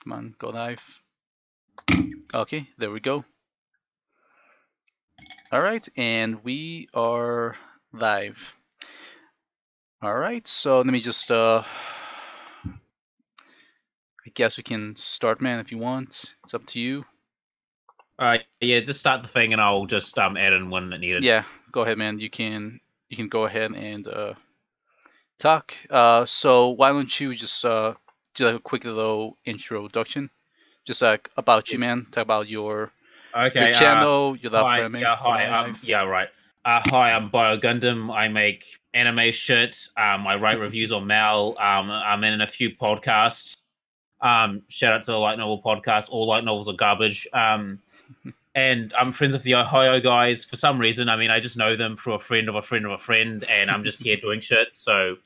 Come on, go live. Okay, there we go. All right, and we are live. All right, so let me just I guess we can start, man, if you want. It's up to you. Yeah, just start the thing and I'll just add in when needed. Yeah, go ahead, man. You can go ahead and talk. So why don't you just do like a quick little introduction, just like about you, man. Talk about your channel, your love for anime. Right. Hi, I'm Biogundam. I make anime shit. I write reviews on Mal. I'm in a few podcasts. Shout out to the Light Novel podcast. All light novels are garbage. And I'm friends with the Ohio guys for some reason. I mean, I just know them through a friend of a friend of a friend, and I'm just here doing shit. So,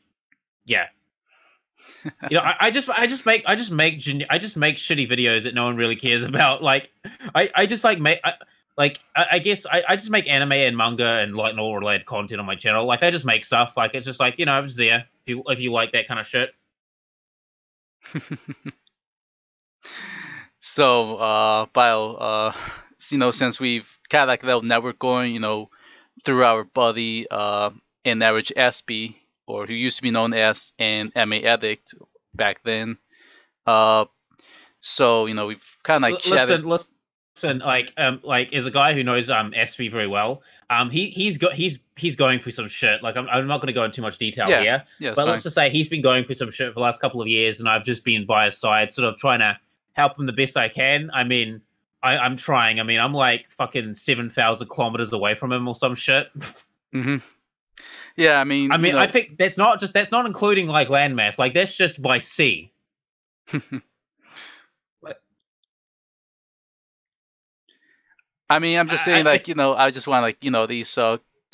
yeah. You know, I just make shitty videos that no one really cares about. Like, I just like make. I guess I just make anime and manga and light novel related content on my channel. Like I just make stuff. Like it's just like, you know, I'm just there if you like that kind of shit. So, Bio, you know, since we've kind of like a little network going, you know, through our buddy, an average SB, or who used to be known as an MA addict back then. So you know, we've kind of like chatted. Listen, like as a guy who knows SB very well, he's going through some shit. Like I'm not going to go into too much detail here, but let's just say he's been going through some shit for the last couple of years, and I've just been by his side, sort of trying to help him the best I can. I mean, I'm trying. I mean, I'm like fucking 7,000 kilometers away from him or some shit. Mm-hmm. Yeah, I mean, you know, I think that's not including like landmass. Like that's just by sea. I mean, I'm just saying, like, you know, I just want, like, you know, these,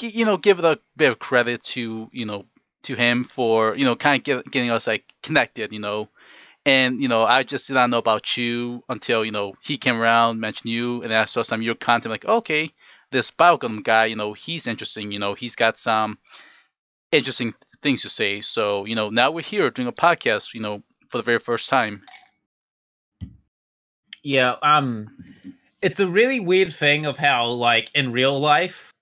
you know, give it a bit of credit to, you know, to him for, you know, kind of getting us, like, connected, you know. And, you know, I just did not know about you until, you know, he came around, mentioned you, and I saw some of your content, like, okay, this Biogundam guy, you know, he's interesting, you know, he's got some interesting things to say. So, you know, now we're here doing a podcast, you know, for the very first time. Yeah, it's a really weird thing of how, like, in real life,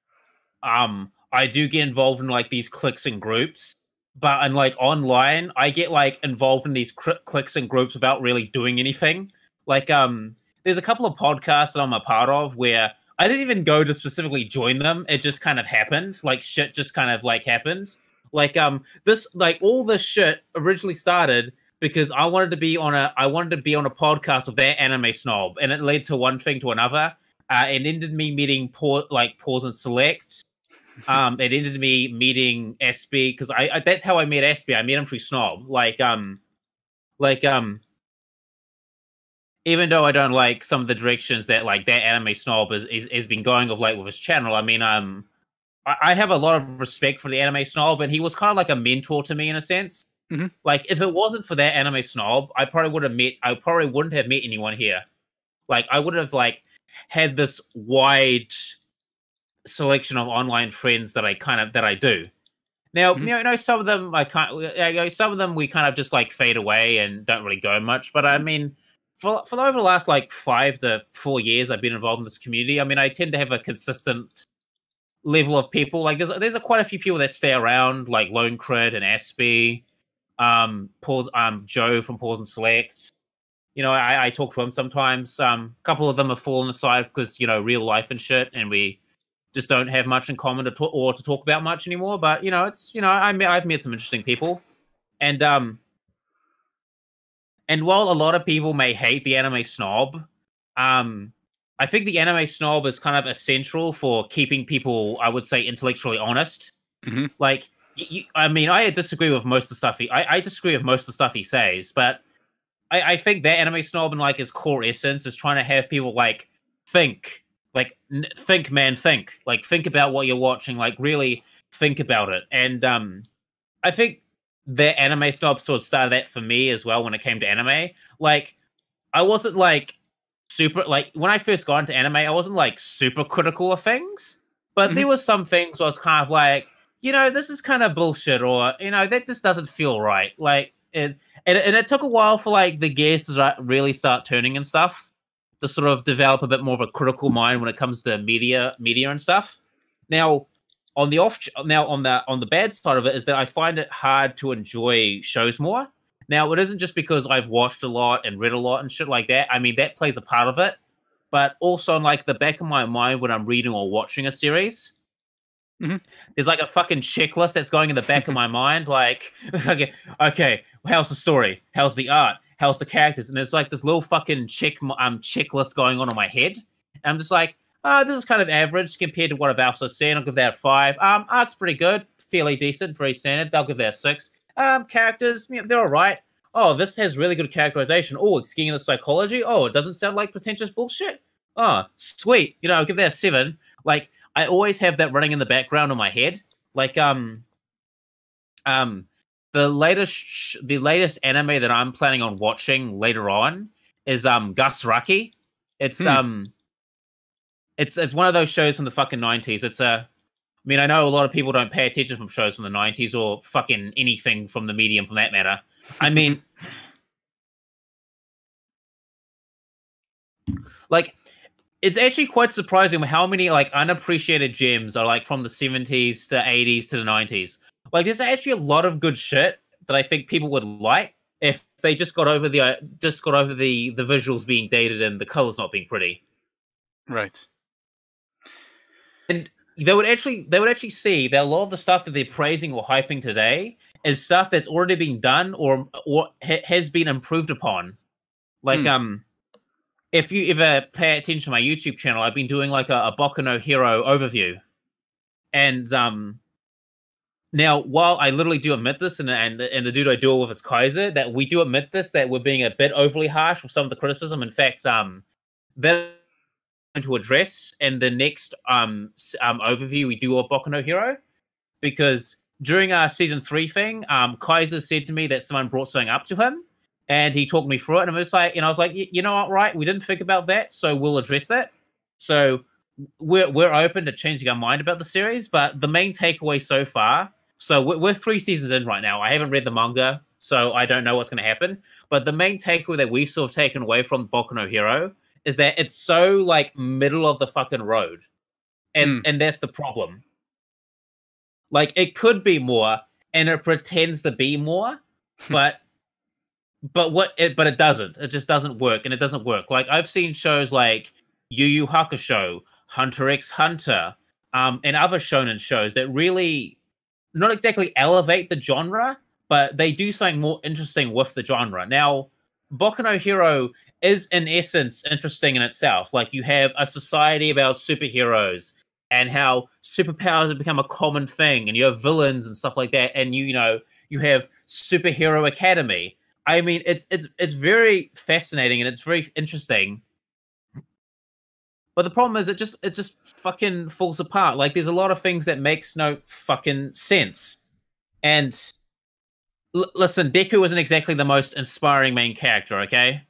I do get involved in, like, these cliques and groups, but in, like, online, I get, like, involved in these cliques and groups without really doing anything. Like, there's a couple of podcasts that I'm a part of where I didn't even go to specifically join them. It just kind of happened. Like, shit just kind of, like, happened. Like, all this shit originally started because I wanted to be on a podcast with that anime snob, and it led to one thing to another. It ended me meeting Pause and Select. It ended me meeting SB because I that's how I met SB. I met him through Snob. Even though I don't like some of the directions that like that anime Snob is been going of late with his channel. I mean, I have a lot of respect for the anime Snob, and he was kind of like a mentor to me in a sense. Mm-hmm. Like, if it wasn't for that anime snob, I probably wouldn't have met anyone here. Like, I would have like had this wide selection of online friends that I do. Now, Mm-hmm. you know, some of them some of them we kind of just like fade away and don't really go much. But I mean, for over the last like 5 to 4 years, I've been involved in this community. I mean, I tend to have a consistent level of people. Like, there's quite a few people that stay around, like Lone Crit and SB. Joe from Pause and Select. You know, I talk to him sometimes. A couple of them have fallen aside because, you know, real life and shit, and we just don't have much in common to talk about much anymore. But, you know, it's, you know, I've met some interesting people. And while a lot of people may hate the anime snob, I think the anime snob is kind of essential for keeping people, I would say, intellectually honest. Mm-hmm. Like, I mean, I disagree with most of the stuff I disagree with most of the stuff he says, but I think that anime snob in like his core essence is trying to have people like think, like think, man, think, like think about what you're watching, like really think about it. And I think the anime snob sort of started that for me as well when it came to anime. Like, I wasn't like super like when I first got into anime, I wasn't like super critical of things, but there were some things I was kind of like, you know, this is kind of bullshit, or, you know, that just doesn't feel right. Like, and it took a while for like the gears to really start turning and stuff, to sort of develop a bit more of a critical mind when it comes to media and stuff. Now, on the bad side of it is that I find it hard to enjoy shows more. Now, it isn't just because I've watched a lot and read a lot and shit like that. I mean, that plays a part of it, but also in like the back of my mind when I'm reading or watching a series, there's like a fucking checklist that's going in the back of my mind. Like, okay, how's the story? How's the art? How's the characters? And there's like this little fucking checklist going on in my head. And I'm just like, this is kind of average compared to what I've also seen. I'll give that a 5. Art's pretty good, fairly decent, very standard. I'll give that a 6. Characters, they're all right. Oh, this has really good characterization. Oh, it's getting into psychology. Oh, it doesn't sound like pretentious bullshit. Oh, sweet. I'll give that a 7. Like, I always have that running in the background in my head. Like, the latest anime that I'm planning on watching later on is Gus Raki. It's one of those shows from the fucking 90s. I mean, I know a lot of people don't pay attention from shows from the 90s or fucking anything from the medium, from that matter. I mean, like, it's actually quite surprising how many like unappreciated gems are like from the 70s to 80s to the 90s. Like, there's actually a lot of good shit that I think people would like if they just got over the visuals being dated and the colors not being pretty. Right. And they would actually see that a lot of the stuff that they're praising or hyping today is stuff that's already been done or has been improved upon. Like, if you ever pay attention to my YouTube channel, I've been doing like a Boku no Hero overview. And now, while I literally do admit this, and the dude I do it with is Kaiser, that we do admit this, that we're being a bit overly harsh with some of the criticism. In fact, that I'm going to address in the next overview we do of Boku no Hero, because during our season 3 thing, Kaiser said to me that someone brought something up to him, and he talked me through it, and I was like, you know what, right? We didn't think about that, so we'll address that. So we're open to changing our mind about the series, but the main takeaway so far. So we're 3 seasons in right now. I haven't read the manga, so I don't know what's going to happen. But the main takeaway that we've sort of taken away from Boku no Hero is that it's so like middle of the fucking road, and that's the problem. Like, it could be more, and it pretends to be more, but it doesn't. It just doesn't work, and it doesn't work. Like, I've seen shows like Yu Yu Hakusho, Hunter x Hunter, and other shonen shows that really not exactly elevate the genre, but they do something more interesting with the genre. Now, Boku no Hero is in essence interesting in itself. Like, you have a society about superheroes and how superpowers have become a common thing, and you have villains and stuff like that, and you have Superhero Academy. I mean, it's very fascinating and it's very interesting. But the problem is it just fucking falls apart. Like, there's a lot of things that makes no fucking sense. And listen, Deku isn't exactly the most inspiring main character, okay?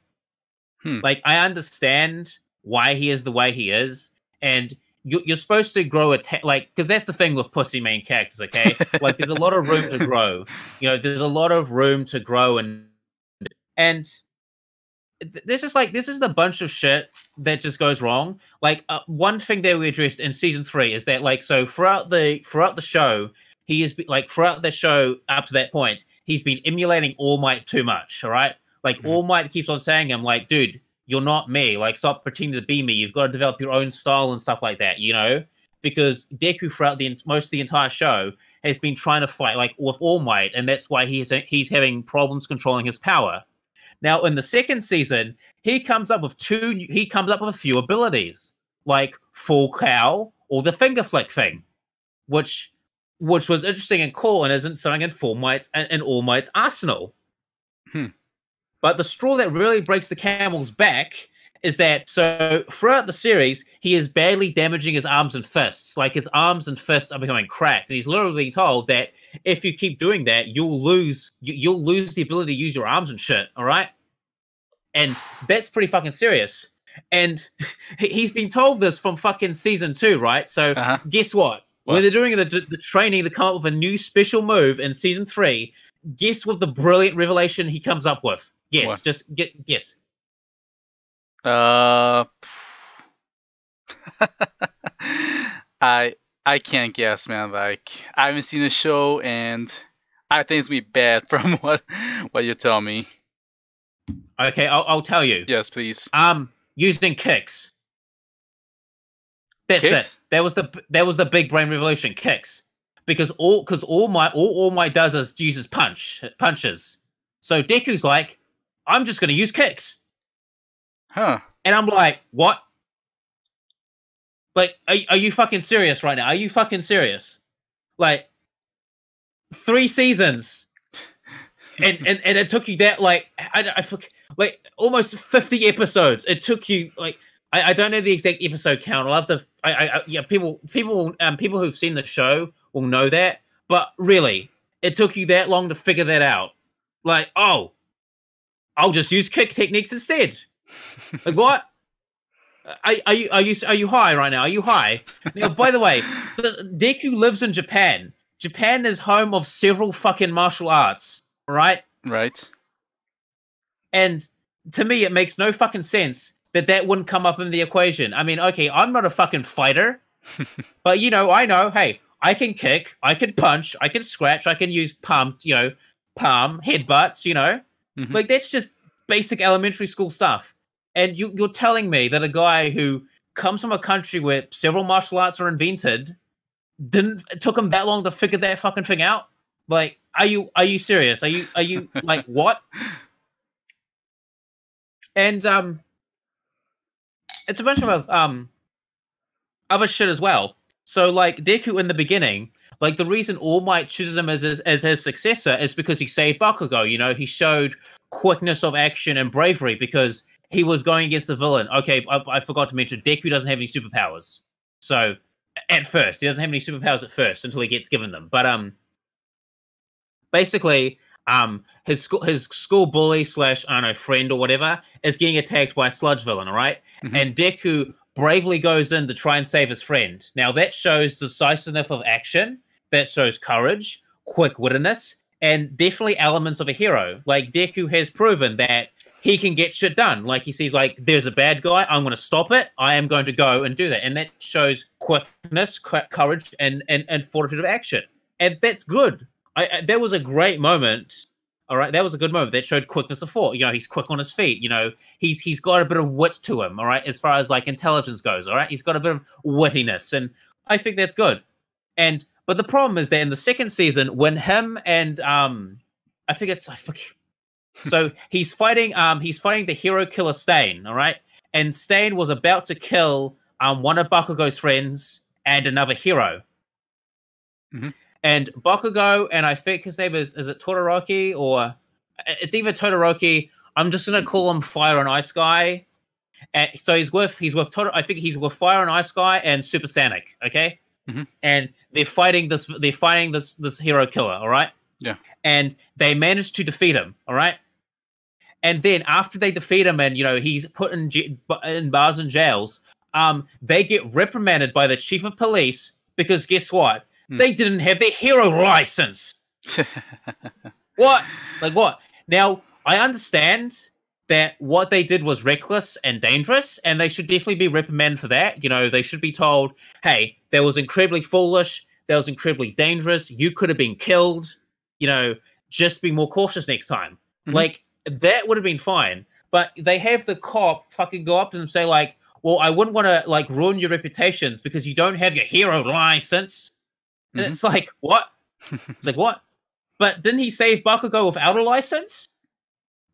Like, I understand why he is the way he is, and you're supposed to grow because that's the thing with pussy main characters, okay? Like, there's a lot of room to grow. There's a lot of room to grow, and this is a bunch of shit that just goes wrong. Like, one thing that we addressed in season 3 is that, like, so throughout the show, he is throughout the show up to that point, he's been emulating All Might too much. All right, like, All Might keeps on saying, "I'm like, dude, you're not me. Like, stop pretending to be me. You've got to develop your own style and stuff like that." Because Deku throughout most of the entire show has been trying to fight like with All Might, and that's why he's having problems controlling his power. Now, in the second season, he comes up with a few abilities, like Full Cow or the Finger Flick thing, which was interesting and cool and isn't something in All Might's arsenal. But the straw that really breaks the camel's back is that, so throughout the series, he is badly damaging his arms and fists. Like, his arms and fists are becoming cracked, and he's literally being told that if you keep doing that, you'll lose the ability to use your arms and shit. All right, and that's pretty fucking serious. And he's been told this from fucking season 2, right? So guess what? When they're doing the training to come up with a new special move in season 3, guess what the brilliant revelation he comes up with. Yes, What? just guess. I can't guess, man. Like I haven't seen the show, and I think it's gonna be bad from what you tell me. Okay, I'll tell you. Yes, please. Using kicks. That's Kicks? it. That was the big brain revolution. Kicks, because all Might does is uses punches. So Deku's like, I'm just gonna use kicks. Huh? And I'm like, what? Like, are you fucking serious right now? Are you fucking serious? Like, 3 seasons, and it took you that like like almost 50 episodes. It took you like I don't know the exact episode count. I'll have to yeah, people who've seen the show will know that. But really, it took you that long to figure that out. Like, oh, I'll just use kick techniques instead. Like what? Are you high right now? Are you high? Now, by the way, Deku lives in Japan. Japan is home of several fucking martial arts, right? Right. And to me, it makes no fucking sense that wouldn't come up in the equation. I mean, okay, I'm not a fucking fighter, but I know, hey, I can kick, I can punch, I can scratch, I can use palm headbutts, Mm-hmm. Like that's just basic elementary school stuff. And you're telling me that a guy who comes from a country where several martial arts are invented it took him that long to figure that fucking thing out? Like, are you serious? Are you like what? And it's a bunch of other shit as well. So like Deku in the beginning, like the reason All Might chooses him as his successor is because he saved Bakugo. He showed quickness of action and bravery because he was going against the villain. Okay, I forgot to mention Deku doesn't have any superpowers. So at first, he doesn't have any superpowers at first until he gets given them. But basically, his school bully / I don't know, friend or whatever is getting attacked by a sludge villain. All right, Mm-hmm. and Deku bravely goes in to try and save his friend. Now that shows decisiveness of action. That shows courage, quick-wittedness, and definitely elements of a hero. Like Deku has proven that he can get shit done. Like he sees, like, there's a bad guy, I'm going to stop it. I am going to go and do that. And that shows quickness, courage, and fortitude of action. And that's good. That was a great moment. All right, that was a good moment. That showed quickness of thought. He's quick on his feet. He's got a bit of wit to him. All right, as far as like intelligence goes. All right, he's got a bit of wittiness, and I think that's good. But the problem is that in the second season, when him and so he's fighting the hero killer Stain. All right, and Stain was about to kill one of Bakugo's friends and another hero. Mm-hmm. And Bakugo, and I think his name is it Todoroki, or it's either Todoroki. I'm just gonna call him Fire and Ice Guy. And so he's with I think he's with Fire and Ice Guy and Super Sonic. Okay, mm-hmm. And they're fighting this hero killer. All right, yeah, and they manage to defeat him. All right, and then after they defeat him, and he's put in bars and jails. They get reprimanded by the chief of police because guess what? They didn't have their hero license. What? Like what? Now, I understand that what they did was reckless and dangerous, and they should definitely be reprimanded for that. They should be told, hey, that was incredibly foolish. That was incredibly dangerous. You could have been killed. Just be more cautious next time. Mm-hmm. Like, that would have been fine. But they have the cop fucking go up to them and say, like, well, I wouldn't want to, like, ruin your reputations because you don't have your hero license. And it's like, what? It's like, what? But didn't he save Bakugo without a license?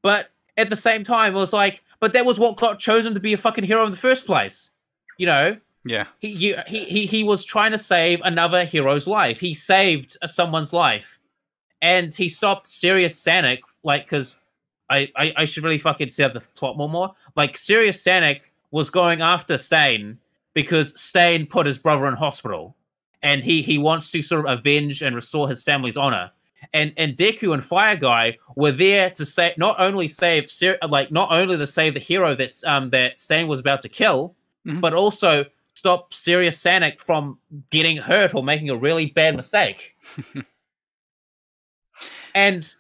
But at the same time, it was like, but that was what got chosen to be a fucking hero in the first place. Yeah. He was trying to save another hero's life. He saved someone's life. And he stopped Sirius Sanic, like, because I should really fucking set up the plot more. Like, Sirius Sanic was going after Stain because Stain put his brother in hospital. And he wants to sort of avenge and restore his family's honor. And Deku and Fire Guy were there to say not only to save the hero that Stain was about to kill, but also stop Sirius Sanic from getting hurt or making a really bad mistake. And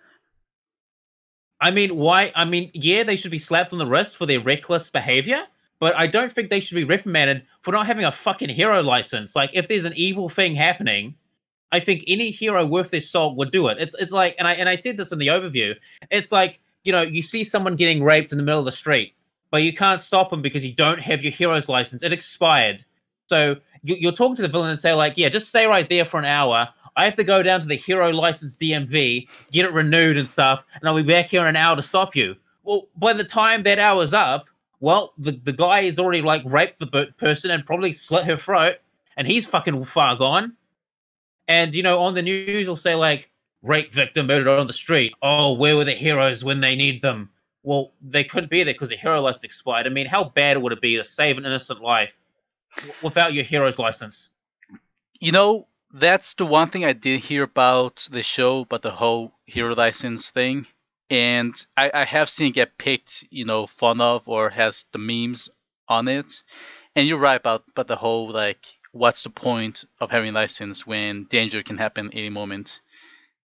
I mean, why? I mean, yeah, they should be slapped on the wrist for their reckless behavior, but I don't think they should be reprimanded for not having a fucking hero license. Like, if there's an evil thing happening, I think any hero worth their salt would do it. It's like, and I said this in the overview. It's like, you see someone getting raped in the middle of the street, but you can't stop them because you don't have your hero's license. It expired. So you're talking to the villain and say like, yeah, just stay right there for an hour. I have to go down to the hero license DMV, get it renewed and stuff, and I'll be back here in an hour to stop you. Well, by the time that hour's up, well, the guy has already like raped the person and probably slit her throat, and he's fucking far gone. And on the news, will say like, rape victim murdered on the street. Oh, where were the heroes when they need them? Well, they couldn't be there because the hero license expired. I mean, how bad would it be to save an innocent life without your hero's license? That's the one thing I did hear about the show, about the whole hero license thing. And I have seen it get picked, fun of, or has the memes on it. And you're right about the whole, like, what's the point of having a license when danger can happen any moment?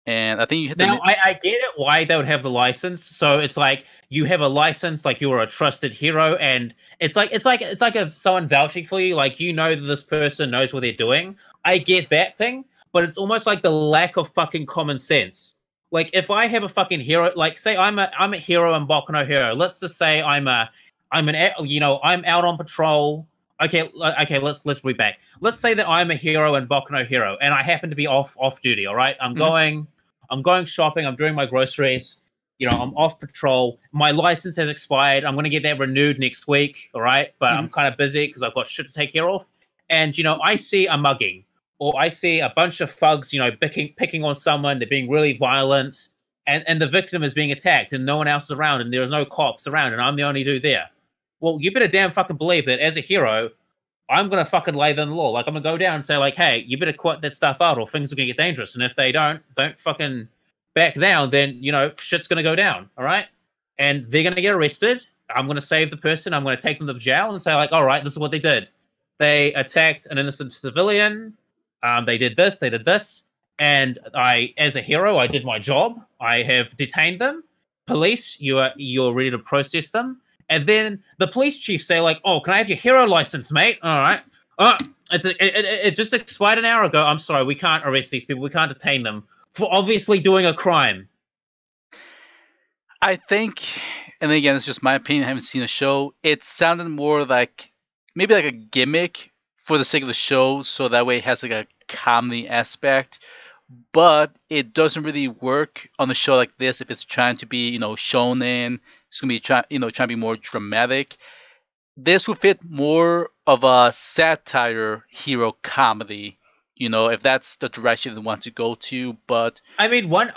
And I think you hit now. I get it why they would have the license. So it's like you have a license, like you are a trusted hero, and it's like if someone vouching for you, like that this person knows what they're doing. I get that thing, but it's almost like the lack of fucking common sense. Like if I have a fucking hero, like say I'm a hero in Boku no Hero. Let's just say I'm out on patrol. Okay, let's read back. Let's say that I'm a hero in Boku no Hero, and I happen to be off duty. All right, I'm going shopping. I'm doing my groceries. I'm off patrol. My license has expired. I'm going to get that renewed next week. All right, but I'm kind of busy because I've got shit to take care of. And I see a mugging, or I see a bunch of thugs, picking on someone. They're being really violent, and the victim is being attacked, and no one else is around, and there's no cops around, and I'm the only dude there. Well, you better damn fucking believe that as a hero, I'm going to fucking lay them the law. Like, I'm going to go down and say, like, hey, you better quit that stuff out or things are going to get dangerous. And if they don't fucking back down, then, shit's going to go down, all right? And they're going to get arrested. I'm going to save the person. I'm going to take them to jail and say, like, all right, this is what they did. They attacked an innocent civilian. They did this. And I, as a hero, I did my job. I have detained them. Police, you're ready to process them. And then the police chief say, like, oh, can I have your hero license, mate? All right. It just expired an hour ago. I'm sorry, we can't arrest these people. We can't detain them for obviously doing a crime. I think, and again, it's just my opinion. I haven't seen the show. It sounded more like maybe like a gimmick for the sake of the show, so that way it has like a comedy aspect. But it doesn't really work on a show like this if it's trying to be, shonen. It's gonna be trying to be more dramatic. This would fit more of a satire hero comedy, if that's the direction they want to go to. But I mean, One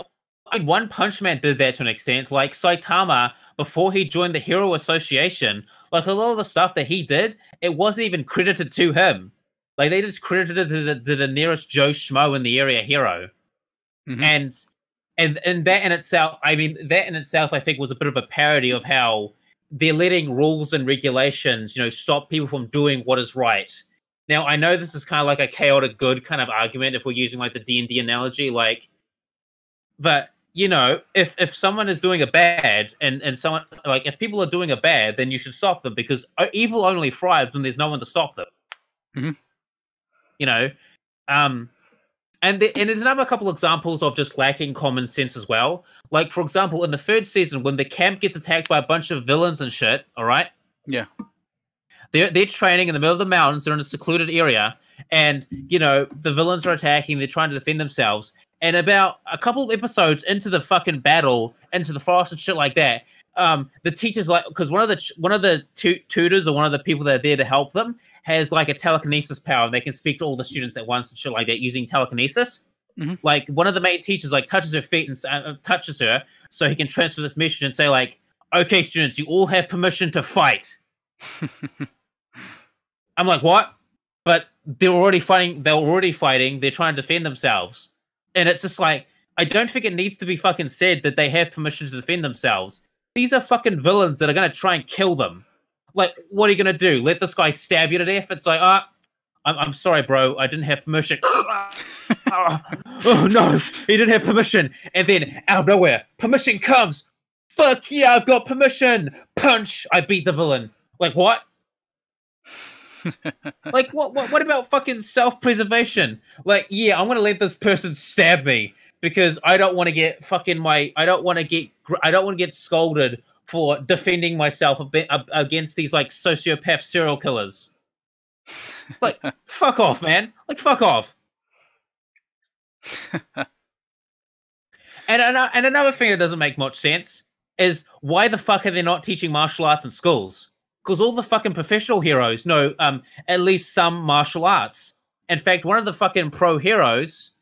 Punch Man did that to an extent. Like Saitama, before he joined the Hero Association, like a lot of the stuff that he did, it wasn't even credited to him. Like they just credited it to the nearest Joe Schmo in the area hero. Mm-hmm. And that in itself, I think was a bit of a parody of how they're letting rules and regulations, stop people from doing what is right. Now, I know this is kind of like a chaotic good kind of argument if we're using like the D&D analogy, like, but if someone is doing a bad and someone like if people are doing a bad, then you should stop them because evil only thrives when there's no one to stop them. Mm-hmm. And there's another couple examples of just lacking common sense as well. Like, for example, in the third season, when the camp gets attacked by a bunch of villains and shit, all right? Yeah. They're training in the middle of the mountains. They're in a secluded area. And, the villains are attacking. They're trying to defend themselves. And about a couple of episodes into the fucking battle, into the forest and shit like that, the teacher's like, because one of the tutors or one of the people that are there to help them has like a telekinesis power, and they can speak to all the students at once and shit like that using telekinesis. Mm-hmm. Like one of the main teachers like touches her feet and touches her so he can transfer this message and say like, "Okay, students, you all have permission to fight." I'm like, what? But they're already fighting. They're trying to defend themselves, and it's just like, I don't think it needs to be fucking said that they have permission to defend themselves. These are fucking villains that are going to try and kill them. Like, what are you going to do? Let this guy stab you to death? It's like, I'm sorry, bro. I didn't have permission. Oh, no. He didn't have permission. And then, out of nowhere, permission comes. fuck yeah, I've got permission. Punch, I beat the villain. Like what? Like what about fucking self-preservation? Like, yeah, I'm gonna let this person stab me because I don't want to get I don't want to get scolded for defending myself against these like sociopath serial killers. Like, fuck off, man. Like, fuck off. And another thing that doesn't make much sense is why the fuck are they not teaching martial arts in schools? Because all the fucking professional heroes know at least some martial arts. In fact, one of the fucking pro heroes,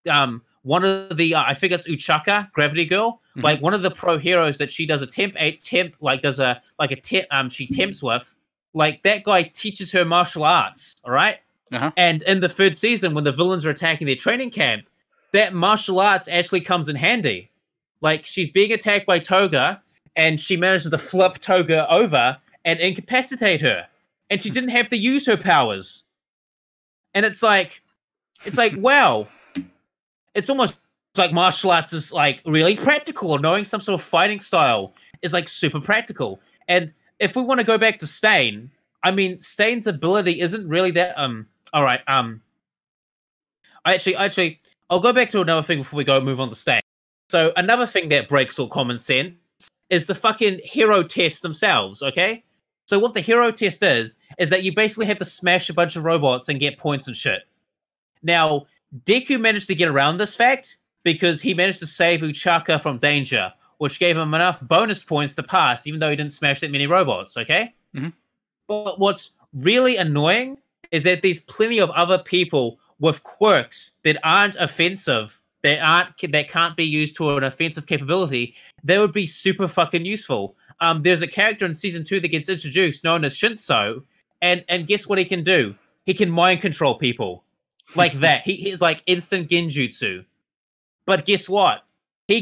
one of the I think it's Uchaka, Gravity Girl, like one of the pro heroes that she does she tempts with, like that guy teaches her martial arts, all right? And in the third season, when the villains are attacking their training camp, that martial arts actually comes in handy. Like, she's being attacked by Toga, and she manages to flip Toga over and incapacitate her. And she didn't have to use her powers. And it's like, wow. It's almost like martial arts is, like, really practical, or knowing some sort of fighting style is, like, super practical. And if we want to go back to Stain, I mean, Stain's ability isn't really that, all right, Actually, I'll go back to another thing before we move on to Stain. So another thing that breaks all common sense is the fucking hero tests themselves, okay? So what the hero test is that you basically have to smash a bunch of robots and get points and shit. Now, Deku managed to get around this fact because he managed to save Uchaka from danger, which gave him enough bonus points to pass, even though he didn't smash that many robots, okay? But what's really annoying is that there's plenty of other people with quirks that aren't offensive, that can't be used to an offensive capability, that would be super fucking useful. There's a character in season 2 that gets introduced known as Shinso, and guess what he can do? He can mind control people. Like that. He's like instant genjutsu. But guess what? He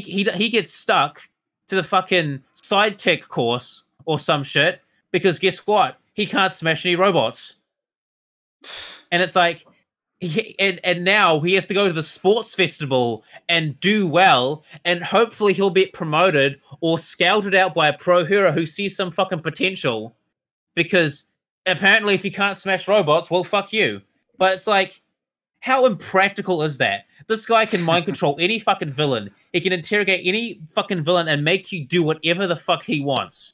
gets stuck to the fucking sidekick course or some shit, because guess what? He can't smash any robots. And it's like, and now he has to go to the sports festival and do well, and hopefully he'll get promoted or scouted out by a pro hero who sees some fucking potential, because apparently if you can't smash robots, well, fuck you. But it's like, how impractical is that? This guy can mind control any fucking villain. He can interrogate any fucking villain and make you do whatever the fuck he wants.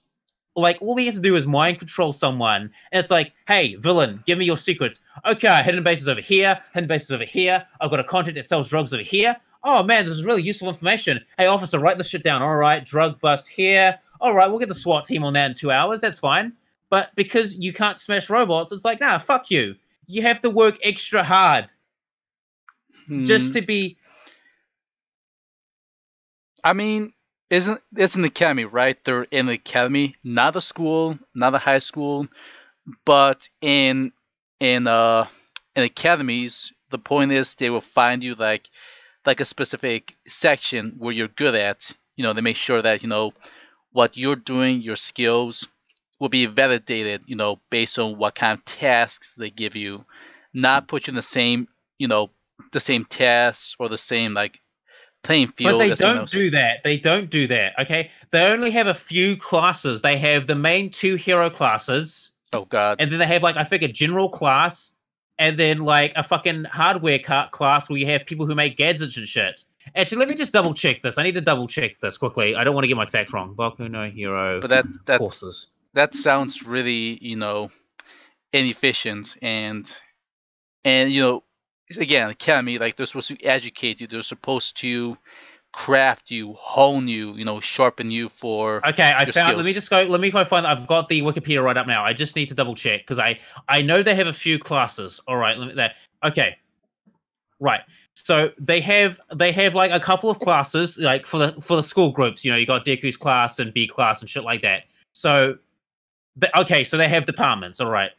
Like, all he has to do is mind control someone, and it's like, hey, villain, give me your secrets. Okay, hidden bases over here, hidden bases over here. I've got a contact that sells drugs over here. Oh, man, this is really useful information. Hey, officer, write this shit down. All right, drug bust here. All right, we'll get the SWAT team on that in 2 hours. That's fine. But because you can't smash robots, it's like, nah, fuck you. You have to work extra hard just to be... I mean... It's an academy, right? They're in an academy, not a school, not a high school, but in academies, the point is they will find you like a specific section where you're good at. You know, they make sure that, you know, what you're doing, your skills will be validated, you know, based on what kind of tasks they give you, not put you in the same, you know, the same tasks or the same like playing field. But they don't do that. They don't do that, okay? They only have a few classes. They have the main 2 hero classes. Oh, God. And then they have, like, I think a general class, and then, like, a fucking hardware class where you have people who make gadgets and shit. Actually, let me just double-check this. I need to double-check this quickly. I don't want to get my facts wrong. Boku no Hero courses. That sounds really, you know, inefficient. And you know, again, academy, like, they're supposed to educate you. They're supposed to craft you, hone you, you know, sharpen you for okay, I found skills. let me go find I've got the Wikipedia right up now. I just need to double check because I know they have a few classes. All right, okay. Right. So they have like a couple of classes like for the school groups, you know, you got Deku's class and B class and shit like that. So so they have departments, all right.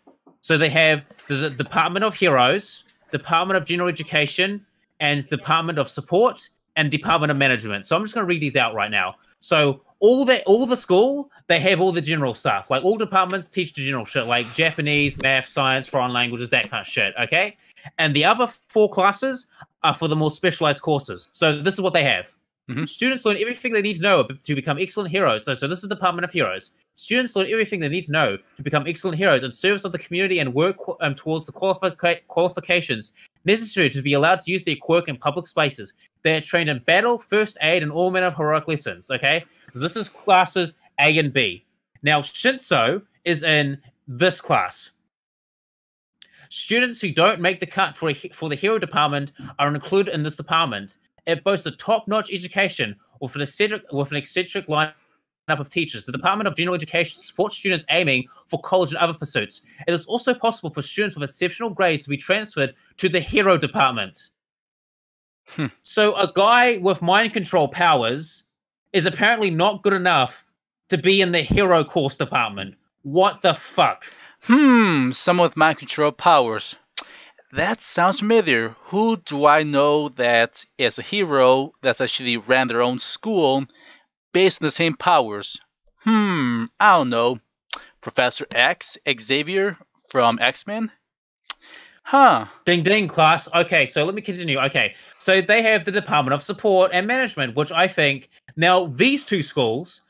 So they have the Department of Heroes, Department of General Education, and Department of Support, and Department of Management. So I'm just going to read these out right now. So all the school, they have all the general stuff. Like, all departments teach the general shit, like Japanese, math, science, foreign languages, that kind of shit, okay? And the other 4 classes are for the more specialized courses. So this is what they have. Mm-hmm. Students learn everything they need to know to become excellent heroes. So this is the Department of Heroes. Students learn everything they need to know to become excellent heroes in service of the community and work towards the qualifications necessary to be allowed to use their quirk in public spaces. They are trained in battle, first aid, and all manner of heroic lessons. Okay, so this is classes A and B. Now Shinso is in this class. Students who don't make the cut for the hero department are included in this department. It boasts a top-notch education with an eccentric lineup of teachers. The Department of General Education supports students aiming for college and other pursuits. It is also possible for students with exceptional grades to be transferred to the hero department. So a guy with mind control powers is apparently not good enough to be in the hero course department. What the fuck? Someone with mind control powers. That sounds familiar. Who do I know that is a hero that's actually ran their own school based on the same powers? I don't know. Professor X, Xavier from X-Men? Huh. Ding ding, class. Okay, so let me continue. Okay, so they have the Department of Support and Management, which I think now these two schools,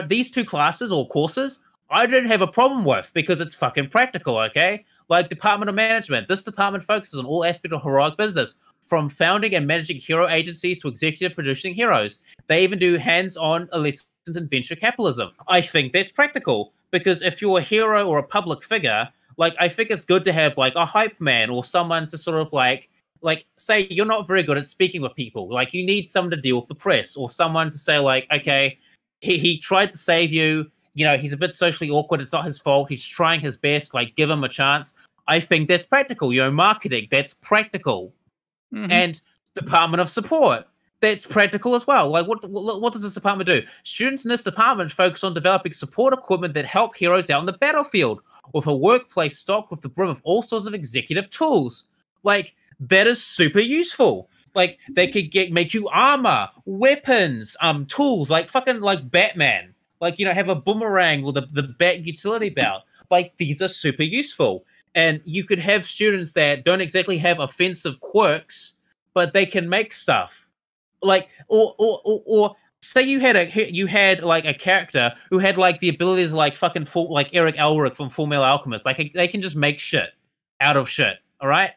these two classes or courses, I don't have a problem with because it's fucking practical. Okay, like Department of Management, this department focuses on all aspects of heroic business, from founding and managing hero agencies to executive producing heroes. They even do hands-on lessons in venture capitalism. I think that's practical because if you're a hero or a public figure, like I think it's good to have like a hype man or someone to sort of like say you're not very good at speaking with people. Like you need someone to deal with the press or someone to say like, okay, he tried to save you. You know, he's a bit socially awkward. It's not his fault. He's trying his best. Like, give him a chance. I think that's practical. You know, marketing, that's practical. Mm-hmm. And Department of Support, that's practical as well. Like, what does this department do? Students in this department focus on developing support equipment that help heroes out on the battlefield, with a workplace stocked with the brim of all sorts of executive tools. Like, that is super useful. Like, they could make you armor, weapons, tools, like fucking like Batman. Like, you know, have a boomerang or the bat utility belt. Like, these are super useful. And you could have students that don't exactly have offensive quirks, but they can make stuff. Like, or say you had like a character who had like the abilities like fucking like Eric Elric from Full Metal Alchemist. Like, they can just make shit out of shit. All right.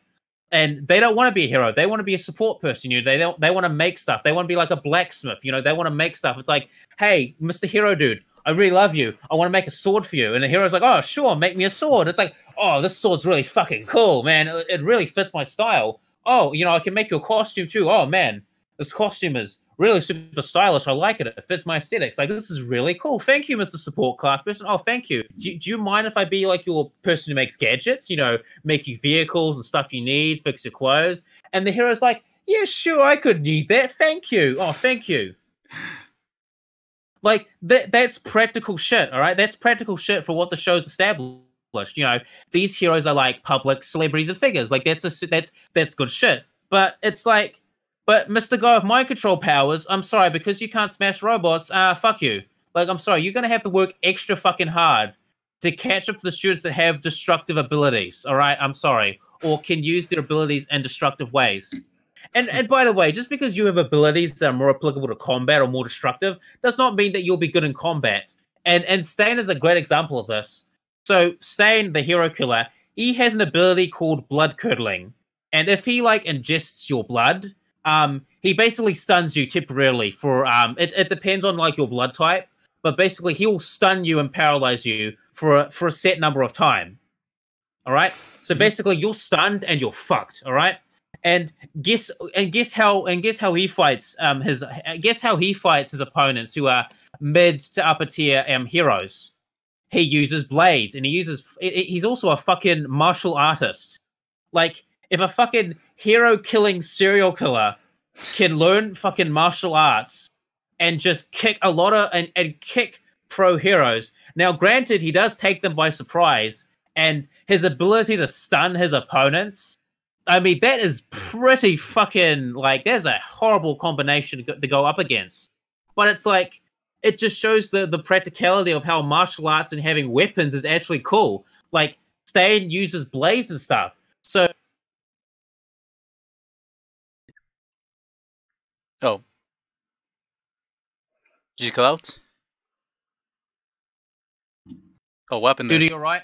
And they don't want to be a hero. They want to be a support person. You know, they want to make stuff. They want to be like a blacksmith. You know, they want to make stuff. It's like, hey, Mr. Hero Dude, I really love you. I want to make a sword for you. And the hero's like, oh, sure, make me a sword. It's like, oh, this sword's really fucking cool, man. It really fits my style. Oh, you know, I can make you a costume too. Oh, man, this costume is really super stylish. I like it. It fits my aesthetics. Like, this is really cool. Thank you, Mr. Support Class person. Oh, thank you. Do you mind if I be like your person who makes gadgets, you know, make you vehicles and stuff you need, fix your clothes? And the hero's like, yeah, sure, I could need that. Thank you. Oh, thank you. Like, that's practical shit, all right? That's practical shit for what the show's established. You know, these heroes are like public celebrities and figures. Like, that's good shit. But it's like, but Mr. Guy with mind control powers, I'm sorry, because you can't smash robots, fuck you. Like, I'm sorry, you're going to have to work extra fucking hard to catch up to the students that have destructive abilities, all right? I'm sorry. Or can use their abilities in destructive ways. And by the way, just because you have abilities that are more applicable to combat or more destructive, does not mean that you'll be good in combat. And Stain is a great example of this. So Stain, the hero killer, he has an ability called blood curdling. And if he like ingests your blood, he basically stuns you temporarily for it depends on like your blood type, but basically he will stun you and paralyze you for a set number of time. All right? So basically you're stunned and you're fucked, all right? And guess how he fights his opponents who are mid to upper tier heroes. He uses blades, and he's also a fucking martial artist. Like, if a fucking hero killing serial killer can learn fucking martial arts and just kick a lot of and kick pro heroes. Now, granted, he does take them by surprise, and his ability to stun his opponents, I mean, that is pretty fucking, like, there's a horrible combination to go up against. But it's like, it just shows the practicality of how martial arts and having weapons is actually cool. Like, Stain uses blades and stuff. So... Oh. Did you cut out? Oh, what happened there? Dude, you're right.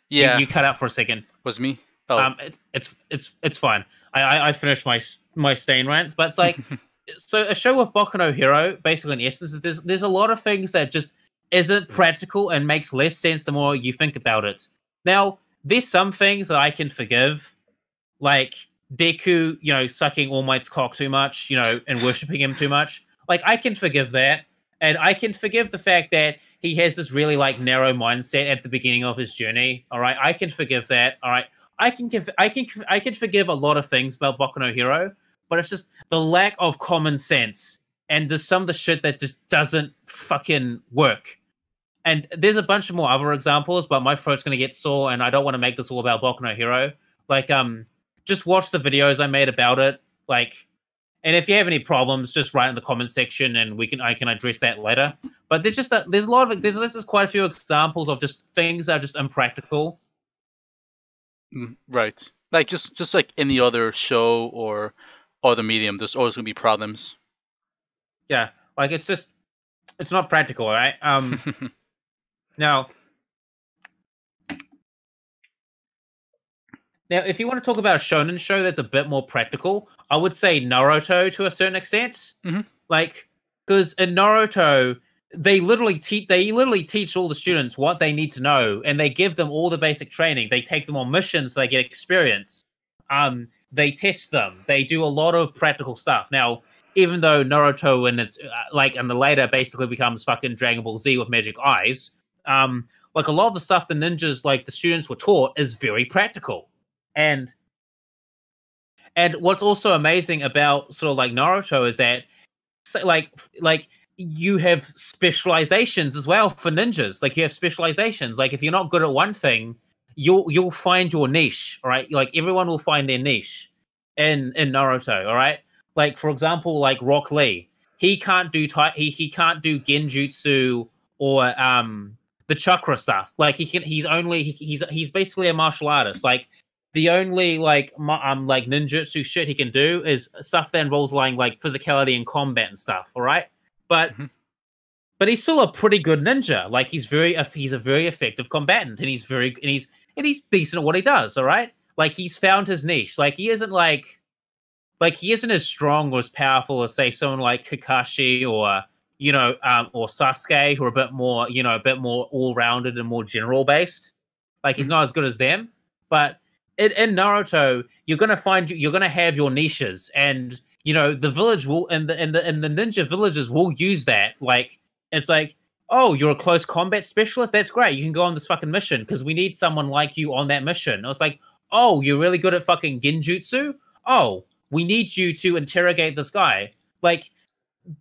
Yeah, You cut out for a second. was me. Oh, It's fine. I finished my stain rants, but it's like so a show with Boku no Hero, basically in essence, is there's a lot of things that just isn't practical and makes less sense the more you think about it. Now, there's some things that I can forgive, like Deku, sucking All Might's cock too much, and worshipping him too much. Like I can forgive that, and I can forgive the fact that he has this really like narrow mindset at the beginning of his journey. All right, I can forgive that. All right, I can forgive a lot of things about Boku no Hero, but it's just the lack of common sense and just some of the shit that just doesn't fucking work. And there's a bunch of more other examples, but my throat's gonna get sore, and I don't want to make this all about Boku no Hero. Like, just watch the videos I made about it. Like, and if you have any problems, just write in the comment section, and I can address that later. But there's a lot of there's just quite a few examples of just things that are just impractical. Right. Like just like any other show or other medium, there's always gonna be problems. Yeah, like it's not practical, all right? Now, if you want to talk about a shonen show that's a bit more practical, I would say Naruto to a certain extent. Mm-hmm. Like, because in Naruto, they literally teach all the students what they need to know, and they give them all the basic training. They take them on missions so they get experience. They test them. They do a lot of practical stuff. Now, even though Naruto and it's and the later basically becomes fucking Dragon Ball Z with magic eyes, like a lot of the stuff the ninjas, like the students were taught, is very practical. And what's also amazing about sort of like Naruto is that like you have specializations as well for ninjas. Like you have specializations. Like if you're not good at one thing, you'll find your niche, all right? Like everyone will find their niche in Naruto, all right? Like for example, like Rock Lee, he can't do he can't do genjutsu or the chakra stuff. Like he's basically a martial artist. Like the only like ninjutsu shit he can do is stuff that involves like physicality and combat and stuff. All right, but he's still a pretty good ninja. Like he's a very effective combatant, and he's decent at what he does. All right, like he's found his niche. Like he isn't he isn't as strong or as powerful as say someone like Kakashi or or Sasuke, who are a bit more all rounded and more general based. Like he's not as good as them, but in Naruto, you're gonna have your niches, and the village will and the ninja villages will use that. Like it's like, oh, you're a close combat specialist. That's great. You can go on this fucking mission because we need someone like you on that mission. I was like, oh, you're really good at fucking genjutsu. Oh, we need you to interrogate this guy. Like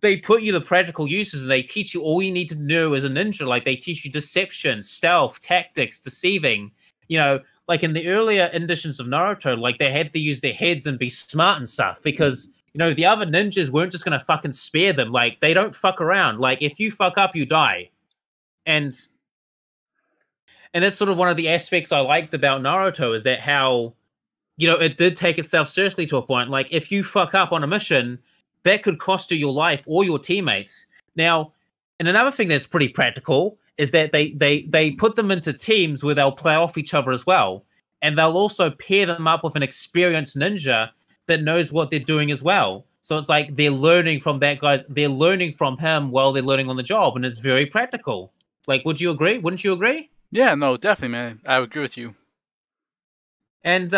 they put you the practical uses, and they teach you all you need to know as a ninja. Like they teach you deception, stealth, tactics, deceiving. Like in the earlier editions of Naruto, like they had to use their heads and be smart and stuff because the other ninjas weren't just gonna fucking spare them. Like they don't fuck around. Like if you fuck up, you die. And that's sort of one of the aspects I liked about Naruto is that how it did take itself seriously to a point. Like if you fuck up on a mission, that could cost you your life or your teammates. Now, and another thing that's pretty practical is that they put them into teams where they'll play off each other as well. And they'll also pair them up with an experienced ninja that knows what they're doing as well. So it's like they're learning from that guy. They're learning from him while they're learning on the job. And it's very practical. Like, would you agree? Wouldn't you agree? Yeah, no, definitely, man. I would agree with you. And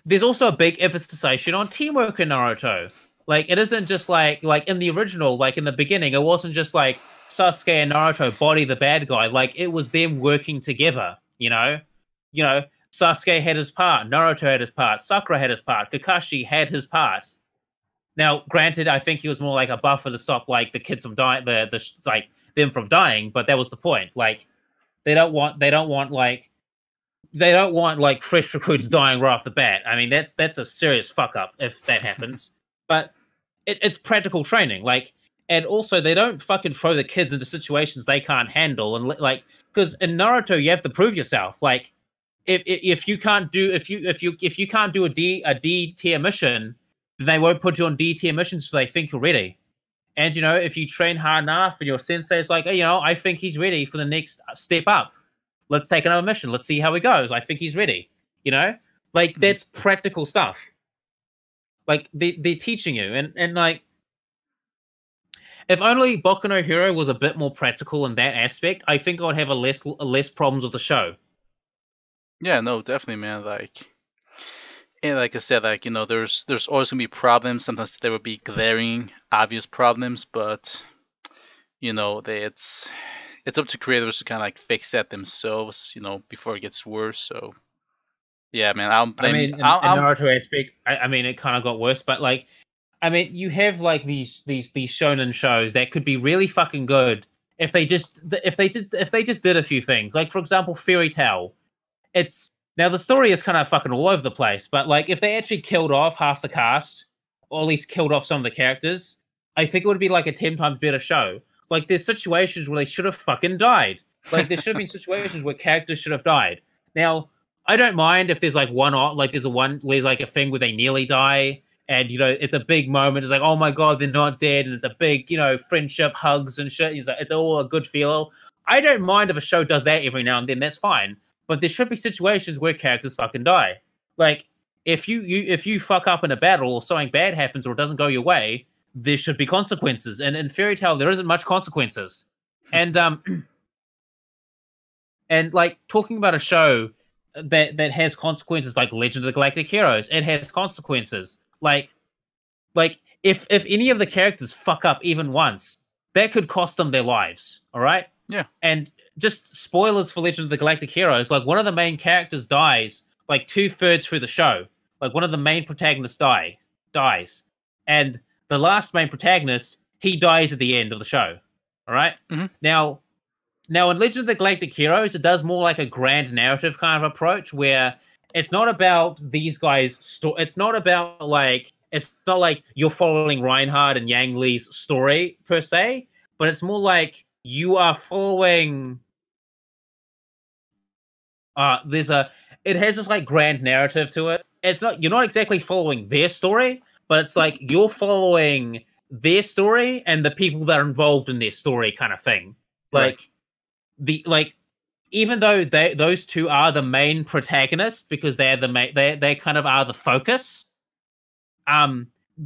there's also a big emphasis on teamwork in Naruto. Like, it isn't just like in the original, like in the beginning, it wasn't just like Sasuke and Naruto body the bad guy. Like, it was them working together, Sasuke had his part, Naruto had his part, Sakura had his part, Kakashi had his part. Now, granted, I think he was more like a buffer to stop like the kids from dying, like them from dying, but that was the point. Like, they don't want like fresh recruits dying right off the bat. I mean, that's a serious fuck up if that happens. But it's practical training, like, and also they don't fucking throw the kids into situations they can't handle, and like, because in Naruto you have to prove yourself. Like, if you can't do a D tier mission, then they won't put you on D tier missions so they think you're ready. And if you train hard enough, and your sensei is like, hey, I think he's ready for the next step up. Let's take another mission. Let's see how he goes. I think he's ready. Like that's practical stuff. Like they're teaching you, and like, if only Boku no Hero was a bit more practical in that aspect, I think I would have a less problems with the show. Yeah, no, definitely, man. And like I said, there's always gonna be problems. Sometimes there would be glaring, obvious problems, but it's up to creators to kind of like fix that themselves, before it gets worse. So yeah, man, I'll blame. I mean, in Naruto aspect, I mean, it kind of got worse, but like, I mean, you have like these shonen shows that could be really fucking good if they just did a few things. Like, for example, Fairy Tail. It's now the story is kind of fucking all over the place, but like if they actually killed off half the cast, or at least killed off some of the characters, I think it would be like a 10 times better show. Like there's situations where they should have fucking died. Like there should have been situations where characters should have died. Now, I don't mind if there's like there's like a thing where they nearly die, and it's a big moment. It's like, oh my god, they're not dead, and it's a big friendship, hugs and shit. It's all a good feel. I don't mind if a show does that every now and then. That's fine. But there should be situations where characters fucking die. Like if you fuck up in a battle or something bad happens or it doesn't go your way, there should be consequences. And in Fairy Tail, there isn't much consequences. And and like talking about a show that has consequences, like Legend of the Galactic Heroes, it has consequences. Like if any of the characters fuck up even once, that could cost them their lives. All right. Yeah. And just spoilers for Legend of the Galactic Heroes, like one of the main characters dies like 2/3 through the show. Like one of the main protagonists dies. And the last main protagonist, he dies at the end of the show. All right? Mm-hmm. Now in Legend of the Galactic Heroes, it does more like a grand narrative kind of approach where it's not about these guys' it's not like you're following Reinhard and Yang Lee's story per se, but it's more like you are following it has this like grand narrative to it. You're not exactly following their story, but it's like you're following their story and the people that are involved in their story kind of thing. Like even though those two are the main protagonists because they're the main, they kind of are the focus.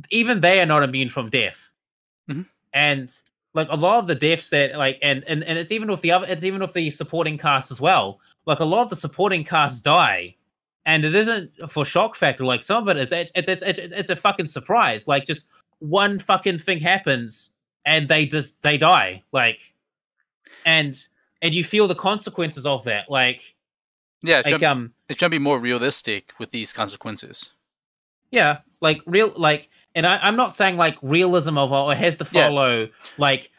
Even they are not immune from death. Mm-hmm. And like a lot of the deaths that like and it's even with the supporting cast as well. Like a lot of the supporting cast die, and it isn't for shock factor. Like some of it is it's a fucking surprise. Like just one fucking thing happens and they die. Like and you feel the consequences of that. Like yeah, it's trying to be more realistic with these consequences. Yeah, like and I'm not saying like realism of it has to follow like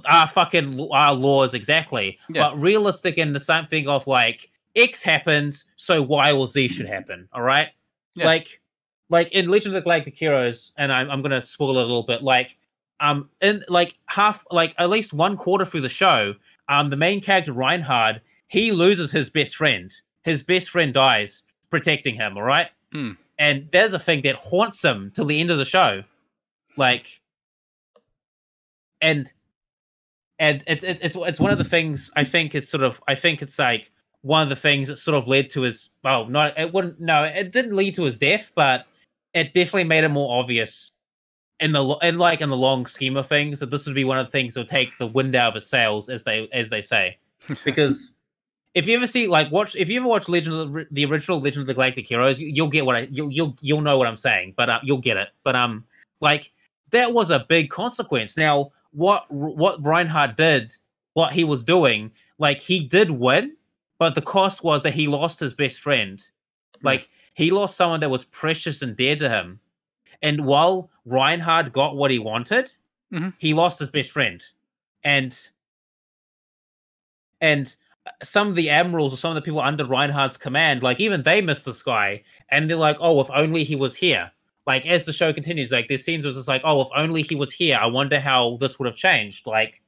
our laws exactly, but realistic in the same thing of like X happens, so Y or Z should happen. All right, like in Legend of the Galactic Heroes, and I'm gonna spoil it a little bit. Like in like half, like at least 1/4 through the show, the main character Reinhard, he loses his best friend. His best friend dies protecting him. All right. And there's a thing that haunts him till the end of the show, like, and it's one of the things I think it's like one of the things that sort of led to his it didn't lead to his death, but it definitely made it more obvious in the long scheme of things that this would be one of the things that would take the wind out of his sails, as they say, because. If you ever watch the original Legend of the Galactic Heroes, you'll get you'll know what I'm saying, but you'll get it. But like that was a big consequence. Now, what Reinhardt did, what he was doing, like he did win, but the cost was that he lost his best friend. Like he lost someone that was precious and dear to him. And while Reinhardt got what he wanted, he lost his best friend, and some of the admirals or some of the people under Reinhardt's command, like even they miss this guy, and they're like, "Oh, if only he was here." Like as the show continues, like there's scenes where it's just like, "Oh, if only he was here. I wonder how this would have changed. Like,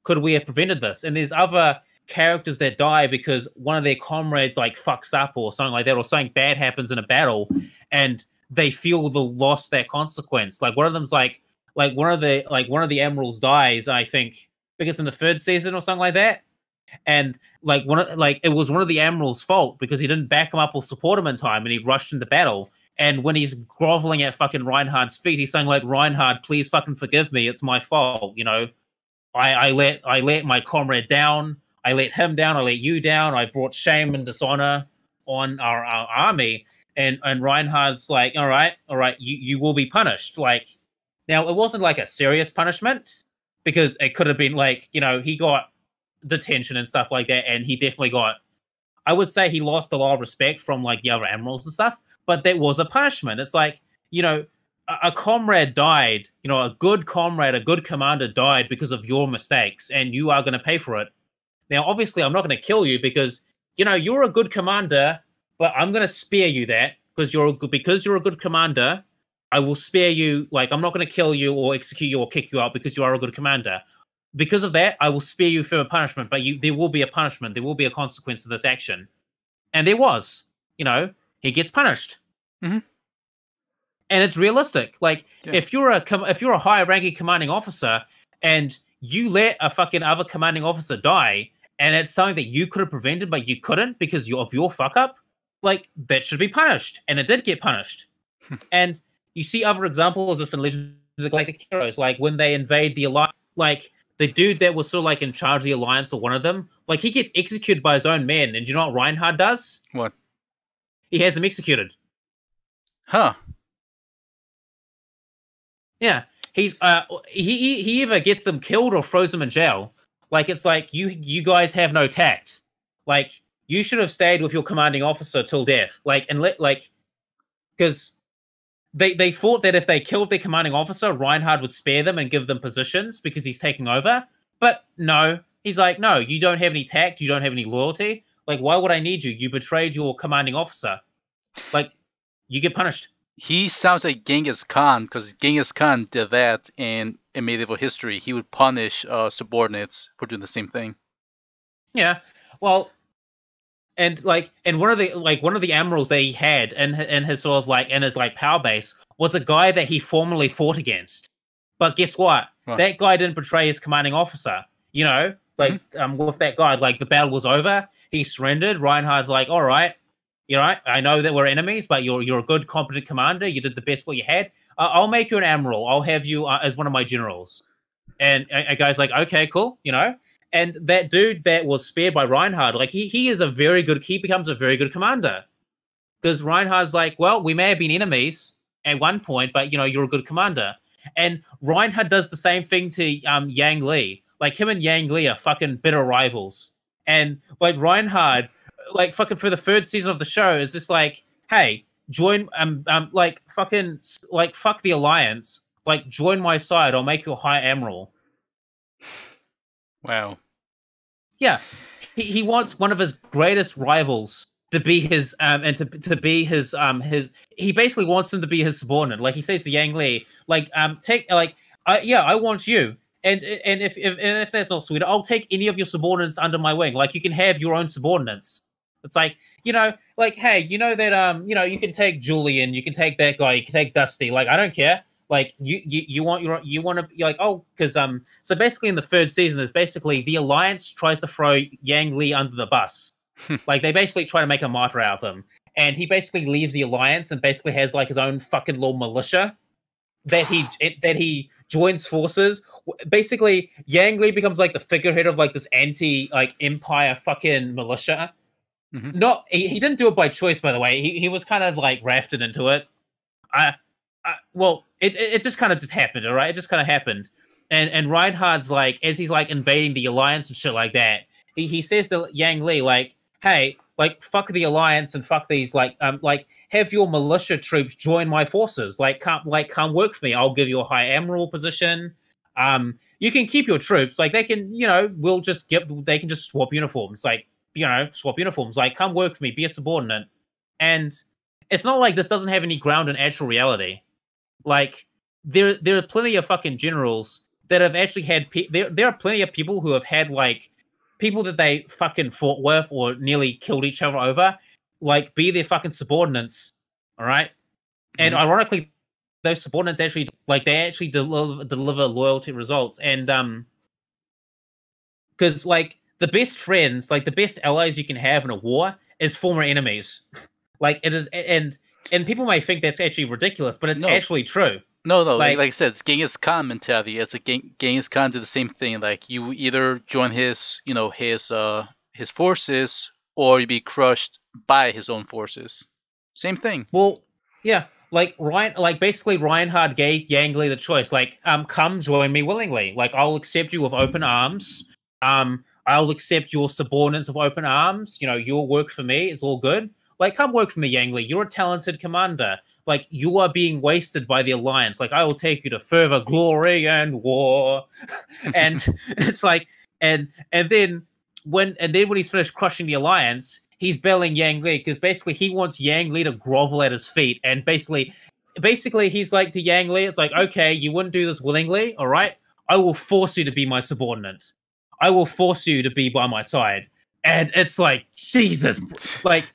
could we have prevented this?" And there's other characters that die because one of their comrades like fucks up or something like that, or something bad happens in a battle, and they feel the loss, that consequence. Like one of them's like, one of the admirals dies, I think it's in the third season or something like that. And it was one of the admiral's fault because he didn't back him up or support him in time, and he rushed into battle. And when he's groveling at fucking Reinhardt's feet, he's saying like, "Reinhardt, please fucking forgive me. It's my fault. You know, I let my comrade down. I let him down. I let you down. I brought shame and dishonor on our army." And Reinhardt's like, all right, you will be punished. Like, now it wasn't like a serious punishment because it could have been like, you know, he got detention and stuff like that, and he definitely got, I would say he lost a lot of respect from like the other admirals and stuff, but that was a punishment. It's like, you know, a comrade died, you know, a good comrade, a good commander died because of your mistakes, and you are going to pay for it. Now, obviously, I'm not going to kill you because, you know, you're a good commander, but I'm going to spare you that because you're a good commander. I will spare you. Like, I'm not going to kill you or execute you or kick you out because you are a good commander. Because of that, I will spare you further punishment, but there will be a punishment. There will be a consequence to this action. And there was. You know, he gets punished. Mm-hmm. And it's realistic. Like, if you're a higher ranking commanding officer and you let a fucking other commanding officer die, and it's something that you could have prevented, but you couldn't because of your fuck up, like, that should be punished. And it did get punished. And you see other examples of this in Legends of the Galactic Heroes, like when they invade the Alliance, like the dude that was sort of like in charge of the Alliance, or one of them, like he gets executed by his own men. And do you know what Reinhardt does? What? He has him executed. Huh. Yeah. He's he either gets them killed or throws them in jail. Like, it's like, you guys have no tact. Like, you should have stayed with your commanding officer till death. Like, and because they thought that if they killed their commanding officer, Reinhardt would spare them and give them positions because he's taking over. But no, he's like, no, you don't have any tact, you don't have any loyalty. Like, why would I need you? You betrayed your commanding officer. Like, you get punished. He sounds like Genghis Khan, because Genghis Khan did that in medieval history. He would punish subordinates for doing the same thing. Yeah, well, and one of the admirals that he had in his sort of like in his like power base was a guy that he formerly fought against. But guess what? That guy didn't betray his commanding officer. You know, like with that guy, like the battle was over, he surrendered. Reinhardt's like, all right. You know, I know that we're enemies, but you're a good, competent commander. You did the best what you had. I'll make you an admiral. I'll have you as one of my generals. And a guy's like, okay, cool. You know, and that dude that was spared by Reinhardt, like he is a very good. He becomes a very good commander because Reinhardt's like, well, we may have been enemies at one point, but you know, you're a good commander. And Reinhardt does the same thing to Yang Li. Like, him and Yang Li are fucking bitter rivals. And like Reinhardt, like fucking for the third season of the show, is just like, hey, join like fucking like fuck the Alliance, like join my side, I'll make you a high admiral. Wow. Yeah, he wants one of his greatest rivals to be his and to be his he basically wants him to be his subordinate. Like, he says to Yang Li, like take like I want you. And if that's not sweet, I'll take any of your subordinates under my wing. Like, you can have your own subordinates. It's like, you know, like, hey, you know that you know, you can take Julian, you can take that guy, you can take Dusty. Like, I don't care. Like, you want to be like, oh, because so basically in the third season, there's basically the Alliance tries to throw Yang Li under the bus. Like, they basically try to make a martyr out of him, and he basically leaves the Alliance and basically has like his own fucking little militia that he joins forces. Basically, Yang Li becomes like the figurehead of like this anti like empire fucking militia. Not he didn't do it by choice, by the way. He was kind of like rafted into it. Well, it just kind of just happened, all right? It just kind of happened. And Reinhardt's like, as he's like invading the Alliance and shit like that, he says to Yang Li, like, hey, like, fuck the Alliance and fuck these, like have your militia troops join my forces. Like, come work for me. I'll give you a high admiral position. You can keep your troops. Like, they can, you know, they can just swap uniforms. Like, you know, swap uniforms. Like, come work for me, be a subordinate. And it's not like this doesn't have any ground in actual reality. Like, there are plenty of fucking generals that have actually had there are plenty of people who have had like people that they fucking fought with or nearly killed each other over, like, be their fucking subordinates. All right. And ironically, those subordinates actually deliver loyalty results, and because like the best friends, like the best allies you can have in a war is former enemies. Like it is, and people may think that's actually ridiculous, but it's actually true. No. Like I said, it's Genghis Khan mentality. It's a Genghis Khan did the same thing. Like you either join his forces, or you be crushed by his own forces. Same thing. Well, yeah. Basically Reinhard gave Yang Li the choice. Like, come join me willingly. Like, I'll accept you with open arms. I'll accept your subordinates with open arms. You know, you'll work for me. It's all good. Like, come work for me, Yang Li. You're a talented commander. Like, you are being wasted by the Alliance. Like, I will take you to further glory and war. And it's like, and then when he's finished crushing the Alliance, he's belling Yang Li because basically he wants Yang Li to grovel at his feet. And basically he's like to Yang Li, it's like, okay, you wouldn't do this willingly, all right? I will force you to be my subordinate. I will force you to be by my side. And it's like, Jesus, like,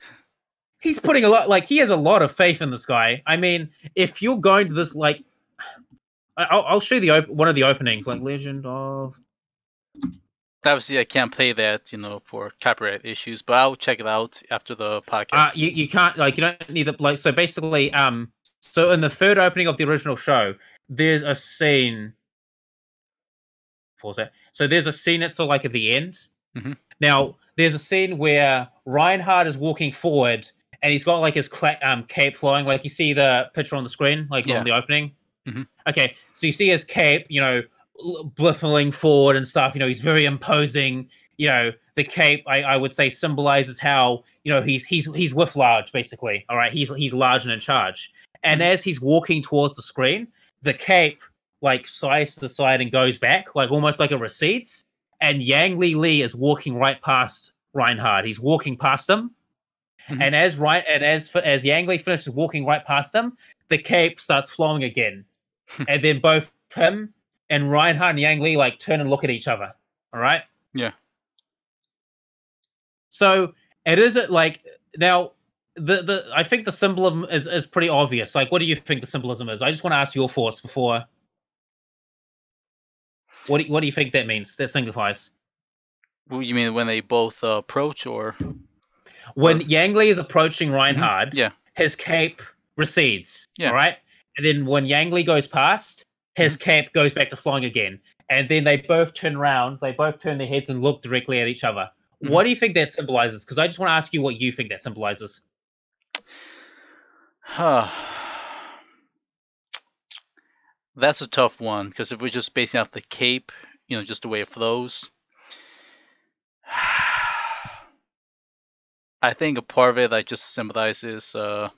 he's putting a lot, like, he has a lot of faith in this guy. I mean, if you're going to this, like, I'll show you one of the openings, like Legend of... Obviously, I can't play that, for copyright issues, but I'll check it out after the podcast. You can't, like, you don't need the, like, so basically, so in the third opening of the original show, there's a scene. Pause that. So there's a scene that's sort of like at the end. Mm-hmm. Now, there's a scene where Reinhard is walking forward, and he's got like his cape flowing. Like you see the picture on the screen, like on the opening. Mm-hmm. Okay, so you see his cape, bliffling forward and stuff. He's very imposing. The cape, I would say, symbolizes how he's with large, basically. All right, he's large and in charge. And as he's walking towards the screen, the cape like sides to the side and goes back, like almost like it recedes. And Yang Li is walking right past Reinhard. He's walking past him. Mm-hmm. And as Yang Li finishes walking right past him, the cape starts flowing again. And then both him and Reinhard and Yang Li like turn and look at each other. All right? Yeah. So it is like now I think the symbolism is pretty obvious. Like, what do you think the symbolism is? I just want to ask your thoughts before. What do you think that means? That signifies? You mean when they both approach, or when Yang Li is approaching Reinhard? Mm-hmm. Yeah. His cape recedes. Yeah. All right. And then when Yang Li goes past, his cape goes back to flying again. And then they both turn around. They both turn their heads and look directly at each other. Mm-hmm. What do you think that symbolizes? Because I just want to ask you what you think that symbolizes. That's a tough one, because if we're just basing off the cape, just the way it flows, I think a part of it like just symbolizes I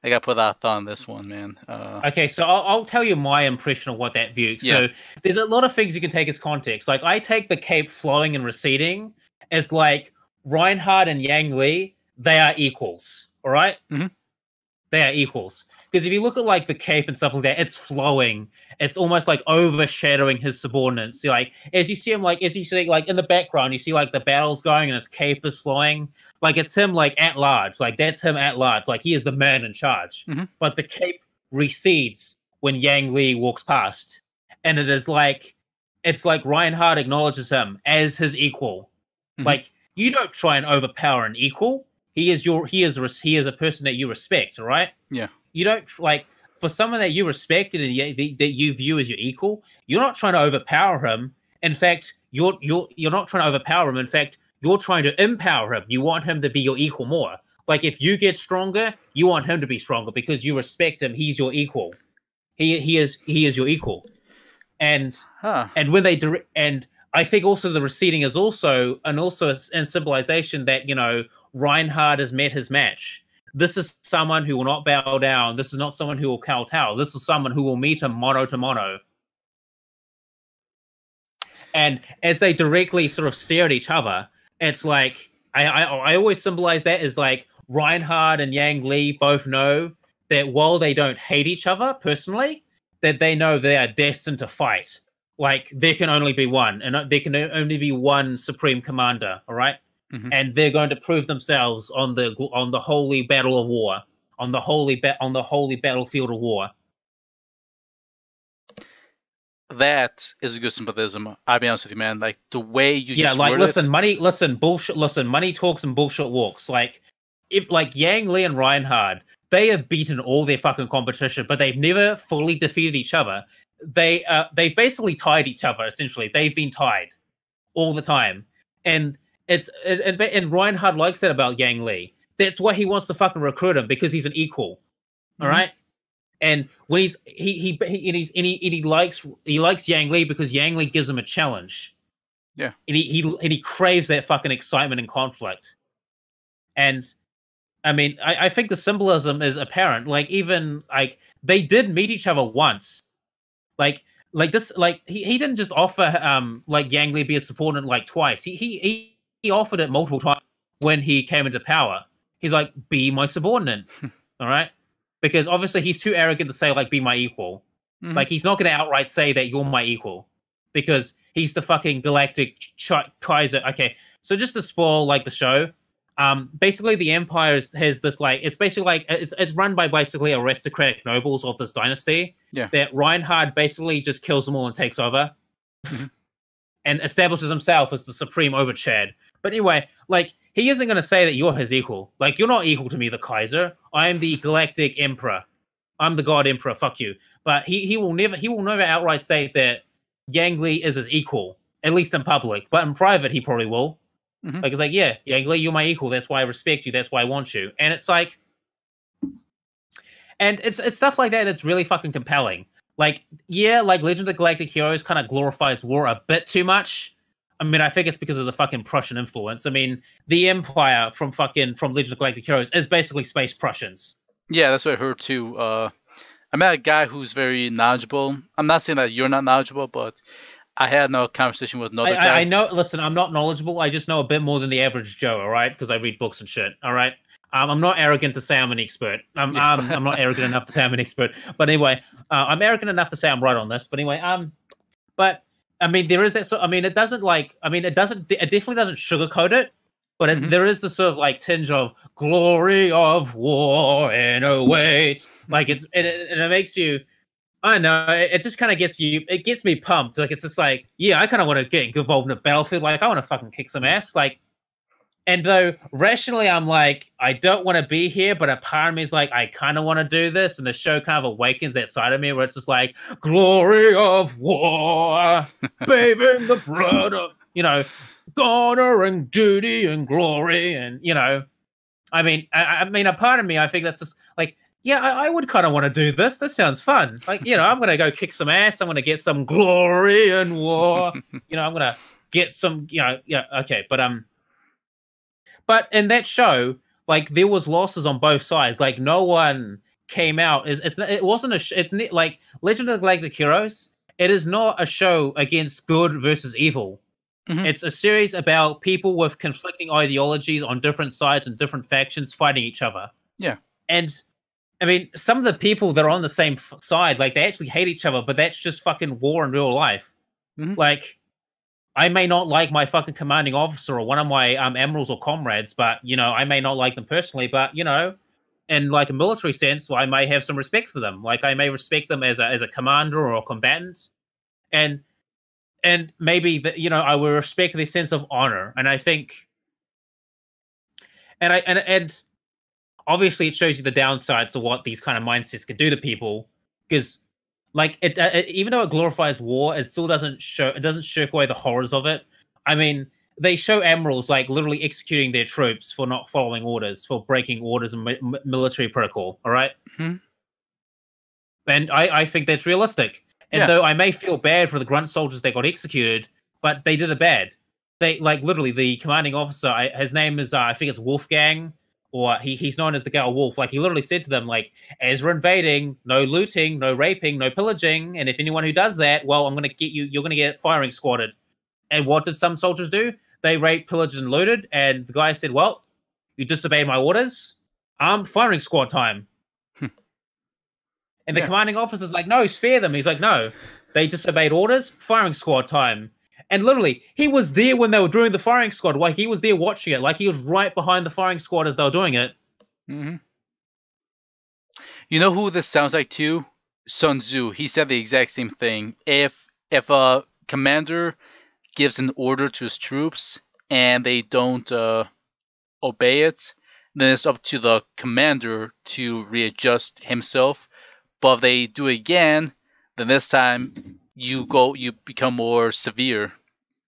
gotta put that thought on this one, man. Okay, so I'll tell you my impression of what that view. So there's a lot of things you can take as context. Like, I take the cape flowing and receding as like Reinhard and Yang Li, they are equals. All right? Mm-hmm. They are equals. Because if you look at like the cape and stuff like that, it's flowing. It's almost like overshadowing his subordinates. So, like, as you see in the background, you see like the battle's going and his cape is flowing. Like, it's him like at large. Like, that's him at large. Like, he is the man in charge. Mm-hmm. But the cape recedes when Yang Li walks past. And it's like Reinhard acknowledges him as his equal. Mm-hmm. Like, you don't try and overpower an equal. He is a person that you respect, all right? Yeah. You don't, like, for someone that you respect and that you view as your equal, you're not trying to overpower him. In fact, you're not trying to overpower him. In fact, you're trying to empower him. You want him to be your equal more. Like, if you get stronger, you want him to be stronger because you respect him. He's your equal. He is your equal. And when they and I think also the receding is also in symbolization that, Reinhard has met his match. This is someone who will not bow down. This is not someone who will kowtow. This is someone who will meet him mono to mono. And as they directly sort of stare at each other, it's like, I always symbolize that as like Reinhard and Yang Li both know that while they don't hate each other personally, that they know they are destined to fight. Like, there can only be one, and there can only be one supreme commander, all right? Mhm. and they're going to prove themselves on the holy battle of war, on the holy battlefield of war. That is a good symbolism. I'll be honest with you, man. Like the way you Yeah, just like worded it. listen, money talks and bullshit walks. Like if like Yang Li and Reinhard, they have beaten all their fucking competition, but they've never fully defeated each other. They've basically tied each other. Essentially, they've been tied all the time, and and Reinhard likes that about Yang Li. That's why he wants to fucking recruit him, because he's an equal. All Mhm. right. And when he likes Yang Li because Yang Li gives him a challenge. Yeah. And he craves that fucking excitement and conflict. And I mean, I think the symbolism is apparent. Like even like they did meet each other once. Like this like he didn't just offer like Yang Li be a subordinate like twice. He offered it multiple times when he came into power. He's like, be my subordinate. All right? Because obviously he's too arrogant to say like be my equal. Mhm. Like he's not going to outright say that you're my equal, because he's the fucking galactic Kaiser. Okay, so just to spoil like the show, basically the Empire has this like it's basically like it's run by basically aristocratic nobles of this dynasty. Yeah. That Reinhard basically just kills them all and takes over, Mhm. and establishes himself as the supreme overchad. But anyway, like he isn't going to say that you're his equal. Like you're not equal to me, the Kaiser. I am the galactic emperor. I'm the god emperor. Fuck you. But he will never outright state that Yang Li is his equal, at least in public. But in private, he probably will. Mhm. Like it's like, yeah, Yang Li, you're my equal. That's why I respect you. That's why I want you. And it's like, and it's stuff like that that's really fucking compelling. Like, yeah, like Legend of the Galactic Heroes kind of glorifies war a bit too much. I mean, I think it's because of the fucking Prussian influence. I mean, the Empire from Legend of the Galactic Heroes is basically space Prussians. Yeah, that's what I heard too. I met a guy who's very knowledgeable. I'm not saying that you're not knowledgeable, but I had no conversation with another guy. I know. Listen, I'm not knowledgeable. I just know a bit more than the average Joe. All right, because I read books and shit. All right. I'm not arrogant to say I'm an expert. I'm not arrogant enough to say I'm an expert. But anyway, I'm arrogant enough to say I'm right on this. But anyway, but I mean, there is that. I mean, it doesn't like. I mean, it doesn't. It definitely doesn't sugarcoat it. But Mhm. there is the sort of like tinge of glory of war and awaits. Like and it makes you. I don't know. It just kind of gets you. It gets me pumped. Like it's just like, yeah, I kind of want to get involved in a battlefield. Like I want to fucking kick some ass. Like, and though rationally I'm like, I don't want to be here, but a part of me is like, I kind of want to do this. And the show kind of awakens that side of me where it's just like, glory of war, bathing the blood of, honor and duty and glory, and I mean, a part of me, I think that's just like, yeah, I would kind of want to do this. This sounds fun. Like, I'm going to go kick some ass. I'm going to get some glory and war. I'm going to get some, okay. But in that show, like, there was losses on both sides. Like, no one came out. It wasn't it's like Legend of the Galactic Heroes. It is not a show against good versus evil. Mhm. It's a series about people with conflicting ideologies on different sides and different factions fighting each other. Yeah. And I mean, some of the people that are on the same side, like they actually hate each other, but that's just fucking war in real life. Mhm. Like, I may not like my fucking commanding officer or one of my admirals or comrades, but I may not like them personally, but in like a military sense, I may have some respect for them. Like I may respect them as a commander or a combatant, and maybe that I will respect their sense of honor. And I think, and obviously it shows you the downsides of what these kind of mindsets can do to people, because like it even though it glorifies war, it still doesn't shirk away the horrors of it. I mean, they show admirals like literally executing their troops for not following orders, for breaking orders and military protocol. All right. Mhm. And I think that's realistic. And Yeah. though I may feel bad for the grunt soldiers that got executed, but they did it bad. They like literally the commanding officer. His name is I think it's Wolfgang, or he's known as the Gal Wolf. Like he literally said to them, like, as we're invading, no looting, no raping, no pillaging, and if anyone who does that, well, I'm gonna get you. You're gonna get firing squatted. And what did some soldiers do? They raped, pillaged, and looted. And the guy said, "Well, you disobeyed my orders. Firing squad time." And the Yeah. commanding officer's like, "No, spare them." He's like, "No, they disobeyed orders. Firing squad time." And literally, he was there when they were doing the firing squad. Like, he was there watching it. Like, he was right behind the firing squad as they were doing it. Mm-hmm. You know who this sounds like too? Sun Tzu. He said the exact same thing. If a commander gives an order to his troops and they don't obey it, then it's up to the commander to readjust himself. But if they do it again, then this time you become more severe,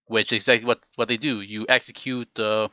which is exactly what they do. You execute the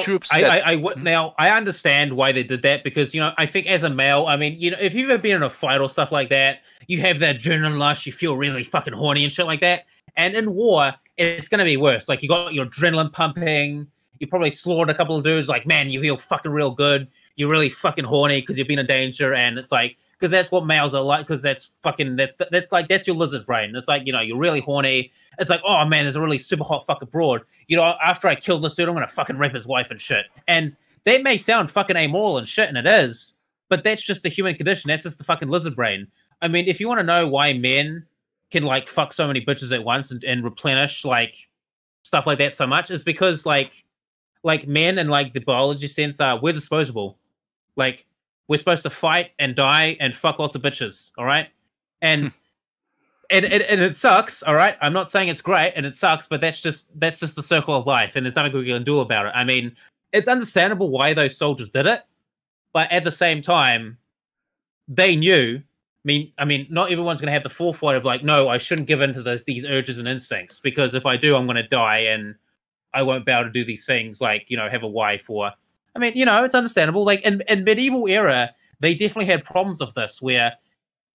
troops. Now I understand why they did that, because I think as a male, I mean, if you've ever been in a fight or stuff like that, you have that adrenaline rush, you feel really fucking horny and shit like that. And in war, it's gonna be worse. Like, you got your adrenaline pumping, you probably slaughtered a couple of dudes. Like, man, you feel fucking real good. You're really fucking horny because you've been in danger, and it's like, because that's what males are like. Because that's your lizard brain. It's like, you're really horny. It's like, oh man, there's a really super hot fucking broad. After I kill this dude, I'm gonna fucking rape his wife and shit. And that may sound fucking amoral and shit, and it is, but that's just the human condition. That's just the fucking lizard brain. I mean, if you want to know why men can like fuck so many bitches at once and replenish like stuff like that so much, is because like men and like the biology sense we're disposable. Like, we're supposed to fight and die and fuck lots of bitches, all right? And and it sucks, all right? I'm not saying it's great and it sucks, but that's just the circle of life, and there's nothing we can do about it. I mean, it's understandable why those soldiers did it, but at the same time, they knew. I mean, not everyone's going to have the foresight of like, no, I shouldn't give in to these urges and instincts, because if I do, I'm going to die and I won't be able to do these things, like, have a wife, or, I mean, it's understandable. Like, in medieval era, they definitely had problems with this, where,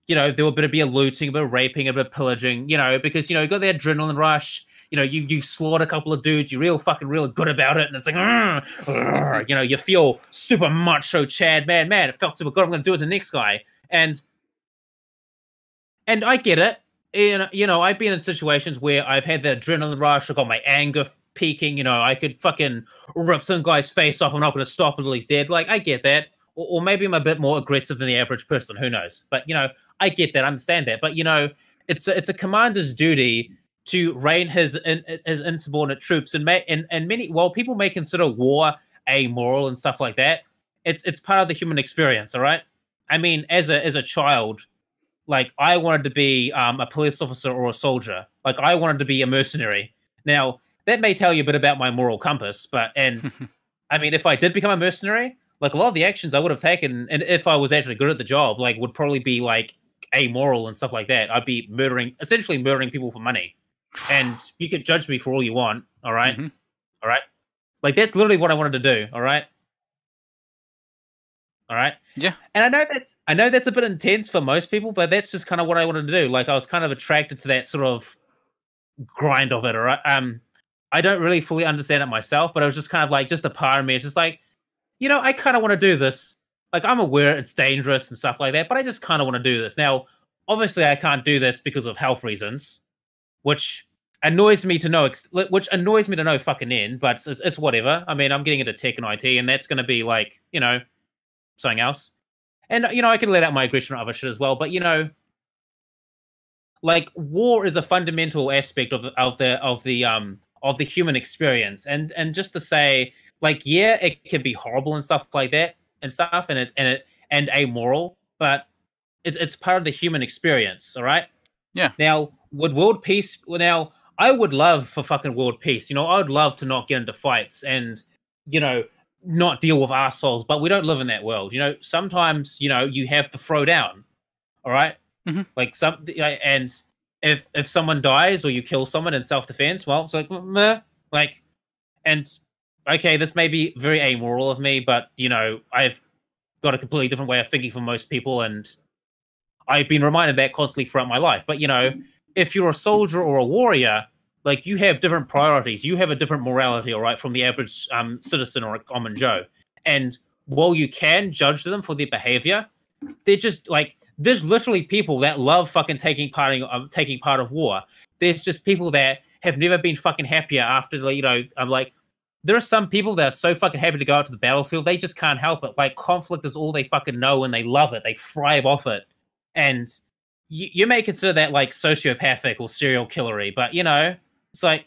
there would be a looting, a bit of raping, a bit of pillaging, because, you got the adrenaline rush, you slaughter a couple of dudes, you're real good about it, and it's like, you feel super macho Chad, man, it felt super good, I'm going to do it to the next guy. And I get it. And, I've been in situations where I've had the adrenaline rush, I've got my anger peaking, I could fucking rip some guy's face off, I'm not going to stop until he's dead. Like, I get that. Or maybe I'm a bit more aggressive than the average person, who knows? But, I get that, I understand that. But, it's a commander's duty to rein his insubordinate troops. And many, while people may consider war amoral and stuff like that, it's part of the human experience, all right? I mean, as a child, like, I wanted to be a police officer or a soldier. Like, I wanted to be a mercenary. Now, that may tell you a bit about my moral compass, and I mean, if I did become a mercenary, like, a lot of the actions I would have taken, and if I was actually good at the job, like, would probably be like amoral and stuff like that. I'd be essentially murdering people for money. And you can judge me for all you want, all right? Mm-hmm. All right? Like, that's literally what I wanted to do, all right? All right? Yeah. And I know that's a bit intense for most people, but that's just kind of what I wanted to do. Like, I was kind of attracted to that sort of grind of it, all right? I don't really fully understand it myself, but it was just kind of like, just a part of me. It's just like, I kind of want to do this. Like, I'm aware it's dangerous and stuff like that, but I just kind of want to do this. Now, obviously, I can't do this because of health reasons, which annoys me to no fucking end, but it's whatever. I mean, I'm getting into tech and IT, and that's going to be like, something else. And, I can let out my aggression on other shit as well, but, like, war is a fundamental aspect of the human experience, and just to say, like, yeah, it can be horrible and stuff like that and stuff, and amoral, but it's part of the human experience, all right? Yeah. Now, would world peace? Now, I would love for fucking world peace. I would love to not get into fights and, not deal with assholes, but we don't live in that world. Sometimes, you have to throw down, all right? Mm-hmm. Like, and if someone dies or you kill someone in self-defense, well, it's like, meh. Like, and okay, this may be very amoral of me, but I've got a completely different way of thinking from most people, and I've been reminded that constantly throughout my life. But if you're a soldier or a warrior, like, you have different priorities, you have a different morality, all right, from the average citizen or a common Joe. And while you can judge them for their behavior, they're just like, there's literally people that love fucking taking part of war. There's just people that have never been fucking happier after, I'm like, there are some people that are so fucking happy to go out to the battlefield, they just can't help it. Like, conflict is all they fucking know, and they love it. They thrive off it. And you may consider that, like, sociopathic or serial killery, but, It's like,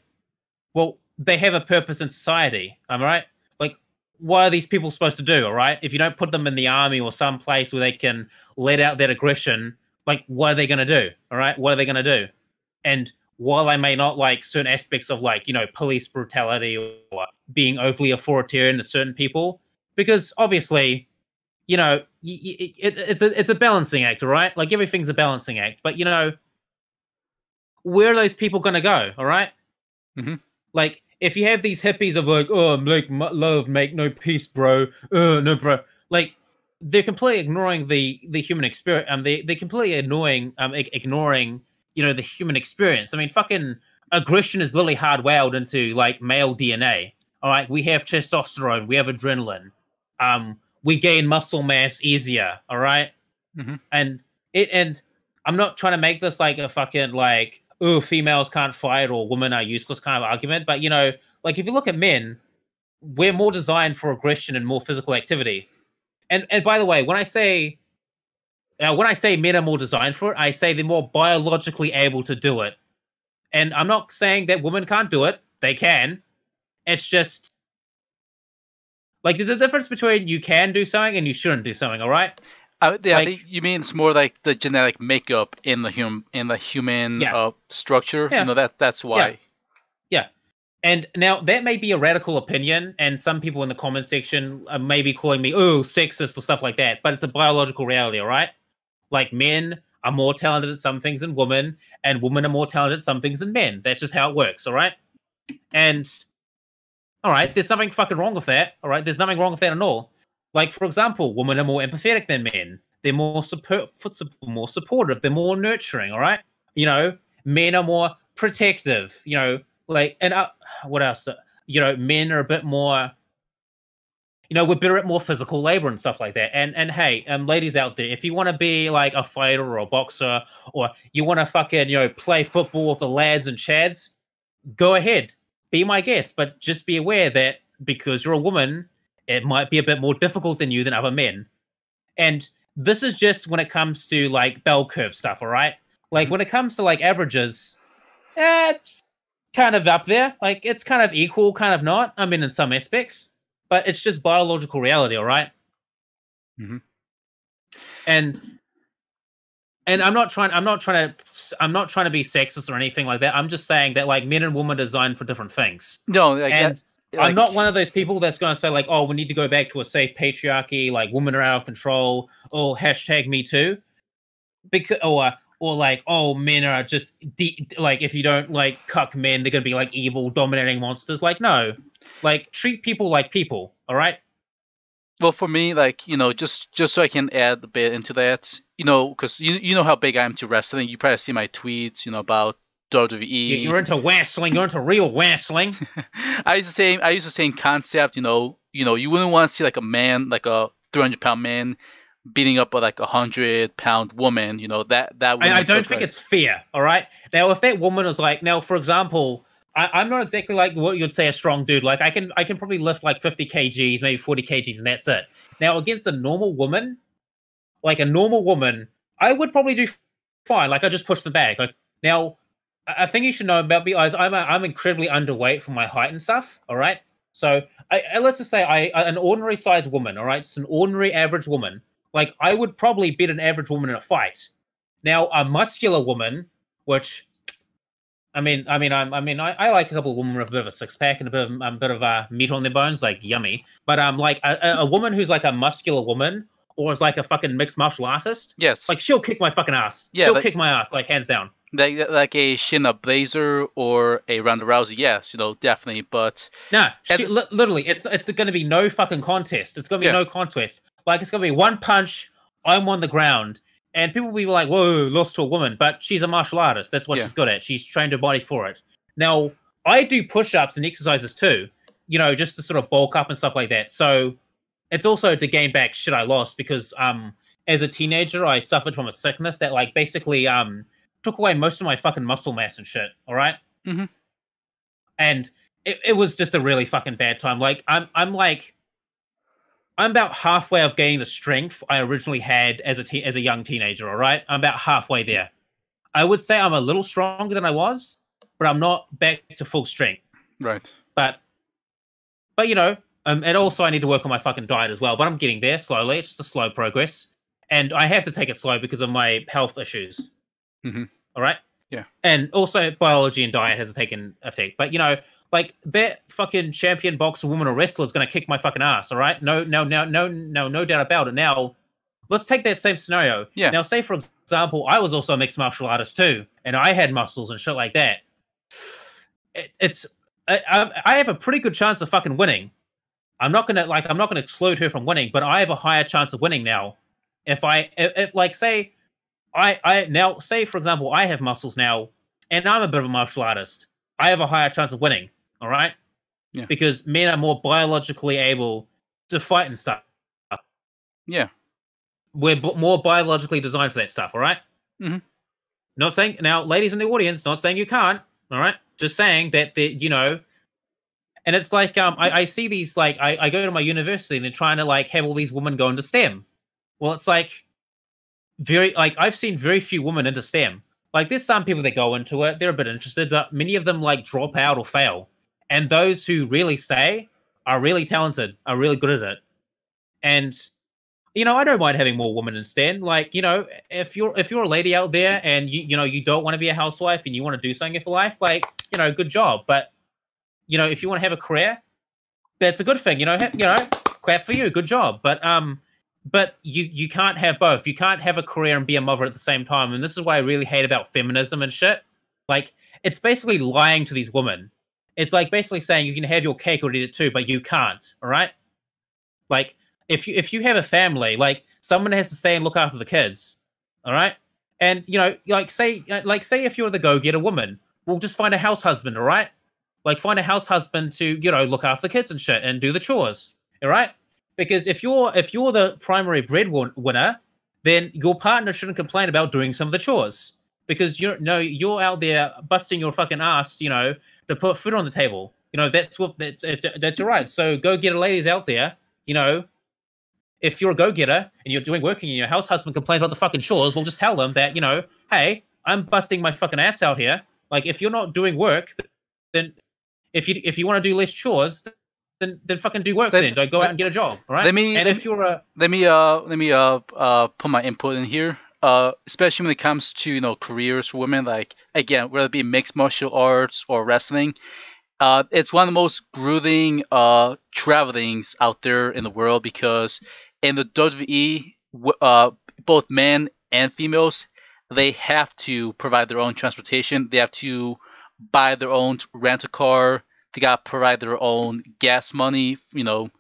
well, they have a purpose in society. Am I right? Like, what are these people supposed to do? All right, if you don't put them in the army or some place where they can let out that aggression, like, what are they going to do? All right, what are they going to do? And while I may not like certain aspects of like, police brutality or being overly authoritarian to certain people, because obviously, it's a balancing act, all right? Like everything's a balancing act, but where are those people going to go? All right? Mm-hmm. Like if you have these hippies of like, oh, make love, make no peace, bro. No, bro. Like they're completely ignoring the human experience. They're completely ignoring the human experience. I mean, fucking aggression is literally hardwired into like male DNA. All right, we have testosterone, we have adrenaline. We gain muscle mass easier. All right, mm-hmm. and I'm not trying to make this like a fucking like, oh, females can't fight or women are useless kind of argument. But like if you look at men, we're more designed for aggression and more physical activity. And by the way, when I say men are more designed for it, I say they're more biologically able to do it. And I'm not saying that women can't do it. They can. It's just like there's a difference between you can do something and you shouldn't do something. All right. Yeah, you mean it's more like the genetic makeup in the human structure. Yeah. That's why. Yeah. And now that may be a radical opinion, and some people in the comment section may be calling me, oh, sexist or stuff like that. But it's a biological reality, all right? Like men are more talented at some things than women, and women are more talented at some things than men. That's just how it works, all right? And all right, there's nothing fucking wrong with that. All right, there's nothing wrong with that at all. Like for example, women are more empathetic than men. They're more supportive. They're more nurturing. All right, men are more protective. Like and what else? Men are a bit more. We're better at more physical labor and stuff like that. And hey, ladies out there, if you want to be like a fighter or a boxer, or you want to fucking play football with the lads and chads, go ahead, be my guest. But just be aware that because you're a woman, it might be a bit more difficult than other men. And this is just when it comes to like bell curve stuff, all right? Like when it comes to like averages, it's kind of up there. Like it's kind of equal, kind of not. I mean, in some aspects, but it's just biological reality, all right? Mm-hmm. And I'm not trying to be sexist or anything like that. I'm just saying that like men and women are designed for different things. No, I'm not one of those people that's going to say like, oh, we need to go back to a safe patriarchy, like women are out of control, or #MeToo, because or like, oh, men are just like if you don't like cuck men, they're going to be like evil, dominating monsters. Like no, like treat people like people. All right. Well, for me, like just so I can add a bit into that, because you know how big I am to wrestling. You probably see my tweets, about WWE. You're into wrestling. You're into real wrestling. I use the same concept. You wouldn't want to see like a man, like a 300-pound man, beating up a like 100-pound woman. That I don't think it's fair. All right. Now, if that woman is like, now, for example, I'm not exactly like what you'd say a strong dude. Like I can probably lift like 50 kgs, maybe 40 kgs, and that's it. Now, against a normal woman, I would probably do fine. Like I just push the bag. Like now. I think you should know about me. I'm incredibly underweight for my height and stuff. All right, so let's just say an ordinary sized woman. All right, it's an ordinary average woman. Like I would probably beat an average woman in a fight. Now a muscular woman, which I like a couple of women with a bit of a six pack and a bit of meat on their bones, like yummy. But like a woman who's like a muscular woman or is like a fucking mixed martial artist. Yes, like she'll kick my fucking ass. Yeah, she'll kick my ass like hands down. Like a Shayna Baszler or a Ronda Rousey, yes, definitely. But nah, literally, it's going to be no fucking contest. It's going to be no contest. Like it's going to be one punch. I'm on the ground, and people will be like, "Whoa, lost to a woman," but she's a martial artist. That's what she's good at. She's trained her body for it. Now, I do push-ups and exercises too. Just to sort of bulk up and stuff like that. So it's also to gain back shit I lost because as a teenager, I suffered from a sickness that like basically took away most of my fucking muscle mass and shit. All right. Mm-hmm. And it was just a really fucking bad time. Like I'm about halfway of gaining the strength I originally had as a young teenager. All right. I'm about halfway there. I would say I'm a little stronger than I was, but I'm not back to full strength. Right. But you know, and also I need to work on my fucking diet as well. But I'm getting there slowly. It's just a slow progress, and I have to take it slow because of my health issues. Mm-hmm. All right. Yeah. And also biology and diet has taken effect. But you know, like that fucking champion boxer, woman, or wrestler is going to kick my fucking ass. All right. No doubt about it. Now, let's take that same scenario. Yeah. Now, say for example, I was also a mixed martial artist too, and I had muscles and shit like that. I have a pretty good chance of fucking winning. I'm not gonna exclude her from winning, but I have a higher chance of winning now. If like say I now say for example I have muscles now, and I'm a bit of a martial artist, I have a higher chance of winning. All right, yeah, because men are more biologically able to fight and stuff. Yeah, we're more biologically designed for that stuff. All right? Mm-hmm. Not saying now, ladies in the audience, not saying you can't. All right, just saying that you know. And it's like I see these like I go to my university and they're trying to like have all these women go into STEM. Well, it's like I've seen very few women into STEM. Like there's some people that go into it, they're a bit interested, but many of them like drop out or fail. And those who really stay are really talented, are really good at it. And you know, I don't mind having more women in STEM. Like, you know, if you're a lady out there and you know you don't want to be a housewife and you want to do something for life, like, you know, good job. But you know, if you want to have a career, that's a good thing. You know, clap for you, good job. But you can't have both. You can't have a career and be a mother at the same time. And this is what I really hate about feminism and shit. Like, it's basically lying to these women. It's like basically saying you can have your cake or eat it too, but you can't. All right. Like, if you have a family, like someone has to stay and look after the kids. All right. And you know, like say if you're the go-getter woman, well, just find a house husband. All right. Like find a house husband to, you know, look after the kids and shit and do the chores. All right. Because if you're the primary breadwinner, then your partner shouldn't complain about doing some of the chores because you're out there busting your fucking ass, you know, to put food on the table. You know, that's all right. So go-getter ladies out there, you know, if you're a go-getter and you're doing work and your house husband complains about the fucking chores, well, just tell them that, you know, hey, I'm busting my fucking ass out here. Like, if you're not doing work, then if you want to do less chores, then fucking do work. Then don't go out and get a job, all right? Let me put my input in here. Especially when it comes to, you know, careers for women, like again, whether it be mixed martial arts or wrestling, it's one of the most grueling travelings out there in the world because in the WWE, both men and females, they have to provide their own transportation. They have to buy their own rental car. They got to provide their own gas money, you know,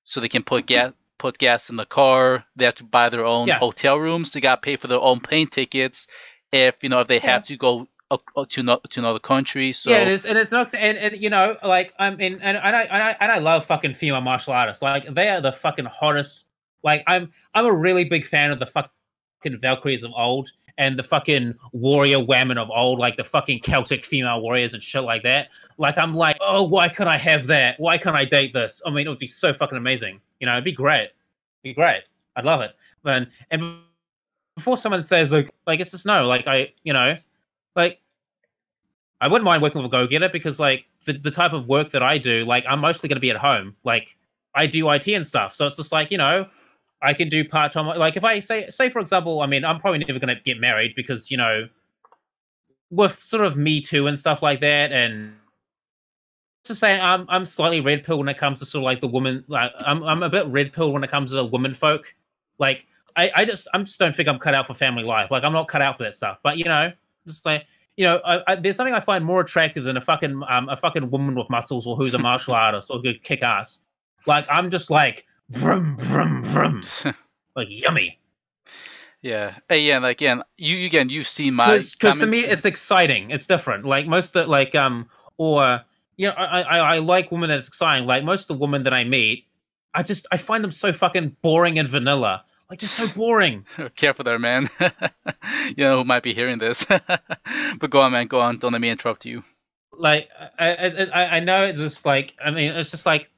so they can put gas in the car. They have to buy their own hotel rooms. They got to pay for their own plane tickets if they have to go to another country. So yeah, it's not, and you know, like I love fucking female martial artists. Like they are the fucking hottest. Like I'm a really big fan of the fucking Valkyries of old and the fucking warrior women of old, like the fucking Celtic female warriors and shit like that. Like I'm like, oh, why can't I have that? Why can't I date this? I mean, it would be so fucking amazing. You know, it'd be great. It'd be great. I'd love it. And before someone says like it's just no, like I wouldn't mind working with a go-getter because like the type of work that I do, like I'm mostly going to be at home. Like I do IT and stuff, so it's just like, you know, I can do part-time. Like if I say for example, I mean, I'm probably never going to get married because, you know, with sort of Me Too and stuff like that, and to say I'm slightly red pill when it comes to sort of like the woman. Like I'm a bit red pill when it comes to women folk. Like I just don't think I'm cut out for family life. Like I'm not cut out for that stuff. But you know, just like, you know, there's something I find more attractive than a fucking woman with muscles or who's a martial artist or who could kick ass. Like I'm just like vroom vroom vroom, like yummy. Yeah, yeah. Like you've seen my because to me it's exciting. It's different. Like most of like or you know, I like women that's exciting. Like most of the women that I meet, I find them so fucking boring and vanilla. Like just so boring. Careful there, man. You know who might be hearing this. But go on, man. Go on. Don't let me interrupt you. Like I know it's just like, I mean, it's just like,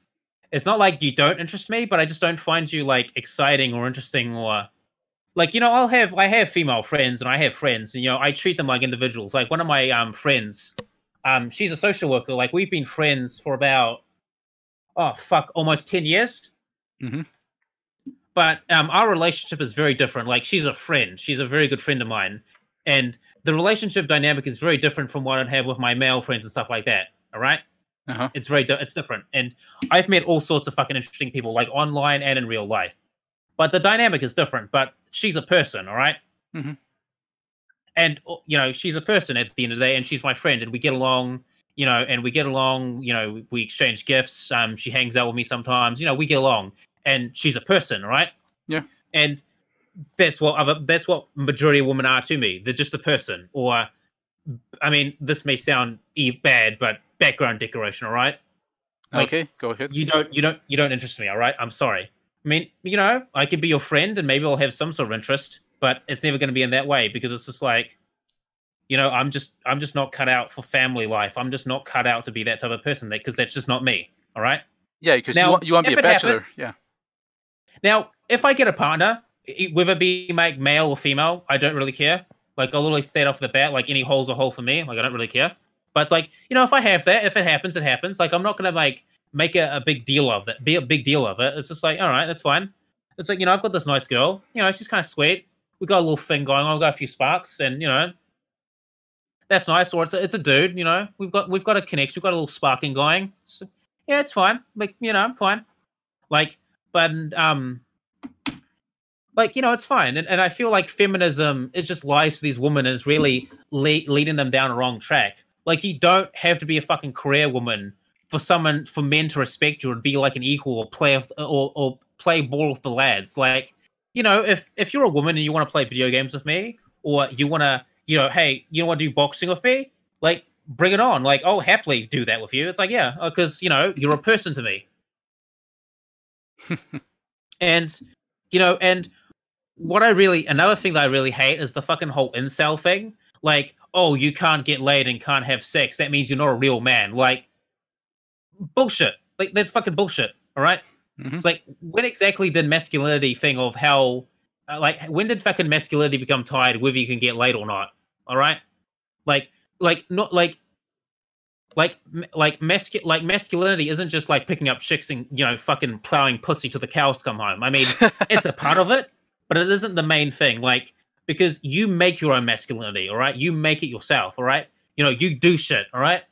it's not like you don't interest me, but I just don't find you like exciting or interesting or like, you know, I have female friends and I have friends and, you know, I treat them like individuals. Like one of my friends, She's a social worker. Like, we've been friends for about almost 10 years. Mm-hmm. But our relationship is very different. Like, she's a friend. She's a very good friend of mine. And the relationship dynamic is very different from what I'd have with my male friends and stuff like that. All right? Uh-huh. It's different. And I've met all sorts of fucking interesting people, like online and in real life. But the dynamic is different. But she's a person, all right? Mm-hmm. And, she's a person at the end of the day, and she's my friend, and we get along, we exchange gifts. She hangs out with me sometimes, we get along. And she's a person, right? Yeah. And that's what majority of women are to me. They're just a person. Or, I mean, this may sound bad, but background decoration, all right? Like, okay, go ahead. You don't interest me, all right? I'm sorry. I mean, I can be your friend, and maybe I'll have some sort of interest, but it's never going to be in that way, because it's just like, I'm just not cut out for family life. I'm just not cut out to be that type of person, because that's just not me, all right? Yeah, because you want to be a bachelor. Yeah. Now, if I get a partner, whether it be male or female, I don't really care. Like, I'll literally state off the bat, like, any hole's a hole for me. Like, I don't really care. But it's like, if I have that, if it happens, it happens. Like, I'm not going to, make a big deal of it, be a big deal of it. It's just like, all right, that's fine. It's like, I've got this nice girl. She's kind of sweet. We got a little thing going on. We've got a few sparks, and, that's nice. Or it's a dude, we've got a connection. We've got a little sparking going. So, yeah, it's fine. Like, I'm fine. Like, but it's fine. And I feel like feminism, it just lies to these women and is really leading them down a wrong track. Like, you don't have to be a fucking career woman for men to respect you or be like an equal or play ball with the lads. Like, if you're a woman and you want to play video games with me, or you want to, hey, you want to do boxing with me? Like, bring it on. Like, I'll happily do that with you. It's like, yeah, because, you're a person to me. And, and another thing that I really hate is the fucking whole incel thing. Like, oh, you can't get laid and can't have sex. That means you're not a real man. Like, bullshit. Like, that's fucking bullshit. All right? Mm-hmm. It's like, when exactly did masculinity thing of how, when did fucking masculinity become tied whether you can get laid or not? All right? Masculinity isn't just like picking up chicks and, fucking plowing pussy to the cows come home. I mean, it's a part of it, but it isn't the main thing. Like, because you make your own masculinity, all right? You make it yourself, all right? You do shit, all right?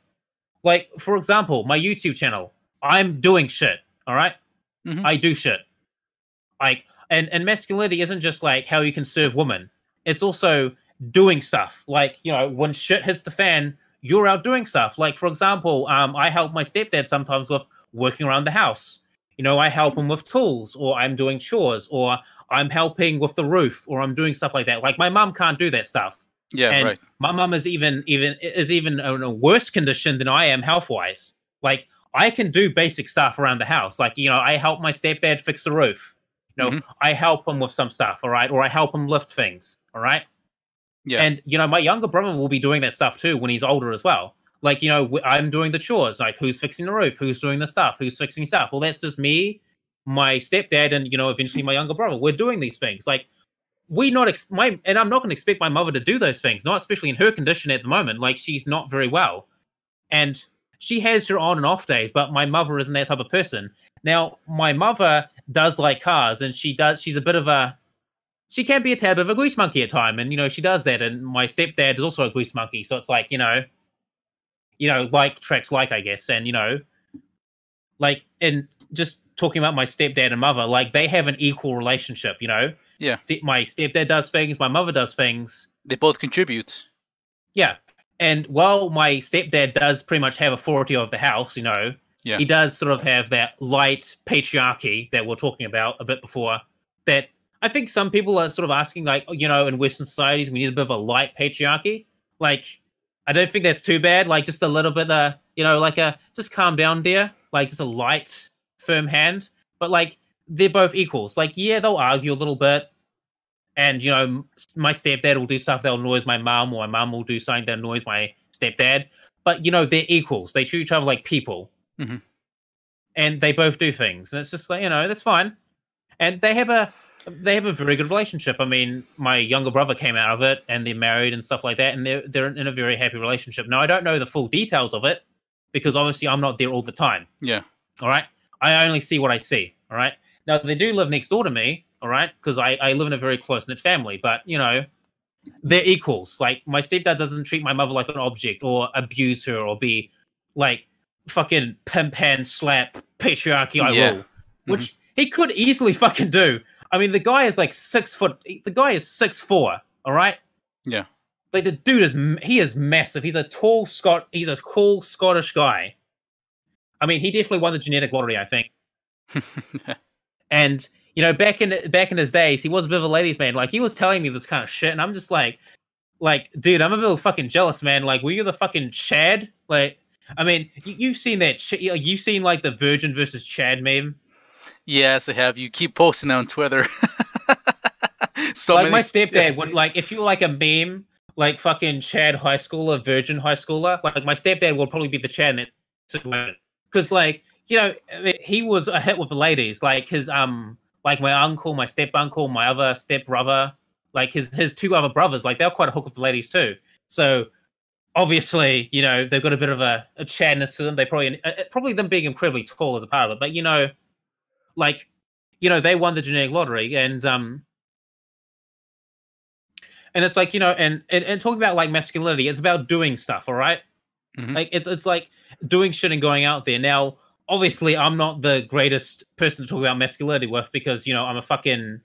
Like, for example, my YouTube channel, I'm doing shit, all right? Mm-hmm. I do shit. Like, and masculinity isn't just like how you can serve women. It's also doing stuff. Like, when shit hits the fan, you're out doing stuff. Like, for example, I help my stepdad sometimes with working around the house. I help him with tools, or I'm doing chores, or I'm helping with the roof, or I'm doing stuff like that. Like, my mom can't do that stuff. Yeah, and right. My mom is even in a worse condition than I am health-wise. Like, I can do basic stuff around the house. Like, I help my stepdad fix the roof. I help him with some stuff, all right? Or I help him lift things, all right? Yeah. And, my younger brother will be doing that stuff too when he's older as well. Like, I'm doing the chores. Like, who's fixing the roof? Who's doing the stuff? Who's fixing stuff? Well, that's just me, my stepdad, and, eventually my younger brother. We're doing these things. Like, and I'm not going to expect my mother to do those things, not especially in her condition at the moment. Like, she's not very well. And she has her on and off days, but my mother isn't that type of person. Now, my mother does like cars, and she can be a tad bit of a grease monkey at time, and, she does that. And my stepdad is also a grease monkey. So it's like, like tracks like, I guess. And, like, and just talking about my stepdad and mother, like, they have an equal relationship, Yeah. My stepdad does things, my mother does things. They both contribute. Yeah. And while my stepdad does pretty much have authority of the house, Yeah. he does sort of have that light patriarchy that we're talking about a bit before, that I think some people are sort of asking, like, in Western societies, we need a bit of a light patriarchy. Like, I don't think that's too bad. Like, just a little bit, just calm down, dear. Like, just a light, firm hand. But, like, they're both equals. Like, yeah, they'll argue a little bit. And, my stepdad will do stuff that annoys my mom, or my mom will do something that annoys my stepdad. But, they're equals. They treat each other like people. Mm-hmm. And they both do things. And it's just like, that's fine. And they have a They have a very good relationship. I mean, my younger brother came out of it, and they're married and stuff like that, and they're in a very happy relationship. Now, I don't know the full details of it because obviously I'm not there all the time. Yeah. All right, I only see what I see. All right. Now they do live next door to me. All right, because I live in a very close knit family, but you know, they're equals. Like my stepdad doesn't treat my mother like an object or abuse her or be like fucking pimp hand slap patriarchy I Yeah. rule, which he could easily fucking do. I mean, the guy is like 6 foot. The guy is 6'4". All right. Yeah. Like the dude is massive. He's a tall He's a cool Scottish guy. I mean, he definitely won the genetic lottery, I think. And you know, back in his days, he was a bit of a ladies' man. Like he was telling me this kind of shit, and I'm just like, dude, I'm a little fucking jealous, man. Like, were you the fucking Chad? Like, I mean, you've seen that. You've seen like the Virgin versus Chad meme. Yes, I have. You keep posting on Twitter. So like my stepdad would like if you like a meme like fucking Chad high schooler, Virgin high schooler. Like my stepdad would probably be the Chad in that situation because like you know he was a hit with the ladies. Like his like my uncle, my step uncle, my other step brother, like his 2 other brothers, like they're quite a hook with the ladies too. So obviously, you know, they've got a bit of a Chadness to them. They probably them being incredibly tall as a part of it. But you know, like you know, they won the genetic lottery and it's like, you know, and talking about like masculinity, it's about doing stuff, all right? Like it's like doing shit and going out there. Now, obviously, I'm not the greatest person to talk about masculinity with because, you know, I'm a fucking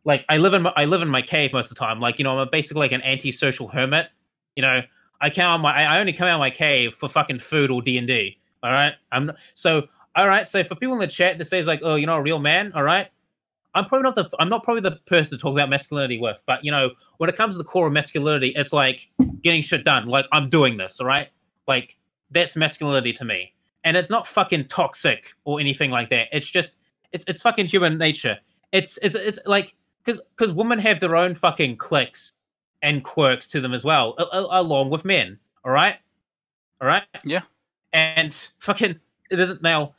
like I live in my cave most of the time. Like, you know, I'm basically like an antisocial hermit. You know, I only come out of my cave for fucking food or D&D. All right? All right, so for people in the chat that says like, "Oh, you're not a real man," all right? I'm not probably the person to talk about masculinity with, but you know, when it comes to the core of masculinity, it's like getting shit done. Like I'm doing this, all right? Like that's masculinity to me, and it's not fucking toxic or anything like that. It's just it's fucking human nature. It's like because women have their own fucking cliques and quirks to them as well, along with men. All right, Yeah. and fucking it isn't now.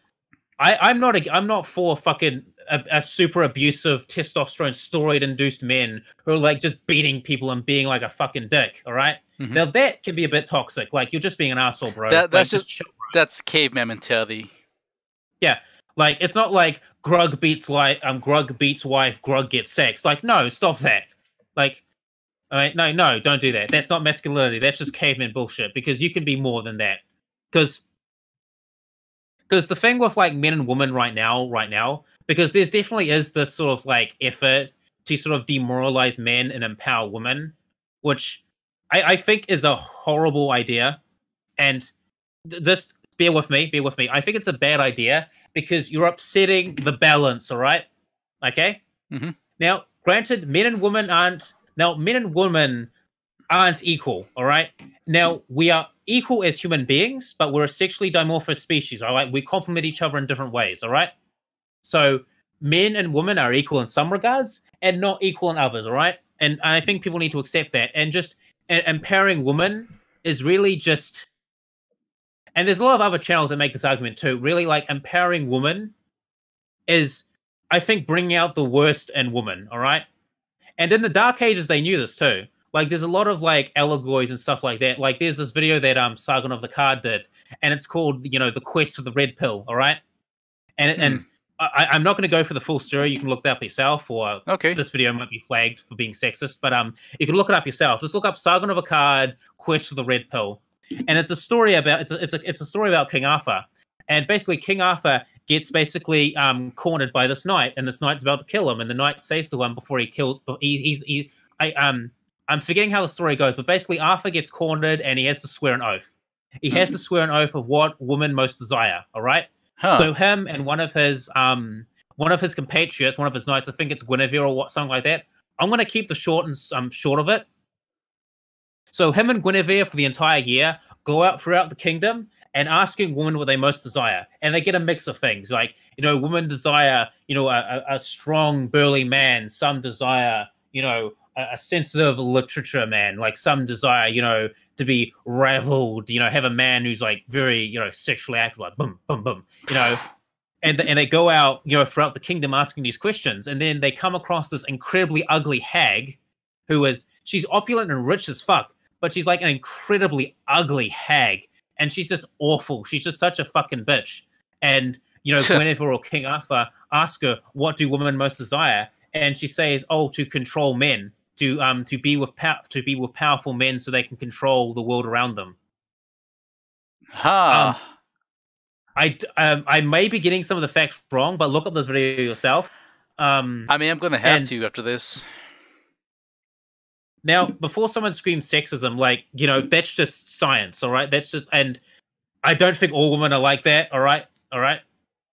I'm not for fucking a super abusive testosterone steroid induced men who are like just beating people and being like a fucking dick. All right, now that can be a bit toxic. Like you're just being an asshole, bro. That's like, just chill, bro. That's caveman mentality. Yeah, like it's not like Grug beats wife, Grug gets sex. Like no, stop that. Like, all right, no, don't do that. That's not masculinity. That's just caveman bullshit. Because you can be more than that. Because the thing with like men and women right now, because there's definitely is this sort of like effort to sort of demoralize men and empower women, which I think is a horrible idea. And just bear with me. I think it's a bad idea because you're upsetting the balance. All right, okay. Now, granted, men and women aren't equal. All right. Now we are equal as human beings, but we're a sexually dimorphous species. All right, we complement each other in different ways. All right, so men and women are equal in some regards and not equal in others. All right, and I think people need to accept that. And just empowering women is really just. And there's a lot of other channels that make this argument too. Really, like empowering women is, I think, bringing out the worst in women. All right, and in the Dark Ages, they knew this too. Like, there's a lot of like allegories and stuff like that. Like, there's this video that Sargon of the Card did, and it's called, you know, the Quest for the Red Pill. All right, and I'm not going to go for the full story. You can look that up yourself, or this video might be flagged for being sexist. But you can look it up yourself. Just look up Sargon of the Card Quest for the Red Pill, and it's a story about it's a story about King Arthur, and basically King Arthur gets basically cornered by this knight, and this knight's about to kill him, and the knight says to him before he kills, I'm forgetting how the story goes, but basically Arthur gets cornered and he has to swear an oath. He has to swear an oath of what woman most desire. All right. So him and one of his compatriots, one of his knights, I think it's Guinevere or something like that. I'm going to keep the short of it. So him and Guinevere for the entire year go out throughout the kingdom and asking women what they most desire, and they get a mix of things. Like, you know, women desire, you know, a strong burly man. Some desire, you know, a sensitive literature man. Like some desire, you know, to be reveled, you know, have a man who's like very, you know, sexually active, like boom, boom, boom, you know. and they go out, throughout the kingdom asking these questions, and then they come across this incredibly ugly hag, she's opulent and rich as fuck, but she's like an incredibly ugly hag, and she's just awful. She's just such a fucking bitch. And Guinevere or King Arthur ask her, "What do women most desire?" And she says, "Oh, to control men, to be with powerful men, so they can control the world around them." Huh. I may be getting some of the facts wrong, but look up this video yourself. I'm gonna have to after this. Now, before someone screams sexism, that's just science, all right? And I don't think all women are like that, all right? All right?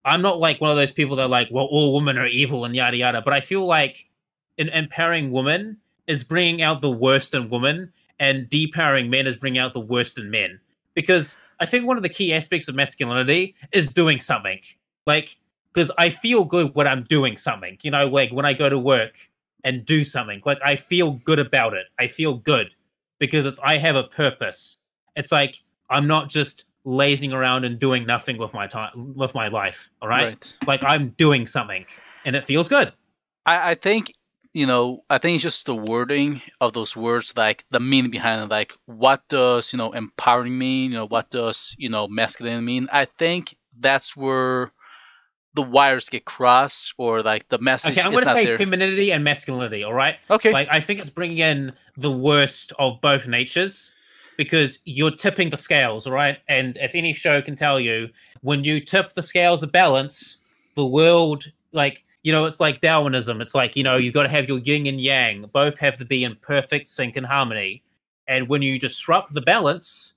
I'm not like one of those people that are like, well, all women are evil and yada yada, but I feel like empowering women is bringing out the worst in women, and depowering men is bringing out the worst in men. Because I think one of the key aspects of masculinity is doing something. Because I feel good when I'm doing something. When I go to work and do something, I feel good about it. I feel good because I have a purpose. It's like I'm not just lazing around and doing nothing with my time, with my life. All right. I'm doing something, and it feels good. I think it's just the wording of those words, like the meaning behind it. Like, what does empowering mean? What does masculine mean? I think that's where the wires get crossed, or like the message. Okay, I'm going to say femininity and masculinity. All right. Okay. I think it's bringing in the worst of both natures, because you're tipping the scales. All right. And if any show can tell you, when you tip the scales of balance, the world, it's like Darwinism. It's like, you've got to have your yin and yang. Both have to be in perfect sync and harmony. And when you disrupt the balance,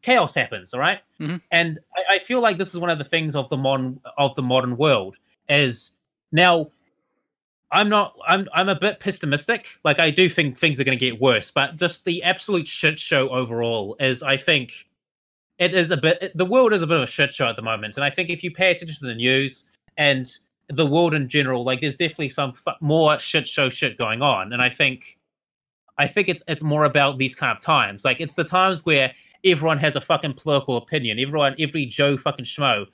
chaos happens. All right. Mm-hmm. And I feel like this is one of the things of the modern world is now. I'm a bit pessimistic. I do think things are going to get worse, but just the absolute shit show overall is, I think the world is a bit of a shit show at the moment. And I think if you pay attention to the news and the world in general, there's definitely some more shit show shit going on. And I think it's more about these kind of times. It's the times where everyone has a fucking political opinion. Every Joe fucking schmo.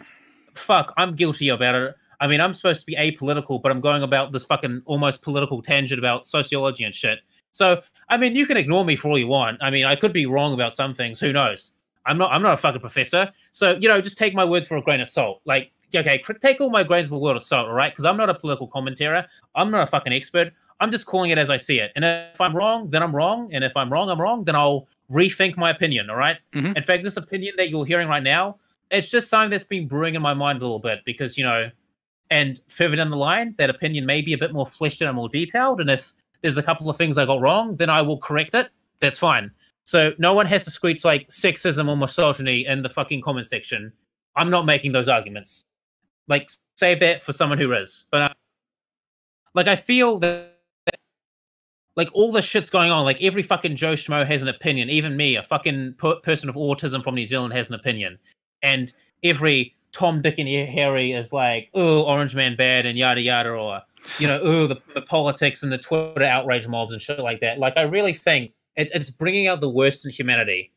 Fuck, I'm guilty about it. I mean, I'm supposed to be apolitical, but I'm going about this fucking almost political tangent about sociology and shit. So, I mean, you can ignore me for all you want. I mean, I could be wrong about some things. Who knows? I'm not a fucking professor. So, just take my words for a grain of salt. Okay, take all my grains of a world of salt, all right? Because I'm not a political commentator. I'm not a fucking expert. I'm just calling it as I see it. And if I'm wrong, then I'm wrong. And if I'm wrong, then I'll rethink my opinion, all right? Mm-hmm. In fact, this opinion that you're hearing right now, it's just something that's been brewing in my mind a little bit because, and further down the line, that opinion may be a bit more fleshed out and more detailed. And if there's a couple of things I got wrong, then I will correct it. That's fine. So no one has to screech sexism or misogyny in the fucking comment section. I'm not making those arguments. Save that for someone who is. But I feel that all the shit's going on. Every fucking Joe Schmo has an opinion. Even me, a fucking person of autism from New Zealand, has an opinion. And every Tom, Dick, and Harry is like, oh, Orange Man bad and yada yada, or oh, the politics and the Twitter outrage mobs and shit like that. I really think it's bringing out the worst in humanity,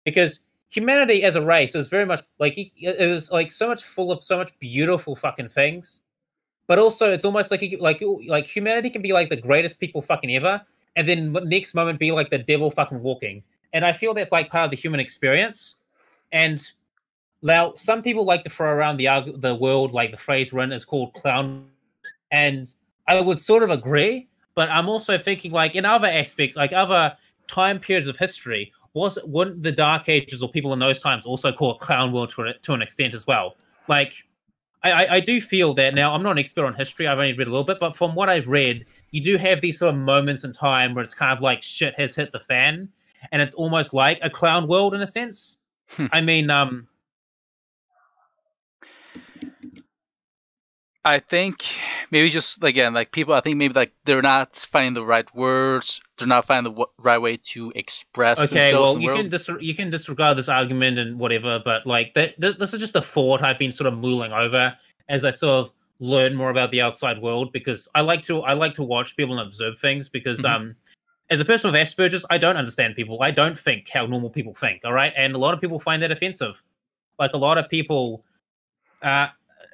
because humanity as a race is very much it is so much full of so much beautiful fucking things, but also it's almost like humanity can be the greatest people fucking ever, and then the next moment be the devil fucking walking. And I feel that's part of the human experience. And now, some people like to throw around the world, the phrase "run" is called clown, and I would sort of agree. But I'm also thinking, in other aspects, other time periods of history, wouldn't the Dark Ages or people in those times also call it clown world to an extent as well? I do feel that. Now, I'm not an expert on history. I've only read a little bit, but from what I've read, you do have these sort of moments in time where it's kind of shit has hit the fan, and it's almost like a clown world in a sense. I mean, I think maybe just again, people, I think maybe they're not finding the right words. They're not finding the right way to express. Okay, well, you can disregard this argument and whatever, but this is just a thought I've been sort of mulling over as I sort of learn more about the outside world, because I like to watch people and observe things, because as a person with Asperger's, I don't understand people. I don't think how normal people think. All right, and a lot of people find that offensive. A lot of people.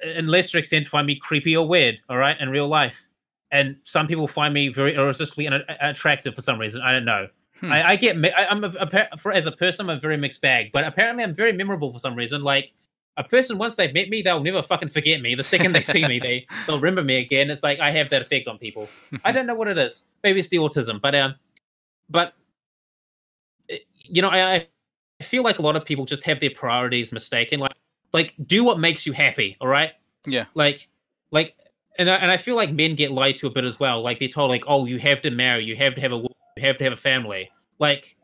in lesser extent, find me creepy or weird. All right, in real life, and some people find me very irresistibly attractive for some reason. I don't know. I get. As a person, I'm a very mixed bag. But apparently, I'm very memorable for some reason. Like a person, once they've met me, they'll never fucking forget me. The second they see me, they'll remember me again. It's like I have that effect on people. I don't know what it is. Maybe it's the autism, but I feel like a lot of people just have their priorities mistaken. Like do what makes you happy. All right. Yeah. Like, and I feel like men get lied to a bit as well. Like they're told, like, oh, you have to marry, you have to have you have to have a family. Like,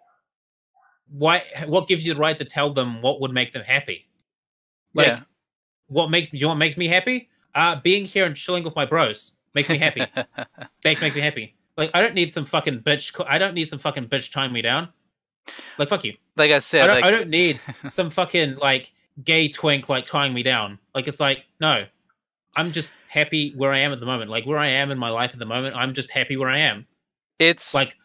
why? What gives you the right to tell them what would make them happy? Like, what makes me happy? Being here and chilling with my bros makes me happy. Makes me happy. Like, I don't need some fucking bitch tying me down. Like, fuck you. Like I said, I don't need some fucking like gay twink like tying me down. Like, it's like, no, I'm just happy where I am at the moment. Like, where I am in my life at the moment, I'm just happy where I am. It's like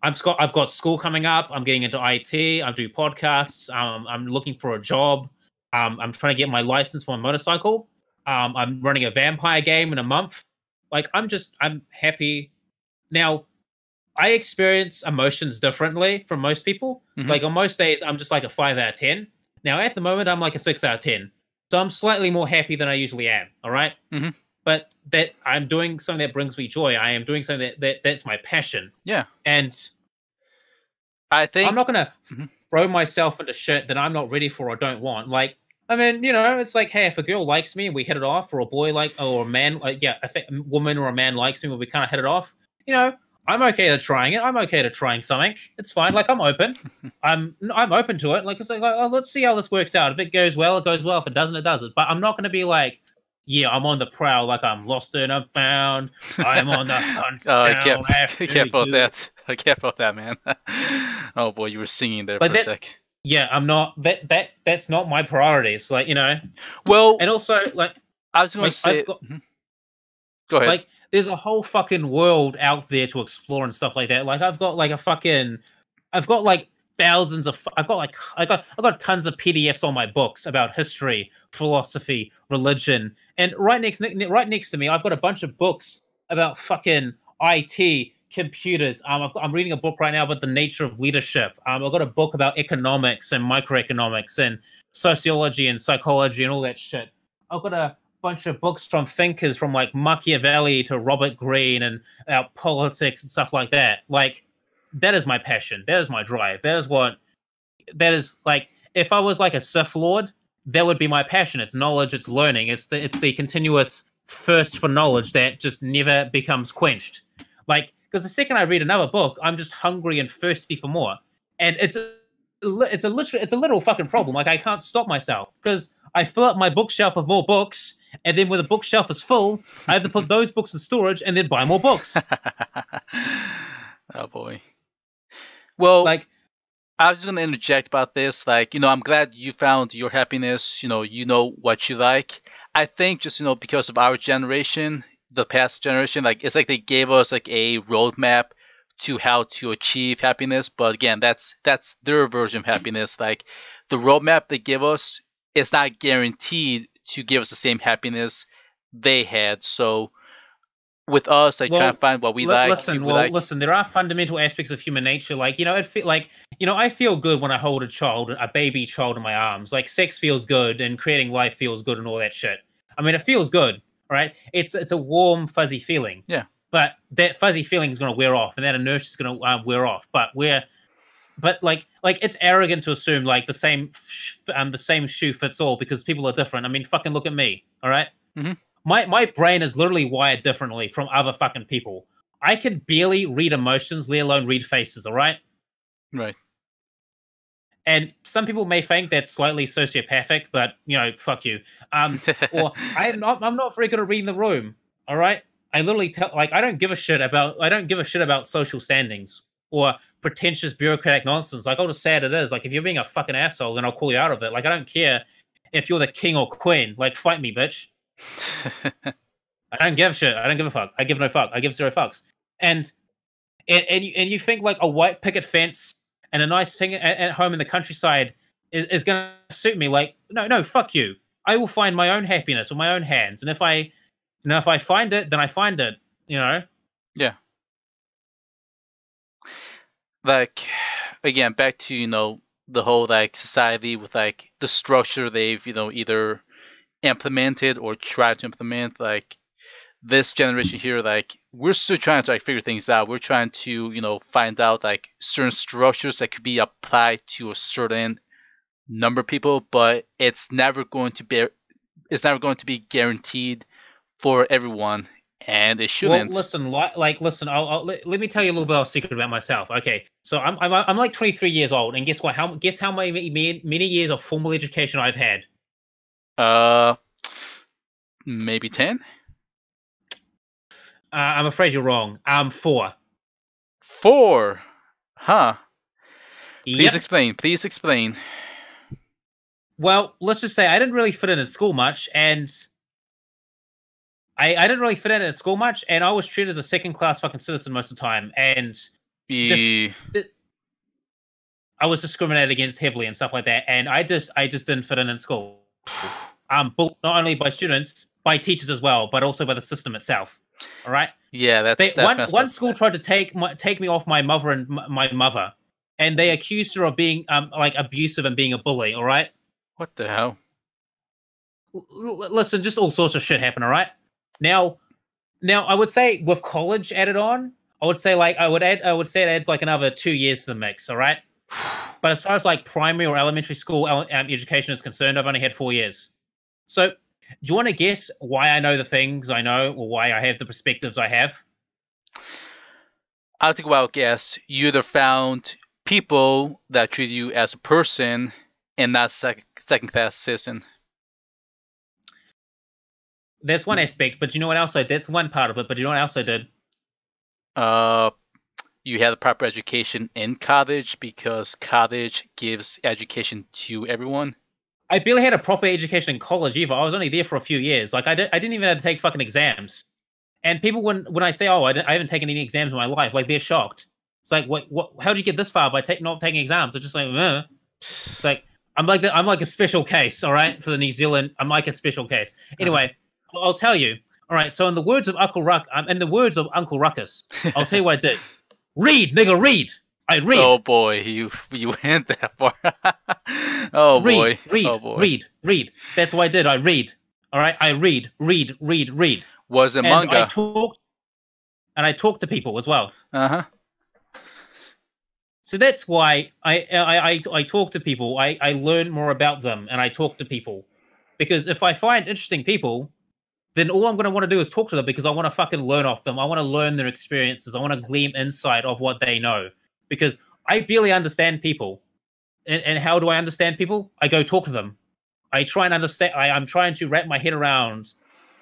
I've got school coming up. I'm getting into IT. I'm doing podcasts. I'm looking for a job. I'm trying to get my license for my motorcycle. I'm running a vampire game in a month. Like, I'm happy. Now, I experience emotions differently from most people. Mm-hmm. Like, on most days, I'm just like a 5 out of 10. Now, at the moment, I'm like a 6 out of 10. So I'm slightly more happy than I usually am. All right. Mm-hmm. But that I'm doing something that brings me joy. I am doing something that's my passion. Yeah. And I think I'm not going to throw myself into shit that I'm not ready for or don't want. Like, I mean, it's like, hey, if a girl likes me and we hit it off, or a boy or a man, if a woman or a man likes me and we kind of hit it off, I'm okay to trying it. I'm okay to trying something. It's fine. Like, I'm open. I'm open to it. Like, it's like, oh, let's see how this works out. If it goes well, it goes well. If it doesn't, it doesn't. But I'm not going to be like, yeah, I'm on the prowl, like I'm lost and I'm found. I'm on the hunt. I can't about that. I can't about that, man. Oh boy, you were singing there for a sec. Yeah, I'm not. That's not my priorities. Like, Well, and also, like, I was going to say, go ahead. Like, there's a whole fucking world out there to explore and stuff like that. Like, I've got thousands of, I got tons of PDFs on my books about history, philosophy, religion, and right next to me, I've got a bunch of books about fucking IT, computers. I'm reading a book right now about the nature of leadership. I've got a book about economics and microeconomics and sociology and psychology and all that shit. I've got a bunch of books from thinkers from like Machiavelli to Robert Greene and about politics and stuff like that. Like, that is my passion. That is my drive. That is like, if I was like a Sith Lord, that would be my passion. It's knowledge, it's learning, it's the continuous thirst for knowledge that just never becomes quenched. Like, because the second I read another book, I'm just hungry and thirsty for more. And it's a literal fucking problem. Like, I can't stop myself because I fill up my bookshelf with more books, and then when the bookshelf is full, I have to put those books in storage and then buy more books. Oh boy. Well, like, I was just going to interject about this. Like, I'm glad you found your happiness. You know what you like. I think just, because of our generation, the past generation, like, it's like they gave us like a roadmap to how to achieve happiness. But again, that's their version of happiness. Like, the roadmap they give us is not guaranteed to give us the same happiness they had. So with us, like, trying to find what we like. Listen, there are fundamental aspects of human nature. Like, I feel good when I hold a baby child in my arms. Like, sex feels good and creating life feels good and all that shit. I mean, it feels good, right? It's a warm, fuzzy feeling. Yeah. But that fuzzy feeling is going to wear off, and that inertia is going to wear off. But it's arrogant to assume like the same shoe fits all because people are different. I mean, fucking look at me, all right? Mm-hmm. My brain is literally wired differently from other fucking people. I can barely read emotions, let alone read faces, all right? Right. And some people may think that's slightly sociopathic, but, fuck you. Or I'm not very good at reading the room, all right? I literally I don't give a shit about social standings or pretentious bureaucratic nonsense. Like, I'll just say it is. Like, if you're being a fucking asshole, then I'll call you out of it. Like, I don't care if you're the king or queen. Like, fight me, bitch. I don't give a shit. I don't give a fuck. I give no fuck. I give 0 fucks. And you think like a white picket fence and a nice thing at home in the countryside is going to suit me? Like, no, fuck you. I will find my own happiness with my own hands. And if I find it, then I find it, you know? Yeah. Like, again, back to, the whole, like, society with, like, the structure they've, either implemented or tried to implement. Like, this generation here, like, we're still trying to, like, figure things out. We're trying to, find out, like, certain structures that could be applied to a certain number of people, but it's never going to be guaranteed for everyone, and it Well, shouldn't. listen, listen. Let me tell you a little bit of a secret about myself. Okay, so I'm like 23 years old, and guess what? Guess how many years of formal education I've had? Maybe 10. I'm afraid you're wrong. 4. 4, huh? Please Yep. explain. Please explain. Well, let's just say I didn't really fit in at school much, and I didn't really fit in at school much, and I was treated as a second-class fucking citizen most of the time, and I was discriminated against heavily and stuff like that, and I just didn't fit in school. Not only by students, by teachers as well, but also by the system itself. All right. Yeah, that's one school tried to take me off my mother and my mother, and they accused her of being like abusive and being a bully. All right. What the hell? Listen, just all sorts of shit happen. All right. Now, I would say with college added on, I would say it adds like another 2 years to the mix. All right. But as far as like primary or elementary school education is concerned, I've only had 4 years. So, do you want to guess why I know the things I know, or why I have the perspectives I have? I'll take a wild guess. You either found people that treat you as a person and not second-class citizen. That's one aspect, but you know what else that's one part of it, but you know what else I did? You had a proper education in college because college gives education to everyone. I barely had a proper education in college either. I was only there for a few years. Like I didn't even have to take fucking exams. And people, when I say, "Oh, I haven't taken any exams in my life," like they're shocked. It's like, what? How did you get this far by not taking exams? They're just like, It's like I'm like a special case, all right, for the New Zealand. I'm like a special case. Anyway, I'll tell you. All right. So in the words of Uncle Ruckus, I'll tell you what I did. Read, nigga, read. I read. Oh boy, you went that far. Oh boy. Read. Oh boy. Read. That's what I did. I read. All right. I read. Was it manga? I talked to people as well. Uh-huh. So that's why I talk to people. I learn more about them, and I talk to people. Because if I find interesting people, then all I'm going to want to do is talk to them, because I want to fucking learn off them. I want to learn their experiences. I want to glean insight of what they know. Because I barely understand people. And how do I understand people? I go talk to them. I try and understand. I'm trying to wrap my head around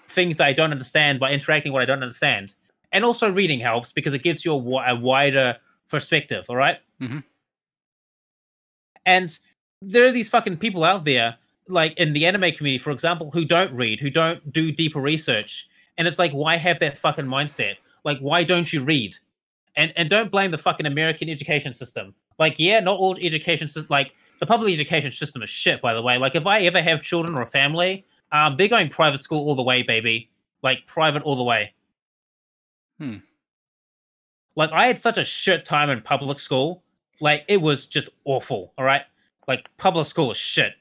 things that I don't understand by interacting what I don't understand. And also reading helps, because it gives you a wider perspective, all right? Mm-hmm. And there are these fucking people out there, like in the anime community, for example, who don't read, who don't do deeper research. And it's like, why have that fucking mindset? Like, why don't you read? And don't blame the fucking American education system. Like, yeah, not all education systems, like the public education system is shit, by the way. Like, if I ever have children or a family, they're going private school all the way, baby. Like, private all the way. Like, I had such a shit time in public school. Like, it was just awful, all right? Like, public school is shit.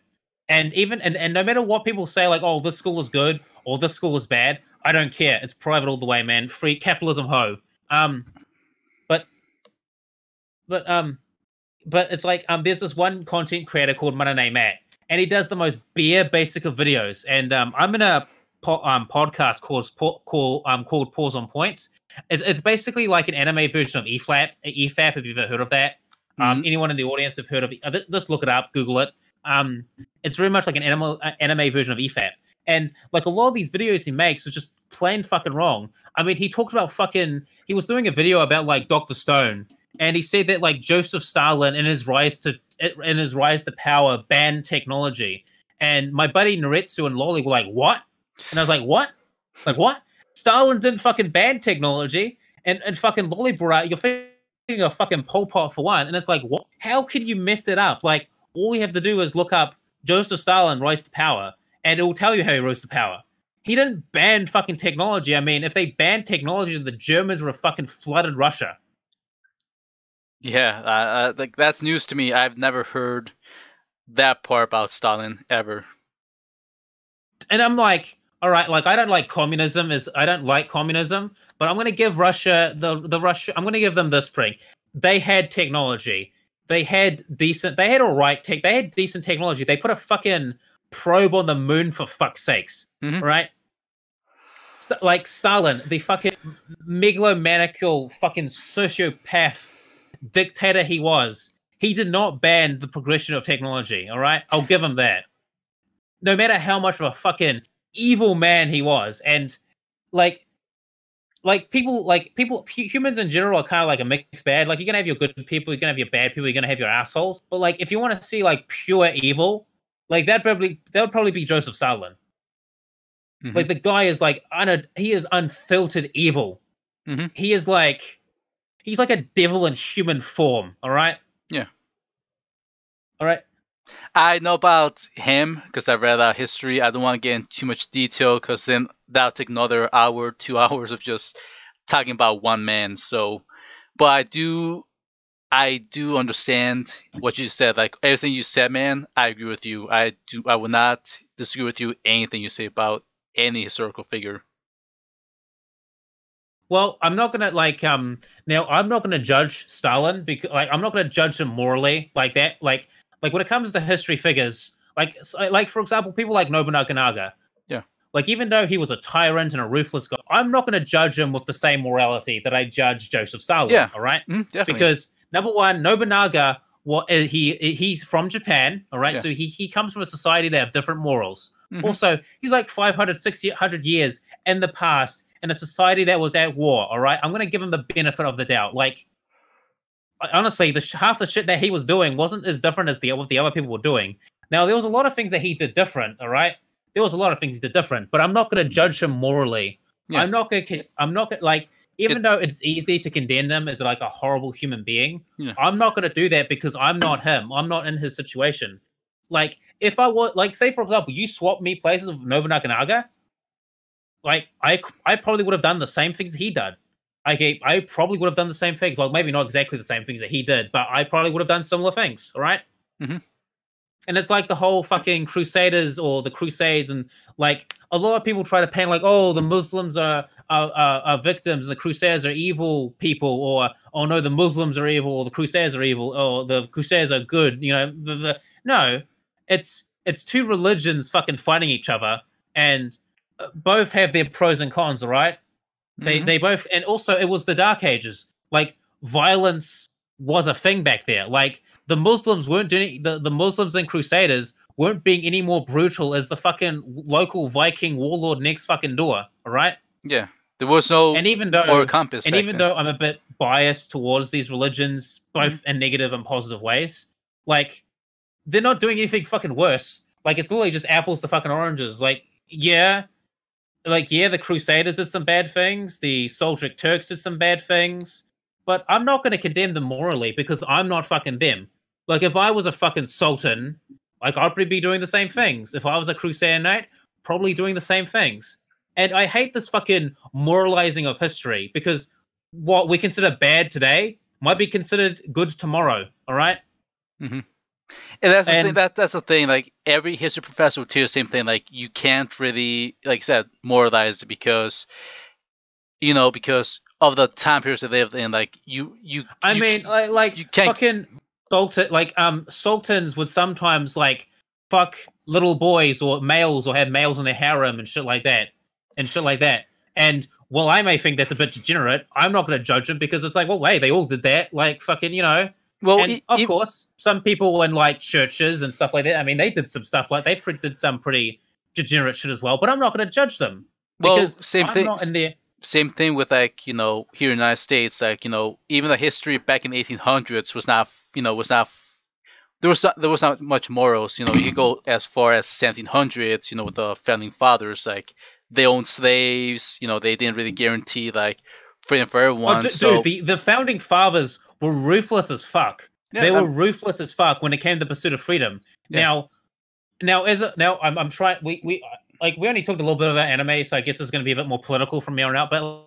And even, and no matter what people say, like, oh, this school is good, or this school is bad, I don't care. It's private all the way, man. Free capitalism, ho. But it's like, there's this one content creator called Manane Matt, and he does the most bare basic of videos. And I'm in a podcast called Pause on Points. It's basically like an anime version of EFAP, if you've ever heard of that. Anyone in the audience have heard of it? Just look it up, Google it. It's very much like an anime version of EFAP. And like a lot of these videos he makes is just plain fucking wrong. I mean, he talked about he was doing a video about like Dr. Stone, and he said that like Joseph Stalin in his rise to power banned technology. And my buddy Naretsu and Lolly were like, what? And I was like, what? Like, what? Stalin didn't fucking ban technology. And fucking Lolly brought out, you're thinking of fucking Pol Pot for one. And it's like, what? How could you mess it up? Like, all you have to do is look up Joseph Stalin rise to power. and it will tell you how he rose to power. He didn't ban fucking technology. I mean, if they banned technology, the Germans would have fucking flooded Russia. Yeah, like that's news to me. I've never heard that part about Stalin ever. And I'm like, all right, like I don't like communism, but I'm gonna give Russia I'm gonna give them this pring. They had technology. They had decent technology. They put a fucking probe on the moon for fuck's sakes. Right? Like Stalin, the fucking megalomaniacal fucking sociopath dictator he was. He did not ban the progression of technology, all right? I'll give him that. No matter how much of a fucking evil man he was. And humans in general are kind of like a mixed bag. Like you're gonna have your good people, you're gonna have your bad people, you're gonna have your assholes. But like if you want to see like pure evil, like that would probably be Joseph Stalin. Like the guy is like he is unfiltered evil. He is like he's like a devil in human form, all right? Yeah. All right. I know about him because I read history. I don't want to get into too much detail because then that'll take another hour, 2 hours of just talking about one man. So, but I do understand what you said. Like everything you said, man, I agree with you. I would not disagree with you anything you say about any historical figure. Well, I'm not gonna now I'm not gonna judge Stalin because like I'm not gonna judge him morally like that. Like when it comes to history figures, like for example, people like Nobunaga. Yeah. Like even though he was a tyrant and a ruthless guy, I'm not gonna judge him with the same morality that I judge Joseph Stalin. Yeah. All right. Definitely. Because number one, Nobunaga, he's from Japan. All right. Yeah. So he comes from a society that have different morals. Also, he's like 500, 600 years in the past in a society that was at war, all right? I'm going to give him the benefit of the doubt. Like, honestly, half the shit that he was doing wasn't as different as what the other people were doing. Now, there was a lot of things that he did different, all right? There was a lot of things he did different, but I'm not going to judge him morally. Yeah. I'm not going to, like, even though it's easy to condemn him as, like, a horrible human being, I'm not going to do that because I'm not him. I'm not in his situation. Like, if I were, like, say, for example, you swap me places with Nobunaga, like, I probably would have done the same things he did. I probably would have done the same things. Like, maybe not exactly the same things that he did, but I probably would have done similar things, all right? And it's like the whole fucking Crusaders or the Crusades, and, like, a lot of people try to paint, like, oh, the Muslims are victims, and the Crusaders are evil people, or, oh, no, the Muslims are evil, or the Crusaders are evil, or the Crusaders are good, you know? No, it's two religions fucking fighting each other, and both have their pros and cons, all right? They both, and also it was the Dark Ages. Like, violence was a thing back there. Like, the Muslims weren't doing the Muslims and Crusaders weren't being any more brutal as the fucking local Viking warlord next fucking door, all right? Yeah, there was no moral compass. And even though I'm a bit biased towards these religions, both in negative and positive ways, like, they're not doing anything fucking worse. Like, it's literally just apples to fucking oranges. Like, yeah, the Crusaders did some bad things, the Seljuk Turks did some bad things, but I'm not going to condemn them morally because I'm not fucking them. Like, if I was a fucking sultan, like, I'd probably be doing the same things. If I was a Crusader knight, probably doing the same things. And I hate this fucking moralizing of history because what we consider bad today might be considered good tomorrow, all right? And that's the thing. Like, every history professor would tell you the same thing. Like, you can't really, like I said, moralize it because of the time periods they lived in. Like, you can't, fucking sultans would sometimes like fuck little boys or males or have males in their harem and shit like that. And while I may think that's a bit degenerate, I'm not going to judge them because it's like, well, wait, they all did that. Like, fucking, Well, and of course, some people in like churches and stuff like that, I mean, they did some stuff like they did some pretty degenerate shit as well. But I'm not going to judge them because I'm not in there. Same thing with here in the United States. Like, even the history back in the 1800s was not there was not much morals. You could go as far as 1700s. With the founding fathers, like they owned slaves. They didn't really guarantee like freedom for everyone. Dude, the founding fathers were ruthless as fuck. Yeah, they were ruthless as fuck when it came to the pursuit of freedom. Yeah. Now, now I'm trying. We only talked a little bit about anime, so I guess it's going to be a bit more political from here on out. But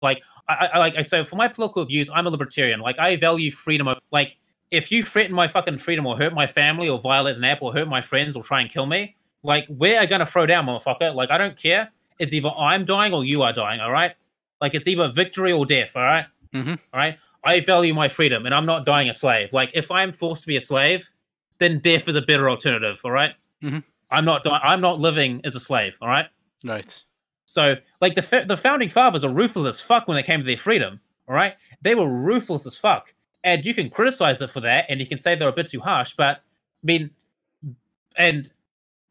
like I so for my political views, I'm a libertarian. Like I value freedom. Like if you threaten my fucking freedom or hurt my family or violate an app or hurt my friends or try and kill me, like we're gonna throw down, motherfucker. Like I don't care. It's either I'm dying or you are dying. All right. Like it's either victory or death. All right. Mm-hmm. All right. I value my freedom, and I'm not dying a slave. Like if I'm forced to be a slave, then death is a better alternative. All right. Mm-hmm. I'm not living as a slave. All right. Right. So, like the founding fathers are ruthless as fuck when they came to their freedom. All right, they were ruthless as fuck, and you can criticize it for that, and you can say they're a bit too harsh. But I mean,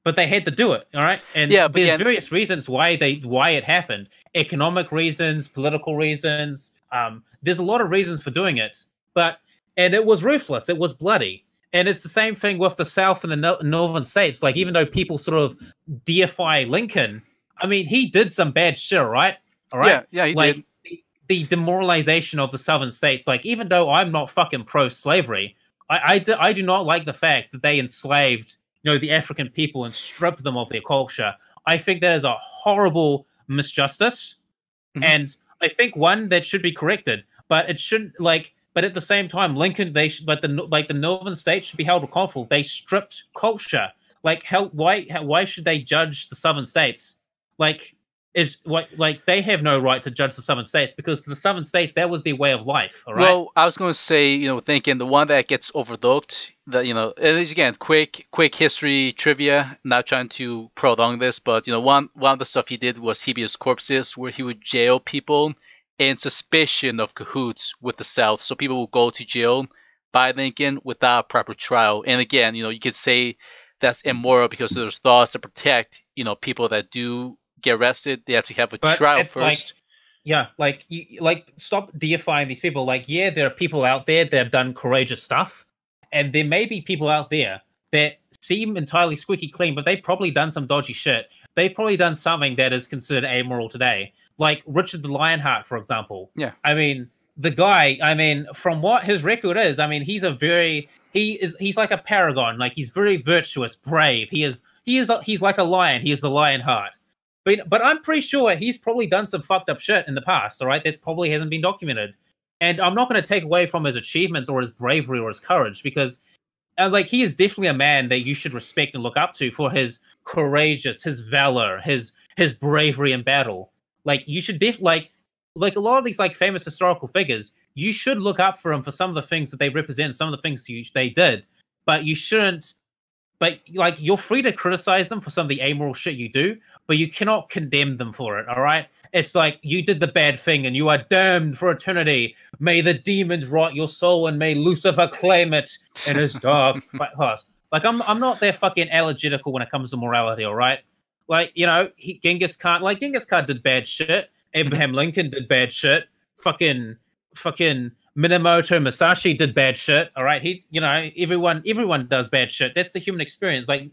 but they had to do it. All right, and there's various reasons why it happened: economic reasons, political reasons. There's a lot of reasons for doing it, and it was ruthless. It was bloody. And it's the same thing with the South and the northern states. Like, even though people sort of deify Lincoln, I mean, he did some bad shit, right? All right. Yeah, he like, did. The demoralization of the southern states. Like, even though I'm not fucking pro-slavery, I do not like the fact that they enslaved, the African people and stripped them of their culture. I think that is a horrible misjustice, and I think one that should be corrected. But it shouldn't But at the same time, Lincoln, the northern states should be held accountable. They stripped culture. Like, why should they judge the southern states? They have no right to judge the southern states, because the southern states, that was their way of life. All right. Well, I was going to say, thinking the one that gets overlooked, that and again, quick history trivia. Not trying to prolong this, but one of the stuff he did was habeas corpses, where he would jail people in suspicion of cahoots with the South. So people will go to jail by Lincoln without proper trial. And again, you could say that's immoral, because there's laws to protect, people that do get arrested. They have to have a trial first. Stop deifying these people. There are people out there that have done courageous stuff, and there may be people out there that seem entirely squeaky clean, but they've probably done some dodgy shit. They've probably done something that is considered amoral today. Like Richard the Lionheart, for example. Yeah. I mean, the guy, from what his record is, he's like a paragon. Like, he's very virtuous, brave. He's like a lion. He is the Lionheart. But I'm pretty sure he's probably done some fucked up shit in the past, all right? That's probably hasn't been documented. And I'm not going to take away from his achievements or his bravery or his courage, because he is definitely a man that you should respect and look up to for his his valor, his bravery in battle. Like, you should like a lot of these famous historical figures, you should look up for them for some of the things that they represent, some of the things they did. But you shouldn't. But you're free to criticize them for some of the amoral shit you do, but you cannot condemn them for it. All right? It's like, you did the bad thing and you are damned for eternity. May the demons rot your soul and may Lucifer claim it in his dark past. Like, I'm not that fucking allegorical when it comes to morality. All right? Genghis Khan did bad shit. Abraham Lincoln did bad shit. Fucking Minamoto Musashi did bad shit. All right, everyone does bad shit. That's the human experience. Like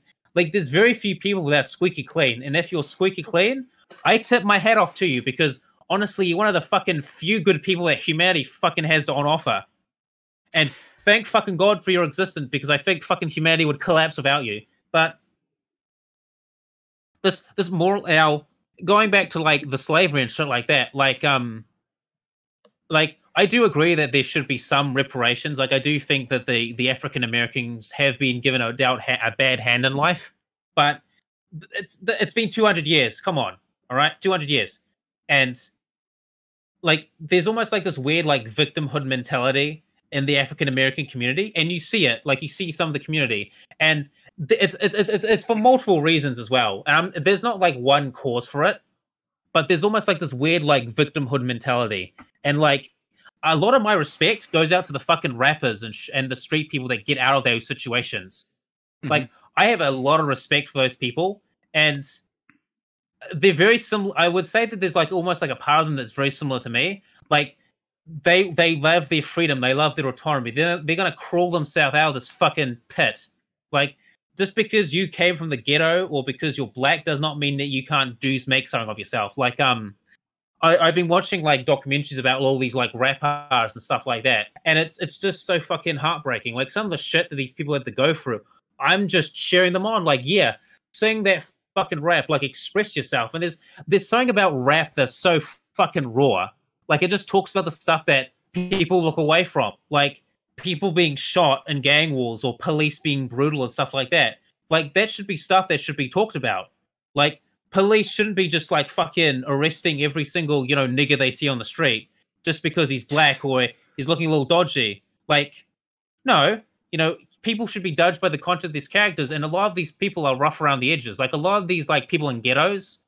there's very few people that are squeaky clean, and if you're squeaky clean, I tip my hat off to you, because honestly, you're one of the fucking few good people that humanity fucking has on offer. And thank fucking God for your existence, because I think fucking humanity would collapse without you. But this moral, now going back to the slavery and shit like that, I do agree that there should be some reparations. I do think that the African Americans have been given a bad hand in life, but it's been 200 years. Come on, all right, 200 years, and there's almost this weird victimhood mentality in the African American community, and you see it. You see some of the community, and it's for multiple reasons as well. There's not one cause for it, but there's almost this weird victimhood mentality, and a lot of my respect goes out to the fucking rappers and the street people that get out of those situations. Mm-hmm. I have a lot of respect for those people, and they're very similar. I would say that there's almost a part of them that's very similar to me. They love their freedom, they love their autonomy. They're gonna crawl themselves out of this fucking pit. Just because you came from the ghetto or because you're black does not mean that you can't make something of yourself. I've been watching documentaries about all these rap artists and stuff like that, and it's just so fucking heartbreaking. Some of the shit that these people had to go through. I'm just sharing them on. Like, yeah, sing that fucking rap, like express yourself. And there's something about rap that's so fucking raw. Like, it just talks about the stuff that people look away from, like people being shot in gang wars or police being brutal and stuff like that. Like, that should be stuff that should be talked about. Like, police shouldn't be just like fucking arresting every single, you know, nigger they see on the street just because he's black or he's looking a little dodgy. Like, no, you know, people should be judged by the content of these characters, and a lot of these people are rough around the edges. Like, a lot of these like people in ghettos,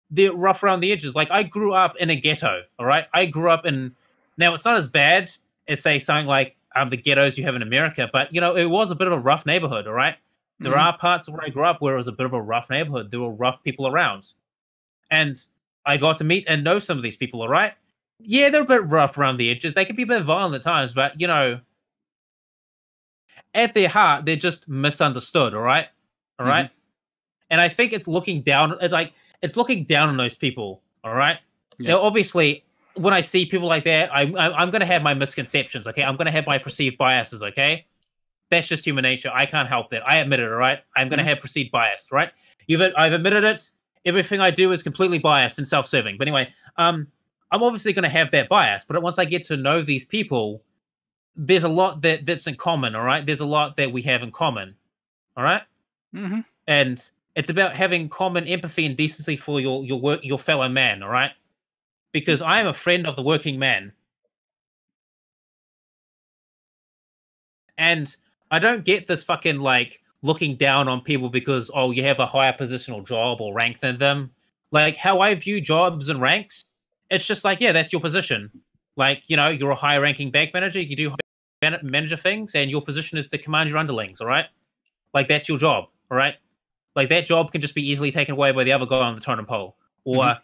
they're rough around the edges. Like, I grew up in a ghetto, all right? I grew up in, now it's not as bad as say something like the ghettos you have in America, but you know, it was a bit of a rough neighborhood, all right? There are parts of where I grew up where it was a bit of a rough neighborhood. There were rough people around. And I got to meet and know some of these people, all right? Yeah, they're a bit rough around the edges. They can be a bit violent at times, but, you know, at their heart, they're just misunderstood, all right? All right? And I think it's looking down, it's looking down on those people, all right? Now, obviously, when I see people like that, I'm going to have my misconceptions, okay? I'm going to have my perceived biases, okay? That's just human nature. I can't help that. I admit it, all right? I'm going to have perceived bias, right? I've admitted it. Everything I do is completely biased and self-serving. But anyway, I'm obviously going to have that bias. But once I get to know these people, there's a lot that's in common, all right? There's a lot that we have in common, all right? And it's about having common empathy and decency for your fellow man, all right? Because I am a friend of the working man. And I don't get this fucking, like, looking down on people because, oh, you have a higher positional job or rank than them. Like, how I view jobs and ranks, it's just like, yeah, that's your position. Like, you know, you're a higher ranking bank manager, you do manager things, and your position is to command your underlings, all right? Like, that's your job, all right? Like, that job can just be easily taken away by the other guy on the totem pole. Or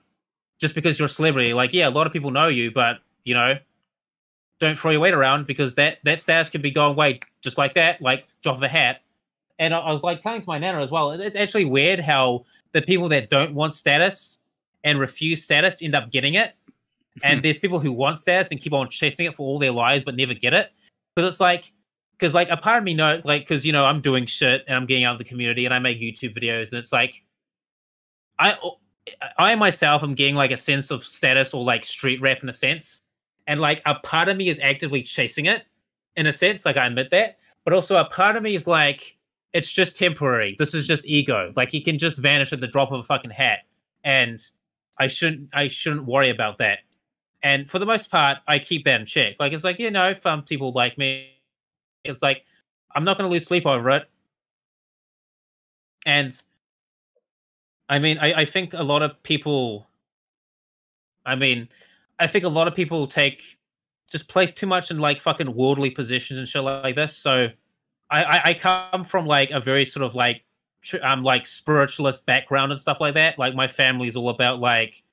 just because you're a celebrity, like, yeah, a lot of people know you, but, you know, don't throw your weight around because that status can be going away just like that, like drop of a hat. And I was like telling to my nana as well, it's actually weird how the people that don't want status and refuse status end up getting it. And there's people who want status and keep on chasing it for all their lives but never get it. Because it's like, a part of me knows, like, because, you know, I'm doing shit and I'm getting out of the community and I make YouTube videos, and it's like, I myself am getting like a sense of status or like street rap in a sense. And like a part of me is actively chasing it in a sense, like I admit that. But also a part of me is like, it's just temporary. This is just ego. Like, he can just vanish at the drop of a fucking hat. And I shouldn't worry about that. And for the most part, I keep that in check. Like, it's like, you know, if people like me, it's like, I'm not going to lose sleep over it. And I mean, I think a lot of people, I think a lot of people just place too much in like fucking worldly positions and shit like this. So I come from like a very sort of like spiritualist background and stuff like that. Like, my family's all about like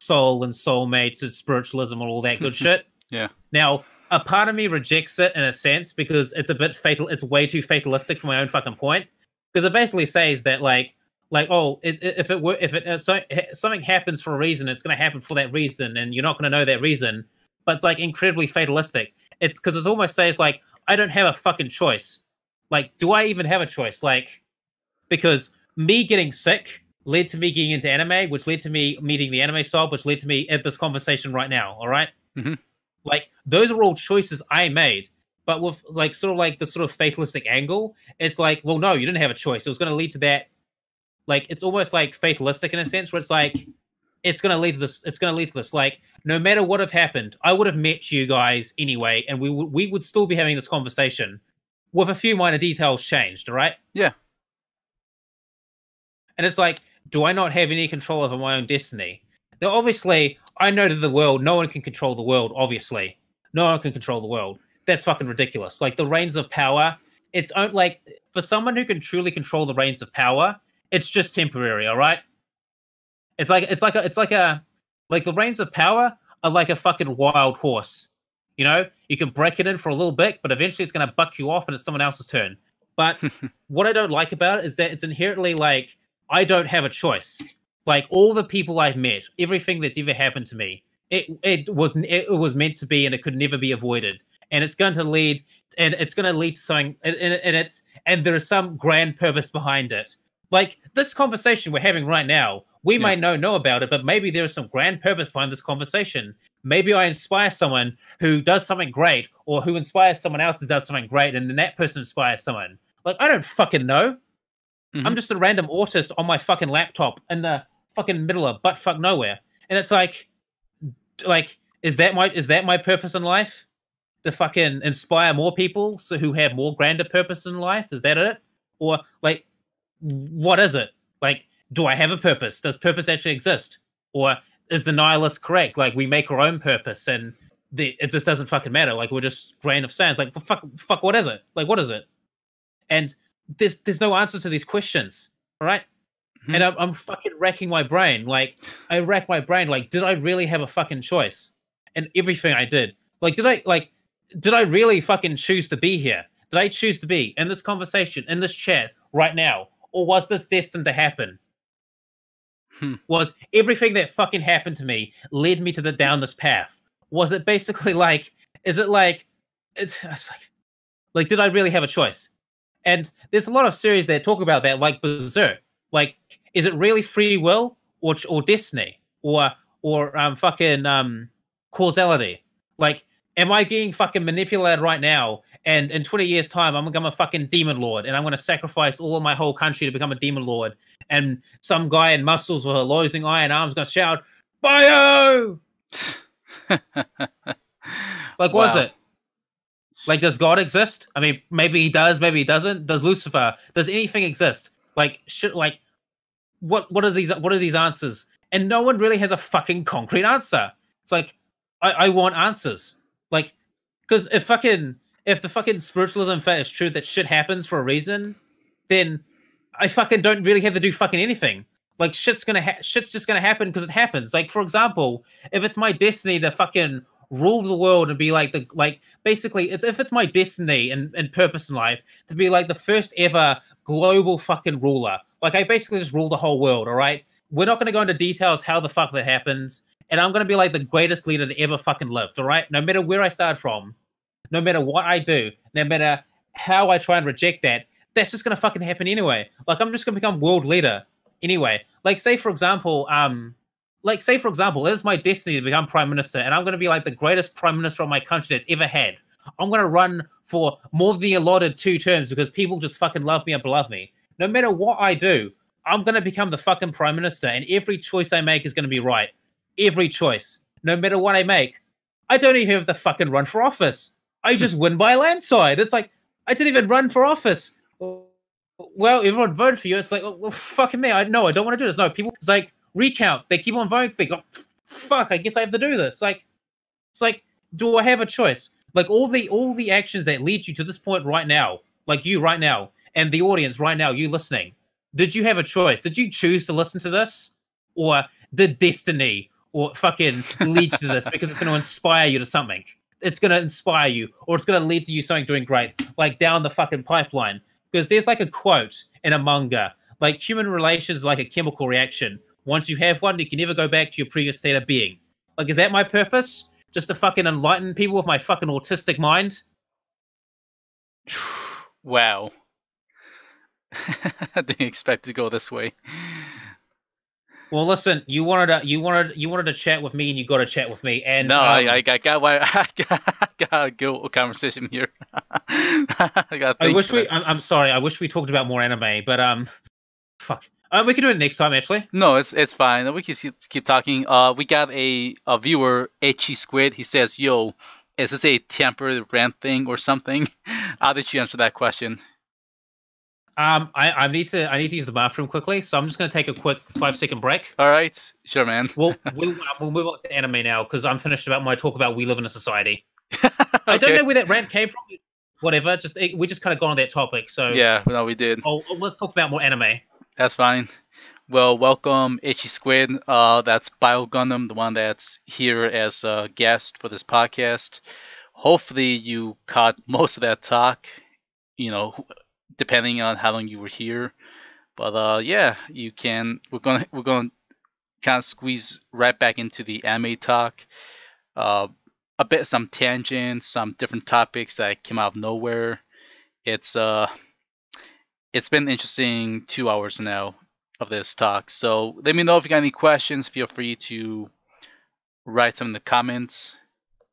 soul and soulmates and spiritualism and all that good shit. Yeah. Now, a part of me rejects it in a sense because it's a bit fatal. It's way too fatalistic for my own fucking point. Because it basically says that like, oh, if something happens for a reason, it's going to happen for that reason, and you're not going to know that reason. But it's like incredibly fatalistic. It's because it almost says like, I don't have a fucking choice. Like, do I even have a choice? Like, because me getting sick led to me getting into anime, which led to me meeting the anime style, which led to me at this conversation right now. All right, like those are all choices I made. But with like sort of like the sort of fatalistic angle, it's like, well, no, you didn't have a choice. It was going to lead to that. Like, it's almost like fatalistic in a sense where it's like, it's going to lead to this. It's going to lead to this. Like, no matter what have happened, I would have met you guys anyway, and we would still be having this conversation with a few minor details changed. All right. Yeah. And it's like, do I not have any control over my own destiny? Now, obviously, I know that the world, no one can control the world. Obviously, no one can control the world. That's fucking ridiculous. Like, the reins of power, it's like, for someone who can truly control the reins of power, it's just temporary, all right? It's like the reins of power are like a fucking wild horse. You know, you can break it in for a little bit, but eventually it's going to buck you off and it's someone else's turn. But what I don't like about it is that it's inherently like, I don't have a choice. Like, all the people I've met, everything that's ever happened to me, it was meant to be and it could never be avoided. and it's going to lead to something, and there is some grand purpose behind it. Like this conversation we're having right now, we might know about it, but maybe there is some grand purpose behind this conversation. Maybe I inspire someone who does something great, or who inspires someone else who does something great, and then that person inspires someone. Like, I don't fucking know. I'm just a random autist on my fucking laptop in the fucking middle of buttfuck nowhere. And it's like, is that my purpose in life? To fucking inspire more people who have more grander purpose in life? Is that it? Or like, what is it? Like, do I have a purpose? Does purpose actually exist? Or is the nihilist correct? Like, we make our own purpose and it just doesn't fucking matter. Like, we're just grain of sand. Like, fuck, what is it? Like, what is it? And there's no answer to these questions, all right? And I'm fucking racking my brain. Like, I rack my brain. Like, did I really have a fucking choice? And everything I did. Like, did I really fucking choose to be here? Did I choose to be in this conversation, in this chat right now? Or was this destined to happen? Was everything that fucking happened to me led me to down this path? Was it basically like, it's like, did I really have a choice? And there's a lot of series that talk about that, like Berserk. Like, is it really free will or destiny or causality? Like, am I being fucking manipulated right now? And in 20 years' time, I'm gonna become a fucking demon lord, and I'm gonna sacrifice all of my whole country to become a demon lord. And some guy in muscles with a losing iron arms gonna shout, "Bio!" Like, what is it? Like, does God exist? I mean, maybe he does, maybe he doesn't. Does Lucifer? Does anything exist? Like, shit. Like, what are these? What are these answers? And no one really has a fucking concrete answer. It's like, I want answers. Like, because if the fucking spiritualism fact is true that shit happens for a reason, then I fucking don't really have to do fucking anything. Like, shit's just gonna happen because it happens. Like, for example, if it's my destiny to fucking rule the world and be basically, if it's my destiny and purpose in life to be like the first ever global fucking ruler, like I basically just rule the whole world. All right, we're not gonna go into details how the fuck that happens, and I'm gonna be like the greatest leader that ever fucking lived. All right, no matter where I start from, no matter what I do, no matter how I try and reject that, that's just gonna fucking happen anyway. Like, I'm just gonna become world leader anyway. Like, say for example, it is my destiny to become prime minister, and I'm gonna be like the greatest prime minister of my country that's ever had. I'm gonna run for more than the allotted 2 terms because people just fucking love me and love me. No matter what I do, I'm gonna become the fucking prime minister, and every choice I make is gonna be right. Every choice, no matter what I make. I don't even have to fucking run for office. I just win by a landslide. It's like, I didn't even run for office. Well, everyone voted for you. It's like, well, fucking me. I don't want to do this. No, people, it's like, recount. They keep on voting for me. Fuck, I guess I have to do this. Like, it's like, do I have a choice? Like, all the actions that lead you to this point right now, like you right now, and the audience right now, you listening, did you have a choice? Did you choose to listen to this? Or did destiny or fucking lead you to this because it's going to inspire you to something? It's going to inspire you, or it's going to lead to you something doing great, like down the fucking pipeline. Because there's like a quote in a manga, like, human relations is like a chemical reaction. Once you have one, you can never go back to your previous state of being. Like, is that my purpose? Just to fucking enlighten people with my fucking autistic mind? Wow. I didn't expect to go this way. Well, listen, you wanted to chat with me, and you got to chat with me. And no, I got a good conversation here. I'm sorry. I wish we talked about more anime, but fuck. We can do it next time, actually. No, it's fine. We can keep talking. We got a viewer, Etchy Squid. He says, "Yo, is this a temporary rant thing or something?" How did you answer that question? I need to use the bathroom quickly, so I'm just gonna take a quick 5-second break. All right, sure, man. We'll move on to anime now because I'm finished about my talk about We Live in a Society. Okay. I don't know where that rant came from. Whatever, we just kind of got on that topic. So yeah, no, we did. Let's talk about more anime. That's fine. Well, welcome, Itchy Squid. That's Biogundam, the one that's here as a guest for this podcast. Hopefully, you caught most of that talk. You know, depending on how long you were here. But yeah, you can. We're gonna kind of squeeze right back into the anime talk. some tangents, some different topics that came out of nowhere. It's it's been interesting 2 hours now of this talk. So let me know if you got any questions. Feel free to write some in the comments.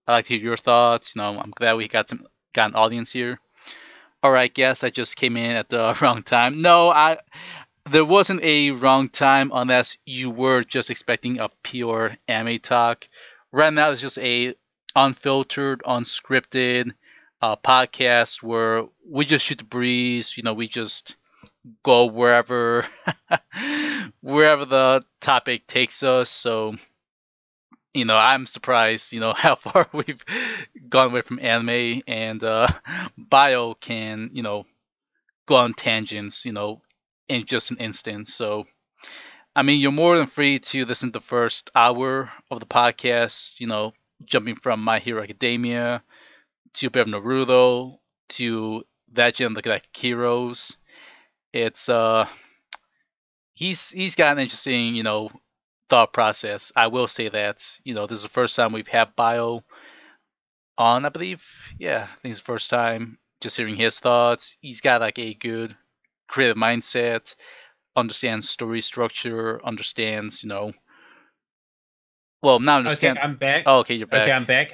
I'd like to hear your thoughts. I'm glad we got an audience here. All right, guess I just came in at the wrong time. No, there wasn't a wrong time unless you were just expecting a pure anime talk. Right now, it's just a unfiltered, unscripted podcast where we just shoot the breeze. We just go wherever wherever the topic takes us. So I'm surprised how far we've gone away from anime, and Bio can go on tangents in just an instant. So I mean, you're more than free to listen to the first hour of the podcast, jumping from My Hero Academia to a bit of Naruto to Legend of like Heroes. It's he's got an interesting, thought process. I will say that, this is the first time we've had Bio on, I believe. Yeah, I think it's the first time just hearing his thoughts. He's got like a good creative mindset, understands story structure, understands, well, now understand. Okay, I'm back. Oh, okay, you're back. Okay, I'm back.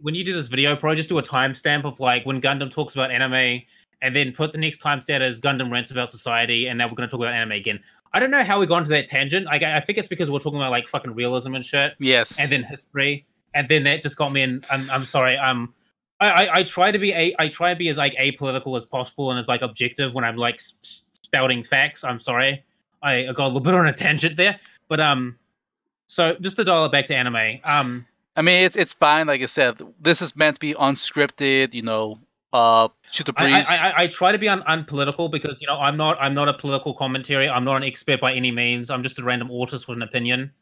When you do this video, probably just do a timestamp of like when Gundam talks about anime, and then put the next timestamp as Gundam rants about society, and now we're going to talk about anime again. I don't know how we got into that tangent. I think it's because we're talking about like fucking realism and shit. Yes. And then history, and then that just got me in. I'm sorry. I try to be as like apolitical as possible and as like objective when I'm like spouting facts. I'm sorry. I got a little bit on a tangent there, but so just to dial it back to anime. I mean, it's fine. Like I said, this is meant to be unscripted. Shoot the breeze. I try to be unpolitical because I'm not a political commentary. I'm not an expert by any means. I'm just a random autist with an opinion.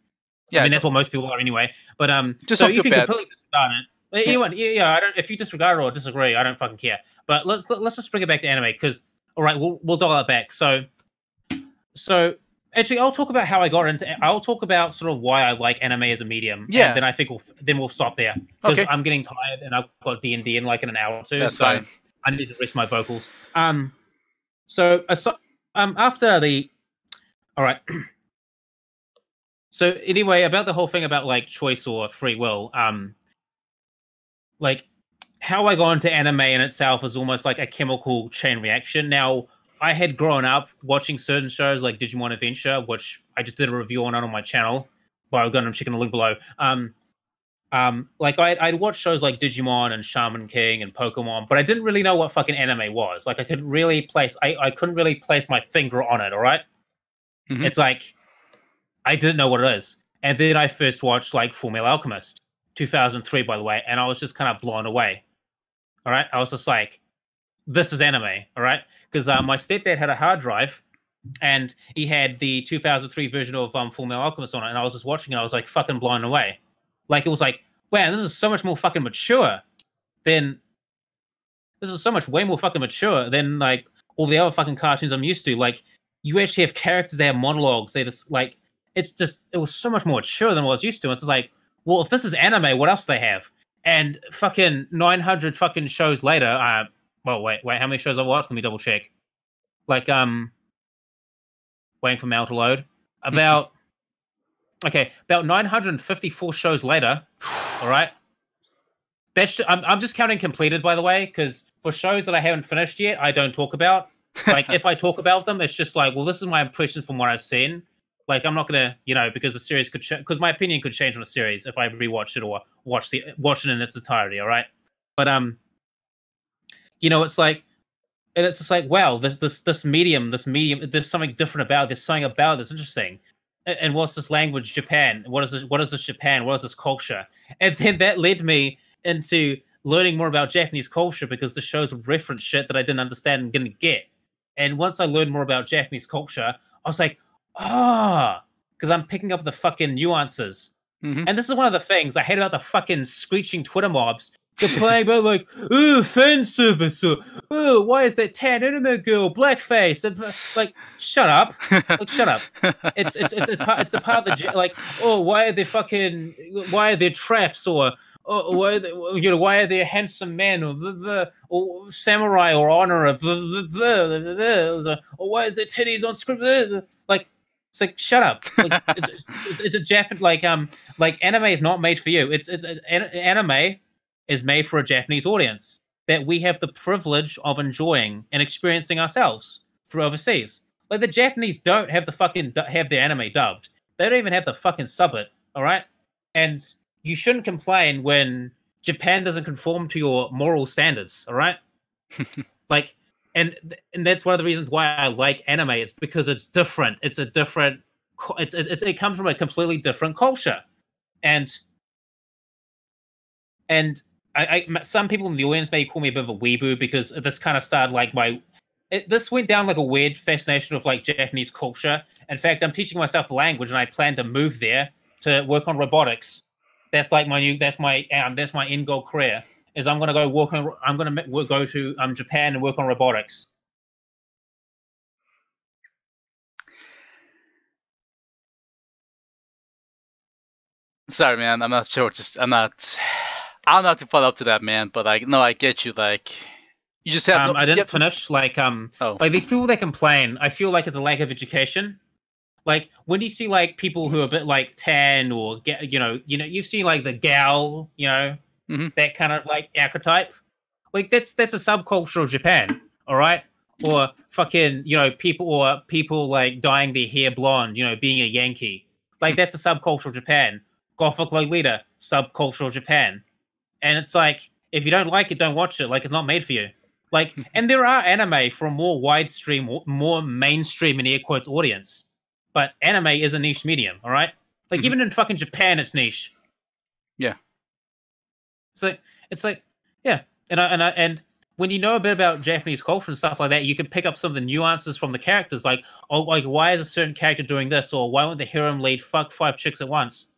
Yeah, I mean that's what most people are anyway. But just so you can bad. completely disregard it. Anyone, yeah, I don't. If you disregard it or disagree, I don't fucking care. But let's just bring it back to anime because all right, we'll dial it back. So actually, I'll talk about how I got into. I'll talk about sort of why I like anime as a medium. Yeah. And then I think we'll stop there because I'm getting tired and I've got D&D in like in an hour or two. That's so fine. I need to rest my vocals. So after the, all right. So anyway, about the whole thing about like choice or free will, like how I got into anime in itself is almost like a chemical chain reaction. Now, I had grown up watching certain shows like Digimon Adventure, which I just did a review on my channel. Biogundam, checking the link below. Like I'd watched shows like Digimon and Shaman King and Pokemon, but I didn't really know what fucking anime was. Like I couldn't really place my finger on it. All right? Mm-hmm. It's like I didn't know what it is, and then I first watched like Fullmetal Alchemist, 2003, by the way, and I was just kind of blown away. All right, I was just like, this is anime. All right, because my stepdad had a hard drive. And he had the 2003 version of Fullmetal Alchemist on it, and I was just watching it. I was like fucking blown away. Like it was like, wow, this is so much more fucking mature than way more fucking mature than like all the other fucking cartoons I'm used to. Like you actually have characters, they have monologues, they just like it was so much more mature than what I was used to. And it's just like, well, if this is anime, what else do they have? And fucking 900 fucking shows later, well, wait, how many shows I've watched? Let me double check. Like waiting for mail to load. About 954 shows later. All right. I'm just counting completed, by the way, because for shows that I haven't finished yet, I don't talk about. Like if I talk about them, it's just like, well, this is my impression from what I've seen. Like I'm not gonna, because the series could because my opinion could change on a series if I rewatch it or watch it in its entirety. All right. But it's like. And it's just like, wow, this medium, there's something different about it. There's something about it that's interesting. And what's this language? Japan. What is this Japan? What is this culture? And then that led me into learning more about Japanese culture because the shows would reference shit that I didn't understand and didn't get. And once I learned more about Japanese culture, I was like, because I'm picking up the fucking nuances. Mm-hmm. And this is one of the things I hate about the fucking screeching Twitter mobs. They're playing about like, fan service, or why is that tan anime girl blackface? Like, shut up, shut up. It's the part of the like, why are there traps, or why are there handsome men or samurai or honor or why is there titties on screen? Like, it's like, shut up. Like, it's a Japan like anime is not made for you. Anime is made for a Japanese audience that we have the privilege of enjoying and experiencing ourselves through overseas. Like, the Japanese don't have have their anime dubbed. They don't even have the fucking sub it. All right, and you shouldn't complain when Japan doesn't conform to your moral standards. All right, like, and that's one of the reasons why I like anime. It's because it's different. It's a different. It comes from a completely different culture, and some people in the audience may call me a bit of a weeboo because this kind of started like this went down like a weird fascination of like Japanese culture. In fact, I'm teaching myself the language, and I plan to move there to work on robotics. That's like that's my end goal career. Is I'm gonna go go to Japan and work on robotics. Sorry, man. I'm not sure. I don't know how to follow up to that, man. But like, no, I get you. Like, you just have. I didn't finish. Like, like these people that complain, I feel like it's a lack of education. Like, when you see like people who are a bit like tan or you've seen like the gal, that kind of like archetype. Like, that's a subculture of Japan, all right? Or fucking people like dyeing their hair blonde, being a Yankee. Like, that's a subculture of Japan. Gothic Lolita, subculture of Japan. And it's like, if you don't like it, don't watch it. Like, it's not made for you. Like, and there are anime for a more widestream, more mainstream in air quotes audience. But anime is a niche medium, all right? Like, even in fucking Japan, it's niche. Yeah. It's like, yeah. And when you know a bit about Japanese culture and stuff like that, you can pick up some of the nuances from the characters. Like, why is a certain character doing this? Or why won't the hero lead fuck 5 chicks at once?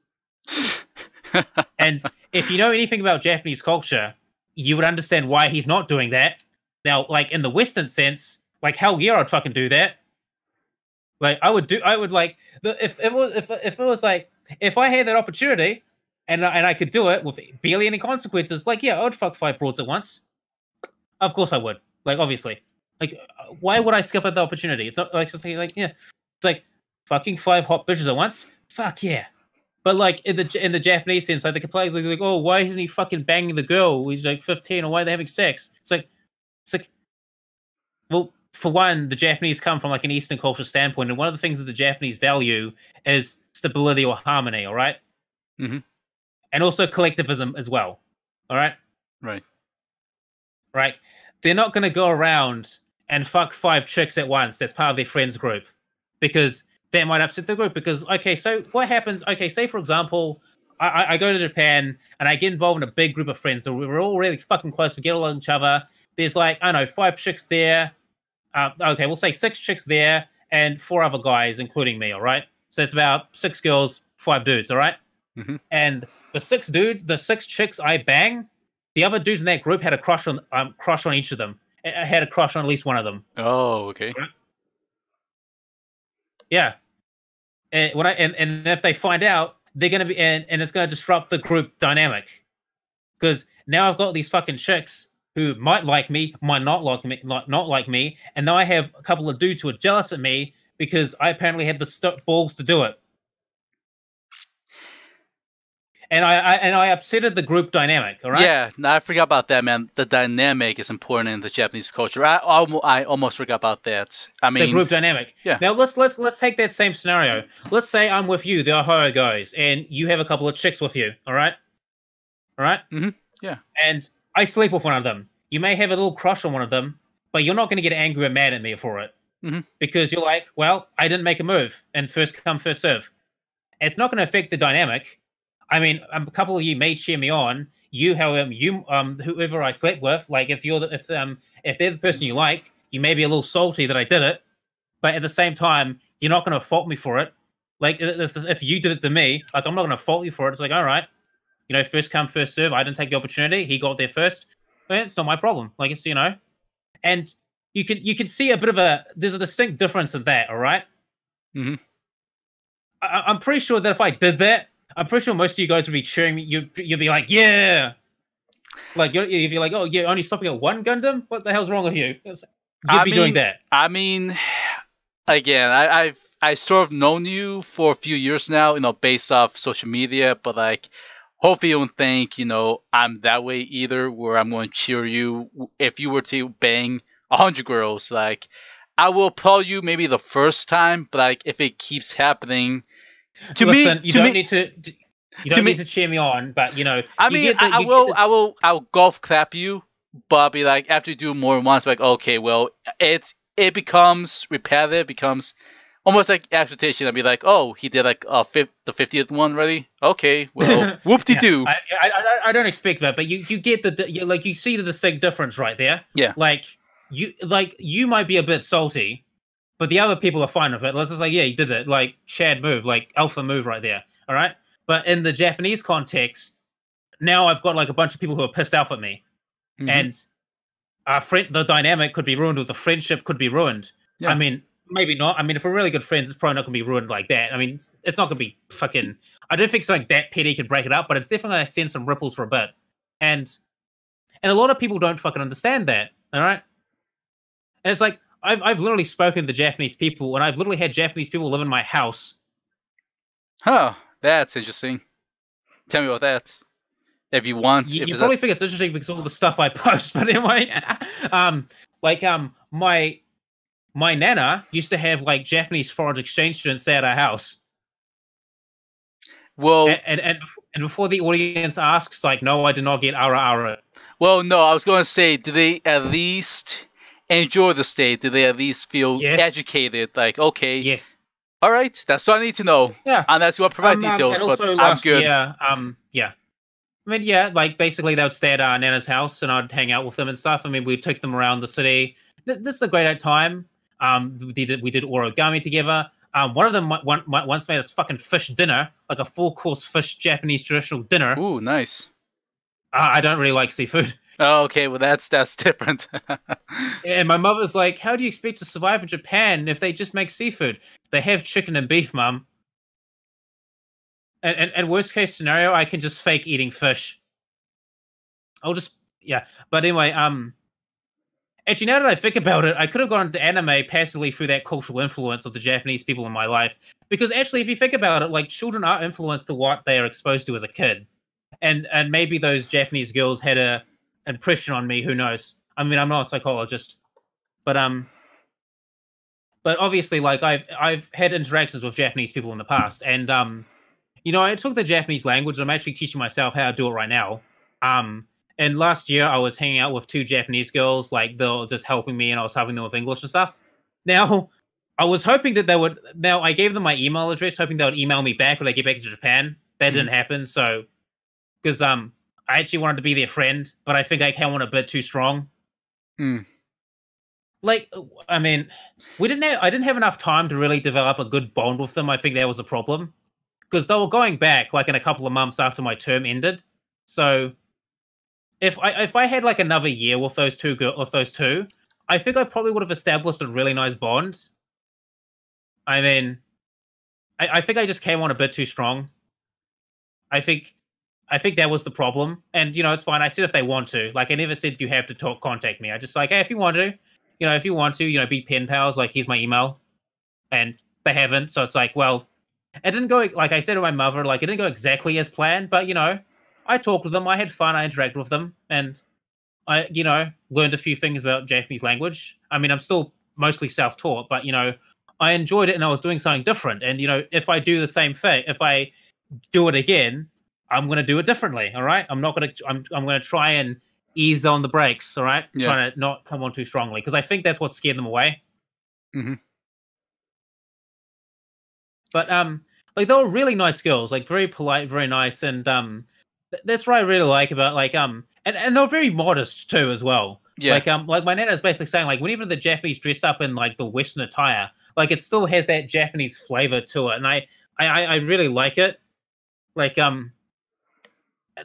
And if you know anything about Japanese culture, you would understand why he's not doing that. Now, like, in the Western sense, like, hell yeah, I'd fucking do that. Like, if it was like, if I had that opportunity and I could do it with barely any consequences, like, yeah, I would fuck 5 broads at once. Of course I would. Like, obviously. Like, why would I skip at the opportunity? It's not like, just like, yeah. It's like, fucking 5 hot bitches at once? Fuck yeah. But like, in the Japanese sense, like, the complaints like, oh, why isn't he fucking banging the girl? He's like 15, or why are they having sex? It's like, well, for one, the Japanese come from like an Eastern culture standpoint, and one of the things that the Japanese value is stability or harmony, all right? Mm-hmm. And also collectivism as well, all right? Right. Right. They're not going to go around and fuck 5 chicks at once that's part of their friends group, because that might upset the group. Because, okay, so what happens? Okay, say, for example, I go to Japan and I get involved in a big group of friends. So we're all really fucking close. We get along each other. There's like, I don't know, 5 chicks there. Okay, we'll say 6 chicks there and 4 other guys, including me, all right? So it's about 6 girls, 5 dudes, all right? Mm-hmm. And the 6 chicks I bang, the other dudes in that group had a crush on each of them. I had a crush on at least one of them. Oh, okay. Right? Yeah. And if they find out, they're gonna be and it's gonna disrupt the group dynamic. Because now I've got these fucking chicks who might like me, might not like me, and now I have a couple of dudes who are jealous of me because I apparently had the balls to do it. And I upsetted the group dynamic. All right. Yeah, no, I forgot about that, man. The dynamic is important in the Japanese culture. I almost forgot about that. I mean, the group dynamic. Yeah. Now let's take that same scenario. Let's say I'm with you, the Ohio guys, and you have a couple of chicks with you. All right. All right. Mm-hmm. Yeah. And I sleep with one of them. You may have a little crush on one of them, but you're not going to get angry or mad at me for it, because you're like, well, I didn't make a move, and first come, first serve. It's not going to affect the dynamic. I mean, a couple of you may cheer me on. Whoever I slept with, like if they're the person you like, you may be a little salty that I did it, but at the same time, you're not going to fault me for it. Like if you did it to me, like I'm not going to fault you for it. It's like, all right, first come, first serve. I didn't take the opportunity. He got there first. But it's not my problem. Like it's and you can see there's a distinct difference in that. All right. Mm-hmm. I'm pretty sure that if I did that, I'm pretty sure most of you guys would be cheering me. You'd be like, yeah, like you'd be like, oh, you're only stopping at one Gundam. What the hell's wrong with you? You'd I be doing mean, that. I mean, again, I sort of known you for a few years now, based off social media, but like, hopefully you don't think, I'm that way either, where I'm going to cheer you if you were to bang 100 girls. Like, I will applaud you maybe the first time, but like, if it keeps happening, Listen, you don't need to. You to don't me, need to cheer me on, but I you mean, get the. I You get will, the. I'll golf clap you, but I'll be like, after you do more than once, like, okay, well, it becomes repetitive, becomes almost like expectation. I'd be like, oh, he did like the 50th one already. Okay, well, whoop de Yeah, doo. I don't expect that, but you get you see the distinct difference right there. Yeah. You might be a bit salty, but the other people are fine with it. Let's just like, yeah, you did it, like Chad move, like alpha move right there. All right, but in the Japanese context, now I've got like a bunch of people who are pissed off at me, and the dynamic could be ruined, or the friendship could be ruined. Yeah. I mean, maybe not. I mean, if we're really good friends, it's probably not going to be ruined like that. I mean, it's not going to be fucking. I don't think something that petty can break it up, but it's definitely going to send some ripples for a bit. And a lot of people don't fucking understand that. All right. And it's like I've literally spoken to Japanese people, and I've literally had Japanese people live in my house. Huh. That's interesting. Tell me about that. If you want. You probably think it's interesting because of all the stuff I post, but anyway, my nana used to have like Japanese foreign exchange students stay at our house. Well, and before the audience asks, like, no, I did not get ara ara. Well, no, I was going to say, do they at least enjoy the state? Do they at least feel educated? Like, okay, yes, all right, that's what I need to know. Yeah, unless you want to provide details, and also but last I'm good. Year, yeah. I mean, yeah, like basically they would stay at our nana's house, and I'd hang out with them and stuff. I mean, we'd take them around the city. This is a great time. We did origami together. One of them once made us fucking fish dinner, like a 4-course fish Japanese traditional dinner. Ooh, nice. I don't really like seafood. Oh, okay, well that's different. And my mother's like, "How do you expect to survive in Japan if they just make seafood? They have chicken and beef, Mum." And worst case scenario, I can just fake eating fish. But anyway, actually, now that I think about it, I could have gone into anime passively through that cultural influence of the Japanese people in my life. Because actually, if you think about it, like children are influenced to what they are exposed to as a kid, and maybe those Japanese girls had a impression on me. Who knows? I mean, I'm not a psychologist, but obviously, like I've had interactions with Japanese people in the past, and I took the Japanese language. I'm actually teaching myself how to do it right now. And last year I was hanging out with 2 Japanese girls, like they were just helping me, and I was helping them with English and stuff. Now, I was hoping that they would. Now, I gave them my email address, hoping they would email me back when I get back to Japan. That didn't happen. So, because I actually wanted to be their friend, but I think I came on a bit too strong. Like, I mean, I didn't have enough time to really develop a good bond with them. I think that was a problem. Because they were going back like in a couple of months after my term ended. So if I had like another year with those two, I think I probably would have established a really nice bond. I mean, I think I just came on a bit too strong. I think that was the problem. And it's fine. I said if they want to. Like, I never said you have to contact me. I just like, hey, if you want to, be pen pals, like here's my email. And they haven't, so it's like, well, it didn't go, like I said to my mother, like, it didn't go exactly as planned, but, I talked with them, I had fun, I interacted with them, and I, learned a few things about Japanese language. I mean, I'm still mostly self-taught, but, I enjoyed it and I was doing something different. And, if I do the same thing, if I do it again, I'm going to do it differently, all right? I'm going to try and ease on the brakes, all right? Yeah. Trying to not come on too strongly, because I think that's what scared them away. But like they were really nice girls, like very polite, very nice, and that's what I really like about like and they're very modest too as well. Yeah. Like my nana is basically saying like whenever the Japanese dressed up in like the Western attire, like it still has that Japanese flavor to it, and I really like it. Like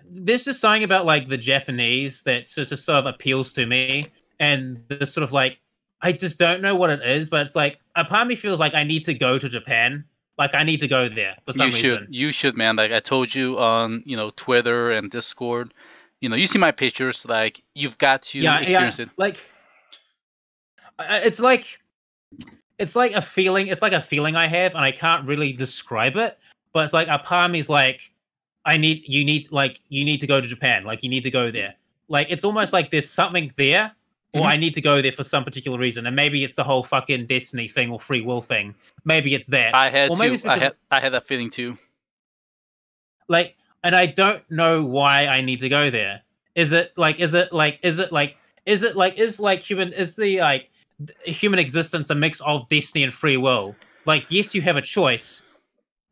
there's just something about like the Japanese that just sort of appeals to me, and this sort of like I just don't know what it is, but it's like a part of me feels like I need to go to Japan. Like I need to go there for some reason. You should, man. Like I told you on, Twitter and Discord. You see my pictures. Like you've got to experience it. Like it's like a feeling. It's like a feeling I have, and I can't really describe it. But it's like a part of me is like, you need to go to Japan. Like you need to go there. Like it's almost like there's something there, or I need to go there for some particular reason. And maybe it's the whole fucking destiny thing or free will thing. Maybe it's that. I had that feeling too. Like, and I don't know why I need to go there. Is human existence a mix of destiny and free will? Like, yes, you have a choice,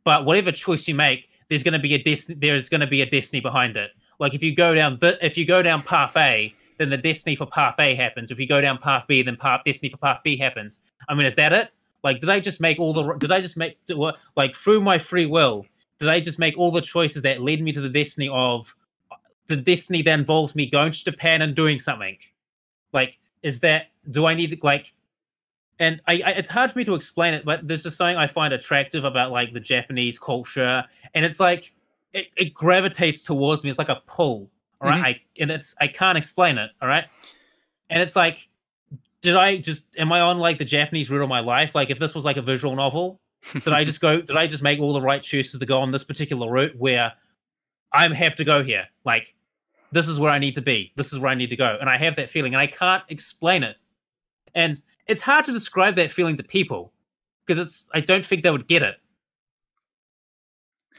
but whatever choice you make, there's going to be a destiny behind it. Like if you go down path A, then the destiny for path A happens. If you go down path B, then destiny for path B happens. I mean, is that it? Like, through my free will, did I just make all the choices that led me to the destiny that involves me going to Japan and doing something? Like, do I need to, like, and it's hard for me to explain it, but there's just something I find attractive about like the Japanese culture, and it's like it gravitates towards me. It's like a pull, all right? I can't explain it, all right? And it's like, am I on like the Japanese route of my life? Like if this was like a visual novel, did I just make all the right choices to go on this particular route where I have to go here? Like this is where I need to be. This is where I need to go. And I have that feeling and I can't explain it. And it's hard to describe that feeling to people because I don't think they would get it.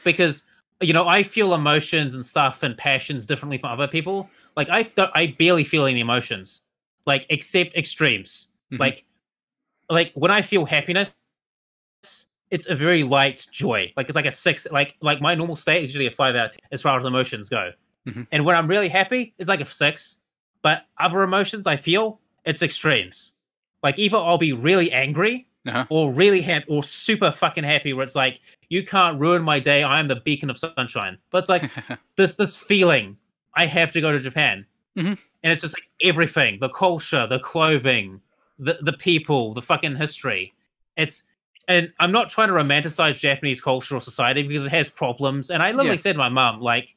Because, I feel emotions and stuff and passions differently from other people. Like I barely feel any emotions, like except extremes. Like when I feel happiness, it's a very light joy. Like it's like a 6. Like my normal state is usually a 5 out of 10 as far as emotions go. And when I'm really happy, it's like a 6. But other emotions I feel, it's extremes. Like either I'll be really angry or really happy or super fucking happy where it's like, you can't ruin my day. I am the beacon of sunshine. But it's like this feeling, I have to go to Japan. And it's just like everything, the culture, the clothing, the people, the fucking history. And I'm not trying to romanticize Japanese culture or society because it has problems. And I literally said to my mom, like,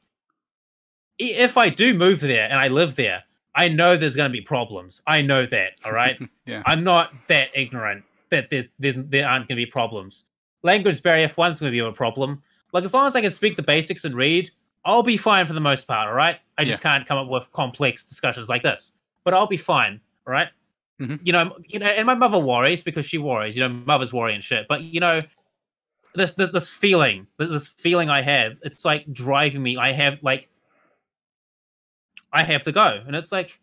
if I do move there and I live there, I know there's going to be problems. I know that, all right? I'm not that ignorant that there aren't going to be problems. Language barrier, for one's going to be a problem. Like, as long as I can speak the basics and read, I'll be fine for the most part, all right? I just can't come up with complex discussions like this. But I'll be fine, all right? And my mother worries because she worries. Mothers worry and shit. But, this feeling I have, it's like driving me. I have to go. And it's like,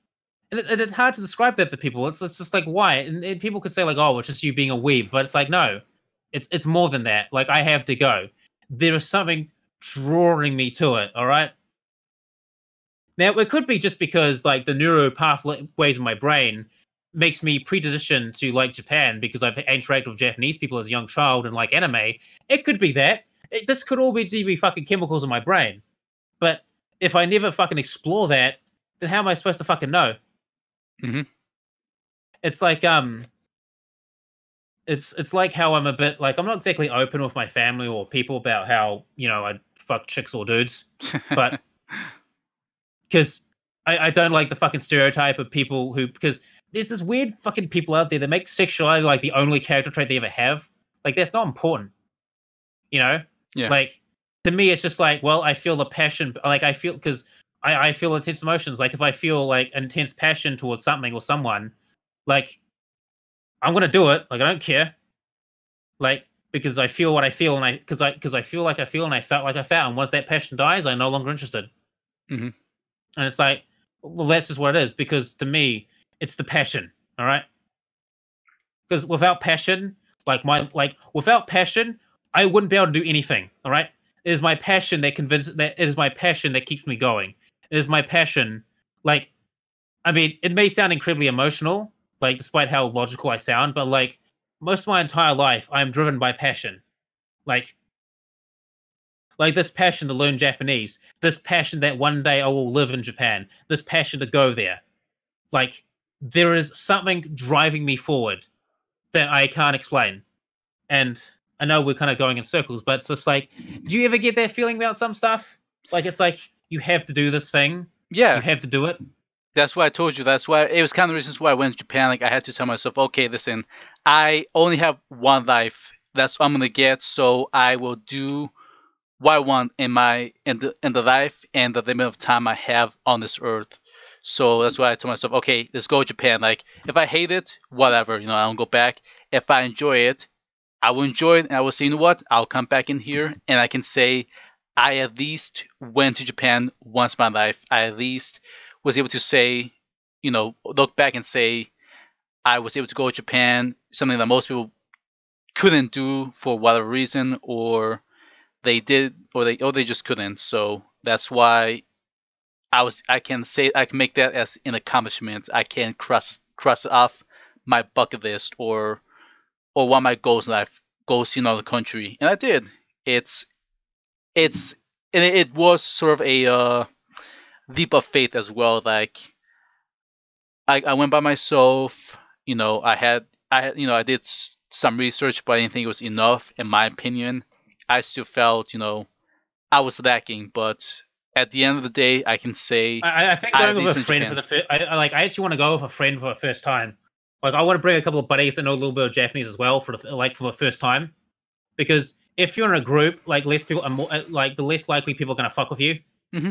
and it's hard to describe that to people. It's just like, why? And people could say like, oh, it's just you being a weeb. But it's like, no, it's more than that. Like, I have to go. There is something drawing me to it, all right? Now, it could be just because like the neuro pathways in my brain makes me predispositioned to like Japan because I've interacted with Japanese people as a young child and like anime. It could be that. This could all be fucking chemicals in my brain. But if I never fucking explore that, then how am I supposed to fucking know? It's like it's like how I'm a bit like, I'm not exactly open with my family or people about how I fuck chicks or dudes, but because I don't like the fucking stereotype of people because there's this weird fucking people out there that make sexuality like the only character trait they ever have. Like, that's not important, Like, to me, it's just like, well, I feel the passion. Like, I feel because I feel intense emotions. Like, if I feel like intense passion towards something or someone, like, I'm gonna do it. Like, I don't care. Like, because I feel what I feel, and because I feel like I feel, and I felt like I felt, and once that passion dies, I'm no longer interested. And it's like, well, that's just what it is. Because to me, it's the passion. All right. Because without passion, without passion, I wouldn't be able to do anything. All right. It is my passion that it is my passion that keeps me going. It is my passion. Like, I mean, it may sound incredibly emotional, like, despite how logical I sound, but like, most of my entire life, I am driven by passion. Like this passion to learn Japanese, this passion that one day I will live in Japan, this passion to go there. Like, there is something driving me forward that I can't explain. And I know we're kind of going in circles, but it's just like, do you ever get that feeling about some stuff? Like it's like you have to do this thing, you Yeah, have to do it. that's why I told you. That's why it was kind of the reasons why I went to Japan. Like I had to tell myself, okay, listen, I only have one life. That's what I'm gonna get. So I will do what I want in the life and the limit of time I have on this earth. So that's why I told myself, okay, let's go to Japan. Like if I hate it, whatever, I don't go back. If I enjoy it, I will enjoy it, and I will say, you know what, I'll come back in here, and I can say I at least went to Japan once in my life. I at least was able to say, look back and say I was able to go to Japan, something that most people couldn't do for whatever reason, or they did, or they just couldn't. So that's why I can make that as an accomplishment. I can cross it off my bucket list, or one of my goals in life, go see another country, and I did. It's and it was sort of a leap of faith as well. Like I went by myself. I did some research, but I didn't think it was enough. In my opinion, I still felt I was lacking. But at the end of the day, I can say I think I going at with least a in friend for Japan. the I actually want to go with a friend for the first time. Like I want to bring a couple of buddies that know a little bit of Japanese as well for the first time. Because if you're in a group, like less people are more like the less likely people are gonna fuck with you. hmm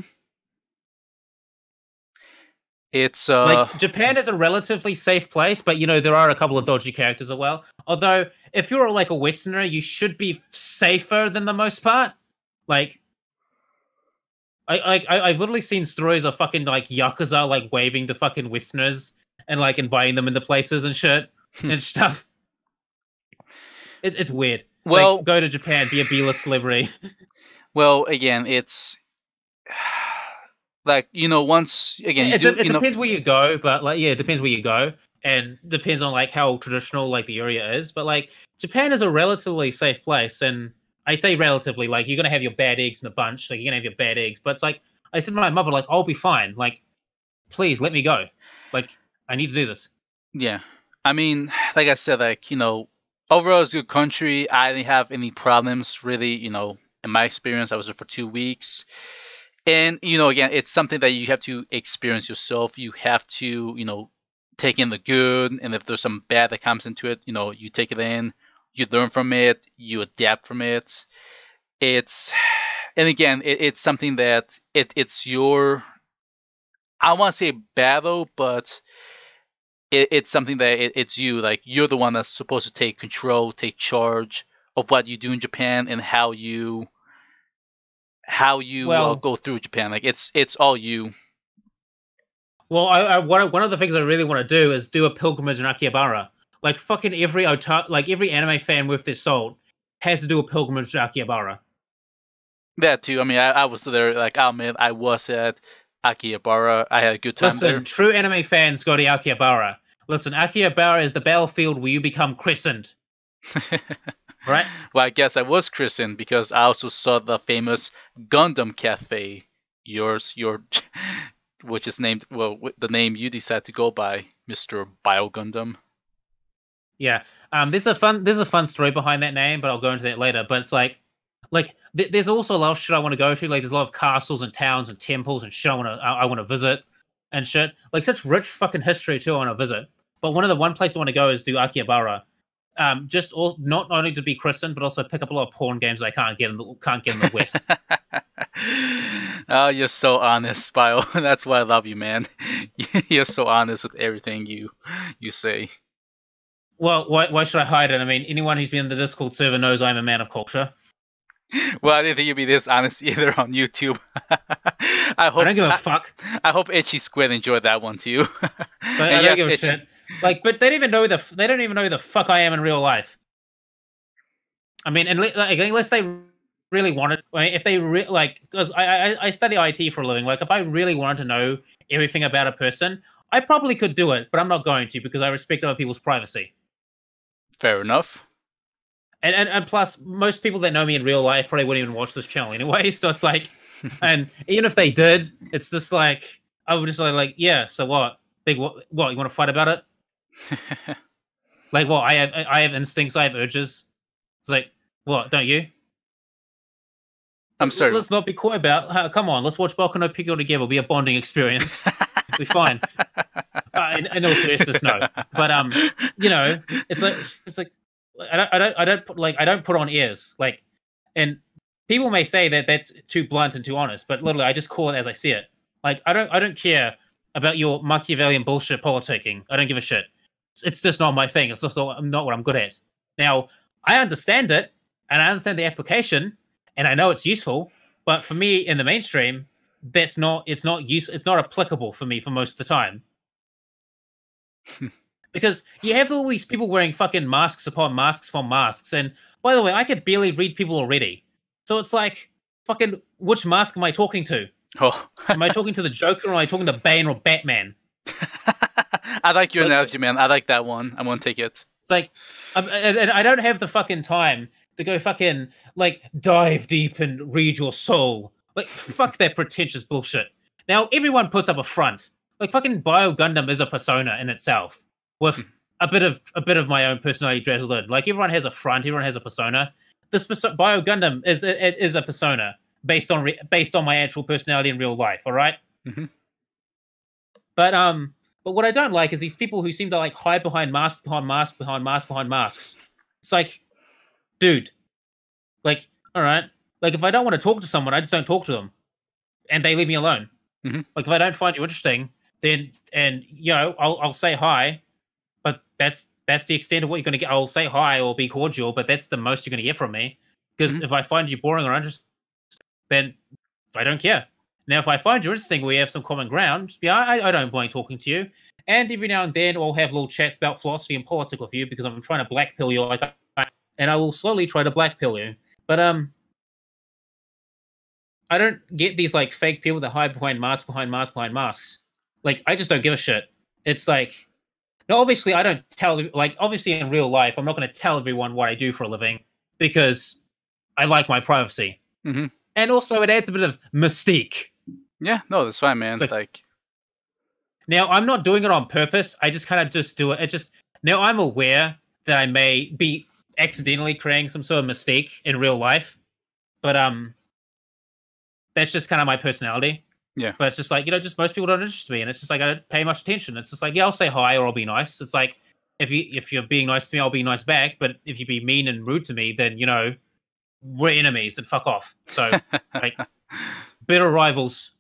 It's Like Japan is a relatively safe place, but there are a couple of dodgy characters as well. Although if you're like a Westerner, you should be safer than the most part. Like I've literally seen stories of fucking like yakuza like waving the fucking Westerners and like inviting them into places and shit and stuff. It's weird. It's like well, go to Japan, be a B-list celebrity. again, it's like once again you do It depends where you go, but like yeah, it depends where you go, and depends on like how traditional like the area is. But like Japan is a relatively safe place, and I say relatively, like you're gonna have your bad eggs in a bunch, like you're gonna have your bad eggs. But it's like I said to my mother, like I'll be fine. Like please let me go. Like I need to do this. Yeah. I mean, like I said, like, overall it's a good country. I didn't have any problems really, in my experience. I was there for 2 weeks. And, again, it's something that you have to experience yourself. You have to, take in the good. And if there's some bad that comes into it, you take it in, you learn from it, you adapt from it. It's, and again, it's something that it's your, I want to say battle, but it's something that it's you. Like you're the one that's supposed to take control, take charge of what you do in Japan and how you Well, go through Japan. Like it's all you. one of the things I really want to do is do a pilgrimage in Akihabara. Like fucking every anime fan with their soul has to do a pilgrimage to Akihabara. That too. I mean, I was there. Like I'll admit, I was at Akihabara. I had a good time Listen, there. true anime fans go to Akihabara. Listen, Akihabara is the battlefield where you become christened. Right? Well, I guess I was christened because I also saw the famous Gundam Cafe. Your, which is named the name you decide to go by, Mr. Biogundam. Yeah. There's a fun story behind that name, but I'll go into that later. But it's like there's also a lot of shit I want to go to. Like there's a lot of castles and towns and temples and shit I want to visit and shit. Like such rich fucking history too I want to visit. But one place I want to go is do Akihabara. Not only to be christened, but also pick up a lot of porn games that I can't get in the West. Oh, you're so honest, Bio. That's why I love you, man. You're so honest with everything you say. Well, why should I hide it? I mean, anyone who's been in the Discord server knows I'm a man of culture. Well, I didn't think you'd be this honest either on YouTube. I don't give a fuck. I hope Itchy Squid enjoyed that one too. But I don't give a shit. Like, but they don't even know who the fuck I am in real life. I mean, unless they really wanted, if they because I study IT for a living. Like, if I really wanted to know everything about a person, I probably could do it, but I'm not going to because I respect other people's privacy. Fair enough. And plus, most people that know me in real life probably wouldn't even watch this channel anyway. So it's like, and even if they did, it's just like I would just like, yeah. So what? Big what? You want to fight about it? Like, well, I have instincts, I have urges. It's like, What, don't you? I'm sorry. Let's not be coy about. Come on, let's watch Boku no Pico together. It'll be a bonding experience. It'll be fine. In all seriousness, no. But it's like I don't put on airs. Like, and people may say that that's too blunt and too honest, but literally, I just call it as I see it. Like, I don't care about your Machiavellian bullshit politicking. I don't give a shit. It's just not my thing. It's just not what I'm good at. Now, I understand it, and I understand the application, and I know it's useful. But for me, in the mainstream, it's not applicable for me for most of the time. Because you have all these people wearing fucking masks upon masks upon masks. And by the way, I can barely read people already. So it's like, fucking, which mask am I talking to? Oh. Am I talking to the Joker or am I talking to Bane or Batman? I like your analogy, man. I like that one. I'm going to take it. It's like, I don't have the fucking time to go fucking, like, dive deep and read your soul. Like, fuck that pretentious bullshit. Now, everyone puts up a front. Like, fucking Biogundam is a persona in itself, with a bit of my own personality drizzled in. Like, everyone has a front, everyone has a persona. This Biogundam is a persona based on my actual personality in real life. All right. Mm-hmm. But what I don't like is these people who seem to like hide behind mask behind mask behind mask behind masks. It's like, dude, like, all right, like if I don't want to talk to someone, I just don't talk to them, and they leave me alone. Mm-hmm. Like if I don't find you interesting, then I'll say hi, but that's the extent of what you're going to get. I'll say hi or be cordial, but that's the most you're going to get from me. Because if I find you boring or interesting, then I don't care. Now, if I find you interesting, we have some common ground. Yeah, I don't mind talking to you. And every now and then, I'll have little chats about philosophy and politics with you because I'm trying to black pill you, and I will slowly try to black pill you. But I don't get these like fake people that hide behind masks. Like, I just don't give a shit. It's like, no, obviously, I don't tell. Like, obviously, in real life, I'm not going to tell everyone what I do for a living because I like my privacy. Mm-hmm. And also, it adds a bit of mystique. Yeah, no, that's fine, man. Like, now, I'm not doing it on purpose. I just kind of just do it. Now I'm aware that I may be accidentally creating some sort of mistake in real life, but that's just kind of my personality. Yeah. But it's just like, just most people don't interest me, and it's just like I don't pay much attention. It's just like, yeah, I'll say hi or I'll be nice. It's like if you're being nice to me, I'll be nice back. But if you be mean and rude to me, then we're enemies and fuck off. So like, bitter rivals.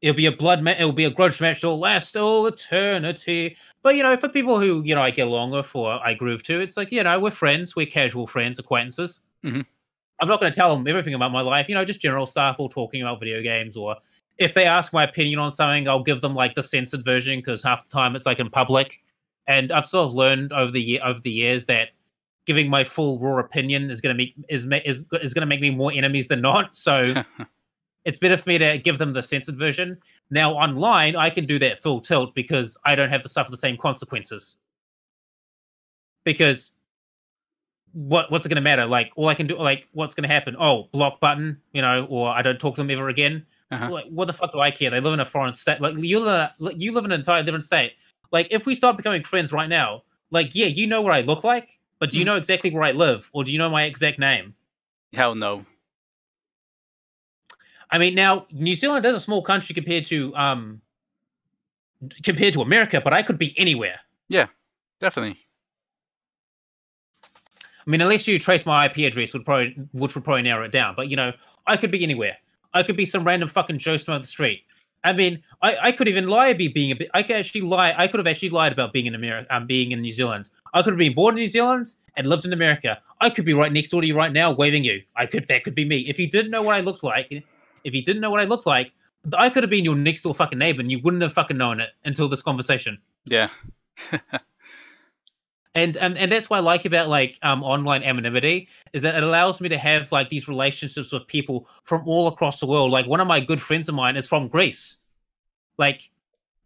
It'll be it'll be a grudge match that'll last all eternity. But for people who I get along with or I groove to, it's like we're friends, we're casual friends, acquaintances. Mm-hmm. I'm not going to tell them everything about my life. Just general stuff or talking about video games, or if they ask my opinion on something, I'll give them like the censored version because half the time it's like in public. And I've sort of learned over the years that giving my full raw opinion is going to make me more enemies than not. So. It's better for me to give them the censored version. Now, online, I can do that full tilt because I don't have to suffer the same consequences. Because what's it going to matter? Like, all I can do, like, what's going to happen? Oh, block button, or I don't talk to them ever again. Uh-huh. Like, what the fuck do I care? They live in a foreign state. Like, you live in an entire different state. Like, if we start becoming friends right now, like, yeah, you know what I look like, but do you know exactly where I live? Or do you know my exact name? Hell no. I mean, now New Zealand is a small country compared to America, but I could be anywhere. Yeah, definitely. I mean, unless you trace my IP address, which would probably narrow it down. But I could be anywhere. I could be some random fucking Joe Smo of the street. I mean, I could even lie about being a bit. I could actually lie. I could have actually lied about being in America. Being in New Zealand. I could have been born in New Zealand and lived in America. I could be right next door to you right now, waving you. That could be me. If you didn't know what I looked like. If you didn't know what I looked like, I could have been your next door fucking neighbor and you wouldn't have fucking known it until this conversation. Yeah. and that's what I like about like online anonymity is that it allows me to have like these relationships with people from all across the world. Like one of my good friends of mine is from Greece. Like,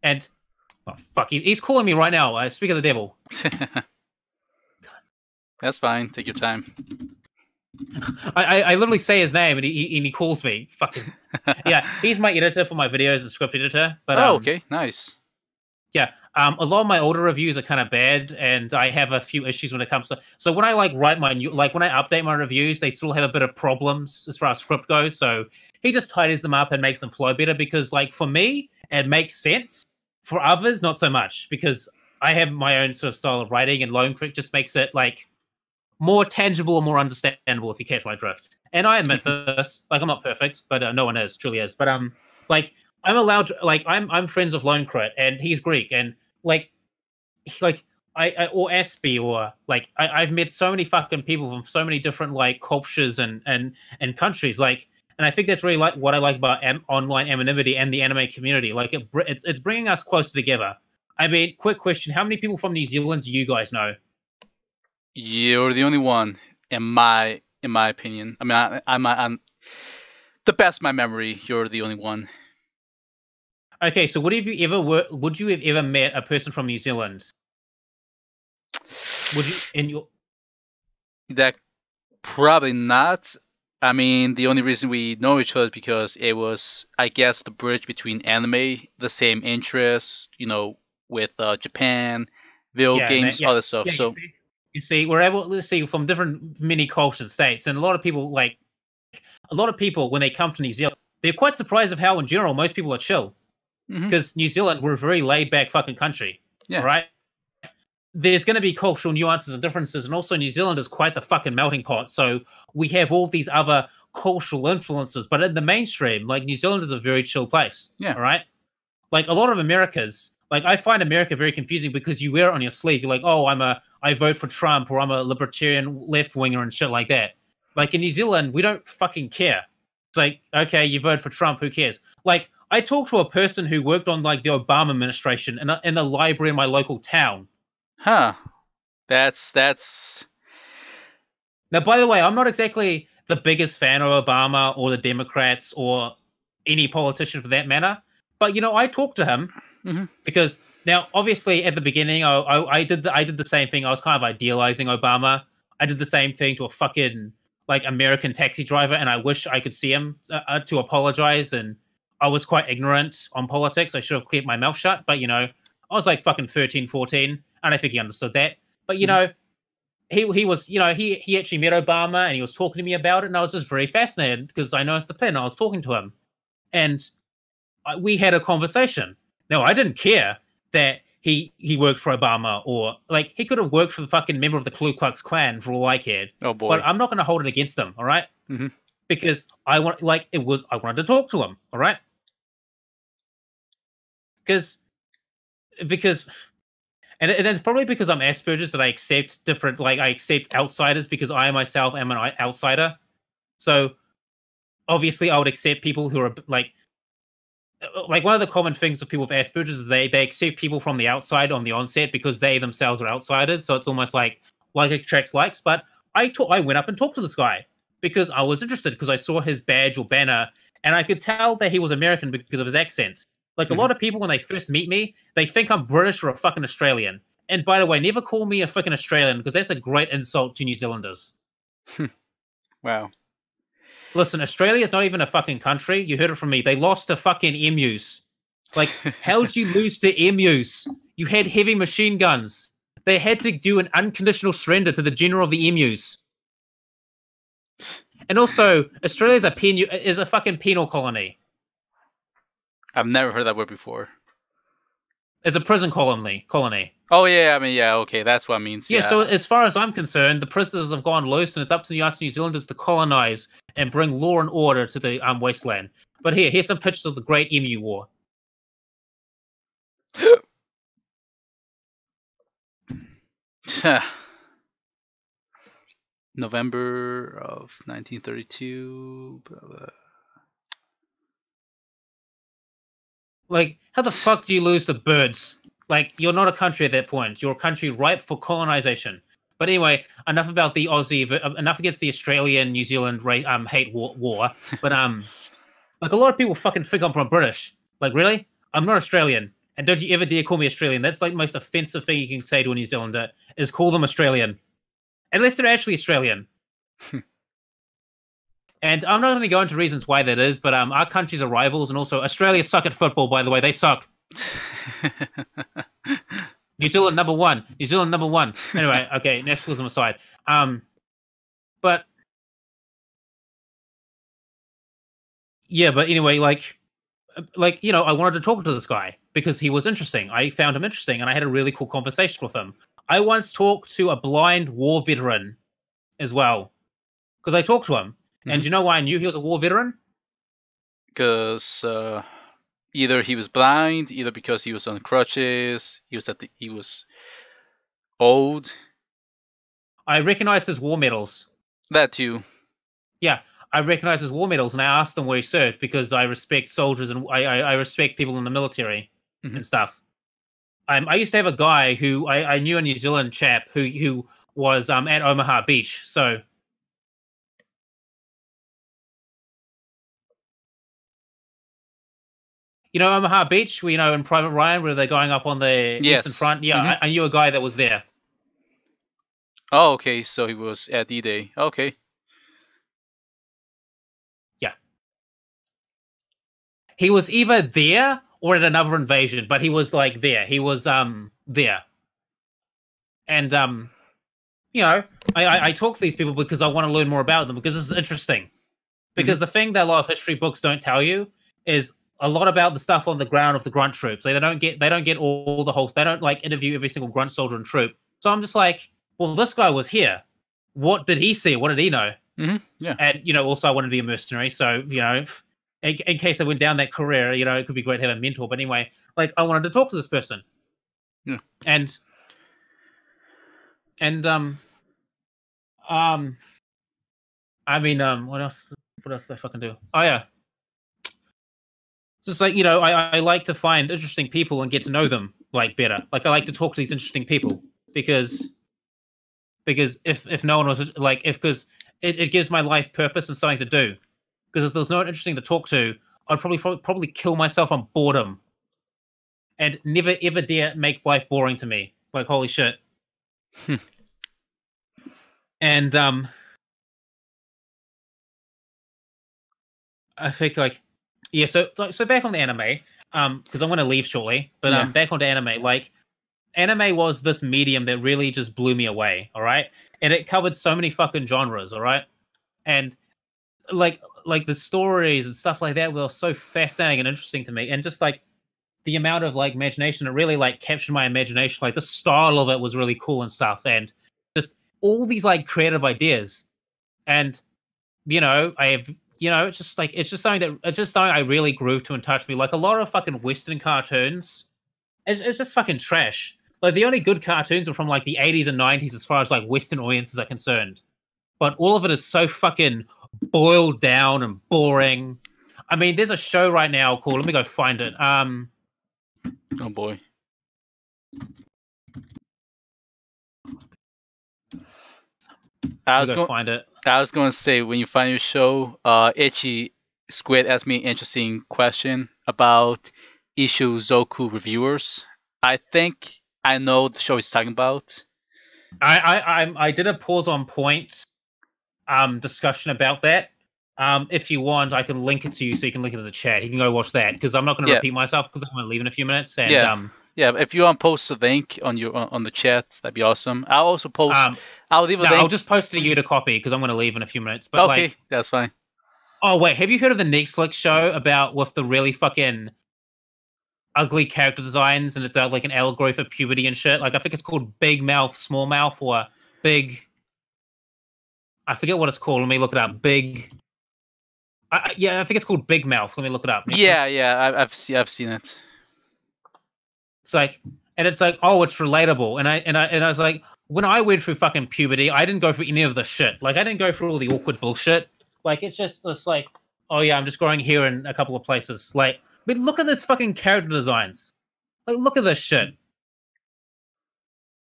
and oh, fuck, he's calling me right now. I speak of the devil. That's fine. Take your time. I literally say his name and he calls me. Fucking yeah, he's my editor for my videos and script editor. But okay, nice. Yeah, a lot of my older reviews are kind of bad, and I have a few issues when it comes to. So when I like write my new, like when I update my reviews, they still have a bit of problems as far as script goes. So he just tidies them up and makes them flow better. Because like for me, it makes sense. For others, not so much because I have my own sort of style of writing, and Lone Creek just makes it like more tangible or more understandable. If you catch my drift, and I admit this, like I'm not perfect, but no one is, truly is. But like I'm allowed to, like I'm friends with Lone Crit, and he's Greek, and like like I or Espy, or like I've met so many fucking people from so many different like cultures and countries, like, and I think that's really like what I like about online anonymity and the anime community. Like it's bringing us closer together. I mean, quick question: how many people from New Zealand do you guys know? You're the only one, in my opinion. I mean, I'm the best of my memory. You're the only one. Okay, so would you have ever met a person from New Zealand? Would you in your That probably not. I mean, the only reason we know each other is because it was, I guess, the bridge between anime, the same interests, with Japan, video yeah, games, yeah, other stuff. yeah. So, You see, we're able to see from different mini cultured states, and a lot of people when they come to New Zealand, they're quite surprised of how, in general, most people are chill. mhm, Because New Zealand, we're a very laid back fucking country. All yeah, right. There's going to be cultural nuances and differences, and also New Zealand is quite the fucking melting pot. So we have all these other cultural influences, but in the mainstream, like New Zealand is a very chill place. yeah, All right. Like a lot of Americas, like I find America very confusing because you wear it on your sleeve. You're like, oh, I vote for Trump, or I'm a libertarian left winger and shit like that. Like in New Zealand, we don't fucking care. It's like, okay, you vote for Trump, who cares? Like I talked to a person who worked on like the Obama administration in the library in my local town. huh? That's Now, by the way, I'm not exactly the biggest fan of Obama or the Democrats or any politician for that matter, but I talked to him mhm, because now, obviously, at the beginning, I did the same thing. I was kind of idealizing Obama. I did the same thing to a fucking like American taxi driver, and I wish I could see him to apologize. And I was quite ignorant on politics. I should have kept my mouth shut. But I was like fucking 13, 14, and I think he understood that. But mhm, he was he actually met Obama, and he was talking to me about it, and I was just very fascinated because I noticed the pin. I was talking to him, and we had a conversation. Now I didn't care that he worked for Obama, or like he could have worked for the fucking member of the Ku Klux Klan for all I cared. oh But boy. I'm not going to hold it against him, all right? Mhm, Because I wanted to talk to him, all right? Because because and it's probably because I'm Asperger's that I accept different, like I accept outsiders because I myself am an outsider. So obviously I would accept people who are like one of the common things of people with Asperger's is they accept people from the outside on the onset because they themselves are outsiders. So it's almost like attracts likes. But I went up and talked to this guy because I was interested because I saw his badge or banner, and I could tell that he was American because of his accent. Like a mhm. lot of people when they first meet me, they think I'm British or a fucking Australian. And by the way, never call me a fucking Australian because that's a great insult to New Zealanders. Wow. Listen, Australia is not even a fucking country. You heard it from me. They lost to fucking emus. Like, how did you lose to emus? You had heavy machine guns. They had to do an unconditional surrender to the general of the emus. And also, Australia is a fucking penal colony. I've never heard that word before. It's a prison colony. Oh yeah, I mean yeah, okay, that's what it means. Yeah, Yeah. so as far as I'm concerned, the prisoners have gone loose, and it's up to the us New Zealanders to colonize and bring law and order to the wasteland. But here's some pictures of the Great Emu War. November of 1932. Blah, blah. Like, how the fuck do you lose to birds? Like, you're not a country at that point. You're a country ripe for colonization. But anyway, enough about the Aussie. Enough against the Australian New Zealand hate war. But like a lot of people fucking think I'm from British. Like, really? I'm not Australian. And don't you ever dare call me Australian. That's like the most offensive thing you can say to a New Zealander is call them Australian, unless they're actually Australian. And I'm not going to go into reasons why that is, but our countries are rivals, and also Australia suck at football. By the way, they suck. New Zealand number one. New Zealand number one. Anyway, okay, nationalism aside. But yeah, but anyway, like I wanted to talk to this guy because he was interesting. I found him interesting, and I had a really cool conversation with him. I once talked to a blind war veteran as well because I talked to him, and do you know why I knew he was a war veteran? Because either he was blind, either because he was on crutches, he was old. I recognized his war medals. That too. Yeah, I recognized his war medals, and I asked him where he served because I respect soldiers and I respect people in the military and stuff. I used to have a guy who I knew, a New Zealand chap who was at Omaha Beach. So you know Omaha Beach, in Private Ryan, where they're going up on the Eastern Front. Yeah, I knew a guy that was there. Oh, okay. So he was at D-Day. Okay. Yeah. He was either there or at another invasion, but he was like there. He was there. And I talk to these people because I want to learn more about them because this is interesting. Because the thing that a lot of history books don't tell you is a lot about the stuff on the ground of the grunt troops. They don't get all the whole. They don't like interview every single grunt soldier and troop. So I'm just like, well, this guy was here. What did he see? What did he know? Yeah. And also I wanted to be a mercenary, so in case I went down that career, it could be great to have a mentor. But anyway, like I wanted to talk to this person. Yeah. And I mean, what else? What else did I fucking do? Oh yeah. Just like, I like to find interesting people and get to know them like better. Like I like to talk to these interesting people because if no one was like, because it gives my life purpose and something to do. Because if there's no one interesting to talk to, I'd probably kill myself on boredom and never ever dare make life boring to me. Like holy shit. And I think like so back on the anime, because I'm going to leave shortly, but back onto anime. Like anime was this medium that really just blew me away. All right, and it covered so many fucking genres. All right, and like the stories and stuff like that were so fascinating and interesting to me, and just like the amount of like imagination, it really like captured my imagination. Like the style of it was really cool and stuff, and just all these like creative ideas. And I have it's just something I really grew to and touched me. Like a lot of fucking Western cartoons, it's just fucking trash. Like the only good cartoons are from like the 80s and 90s as far as like Western audiences are concerned. But all of it is so fucking boiled down and boring. I mean, there's a show right now called, let me go find it. Oh boy. I was going to find it. I was going to say, when you find your show, Itchy Squid asked me an interesting question about Ishizoku reviewers. I think I know the show he's talking about. I did a pause on point discussion about that. If you want, I can link it to you so you can link it in the chat. You can go watch that because I'm not going to repeat myself because I'm going to leave in a few minutes. And, if you want to post the link on the chat, that'd be awesome. I'll also post. I'll leave a link. I'll just post it to you to copy because I'm going to leave in a few minutes. But okay, that's fine. Oh wait, have you heard of the Netflix show with the really fucking ugly character designs, and it's like an allegory for puberty and shit? Like I think it's called Big Mouth, Small Mouth, or Big. I forget what it's called. Let me look it up. Big. I think it's called Big Mouth. Let me look it up. Netflix. Yeah, I've seen it. It's like, it's relatable, and I was like, when I went through fucking puberty, I didn't go through any of the shit. Like I didn't go through all the awkward bullshit. Like it's like, oh yeah, I'm just growing here in a couple of places. Like, but look at this fucking character designs. Like, look at this shit.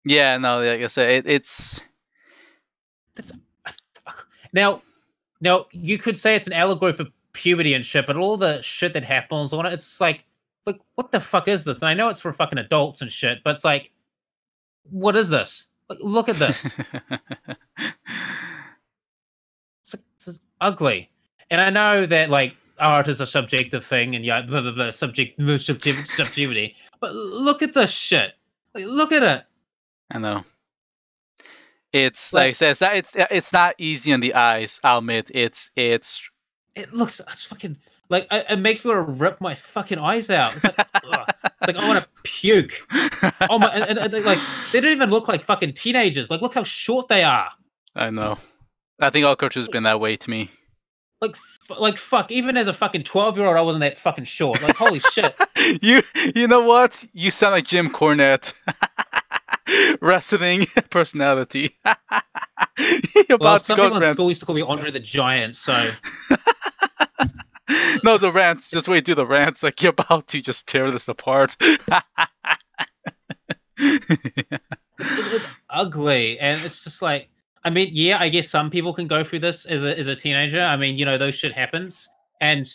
Yeah, no, like I said, it's now you could say it's an allegory for puberty and shit, but all the shit that happens on it, it's like what the fuck is this? And I know it's for fucking adults and shit, but it's like, what is this? Like, look at this. This is ugly. And I know that like art is a subjective thing, and yeah, blah blah blah, subjectivity. But look at this shit. Like, look at it. I know. It's like I Like said, it's not easy on the eyes. I'll admit. It's it looks. It's fucking like it makes me want to rip my fucking eyes out. It's like ugh. It's like I want to puke. Oh my! And like they don't even look like fucking teenagers. Like look how short they are. I know. I think all culture's been that way to me. Like fuck. Even as a fucking 12-year-old, I wasn't that fucking short. Like holy shit. You know what? You sound like Jim Cornette. Wrestling personality. Well, some people in school used to call me Andre the Giant, so. No, the rants. Just wait to the rants. Like you're about to just tear this apart. It's ugly, and it's just like, I mean, yeah, I guess some people can go through this as a teenager. I mean, those shit happens, and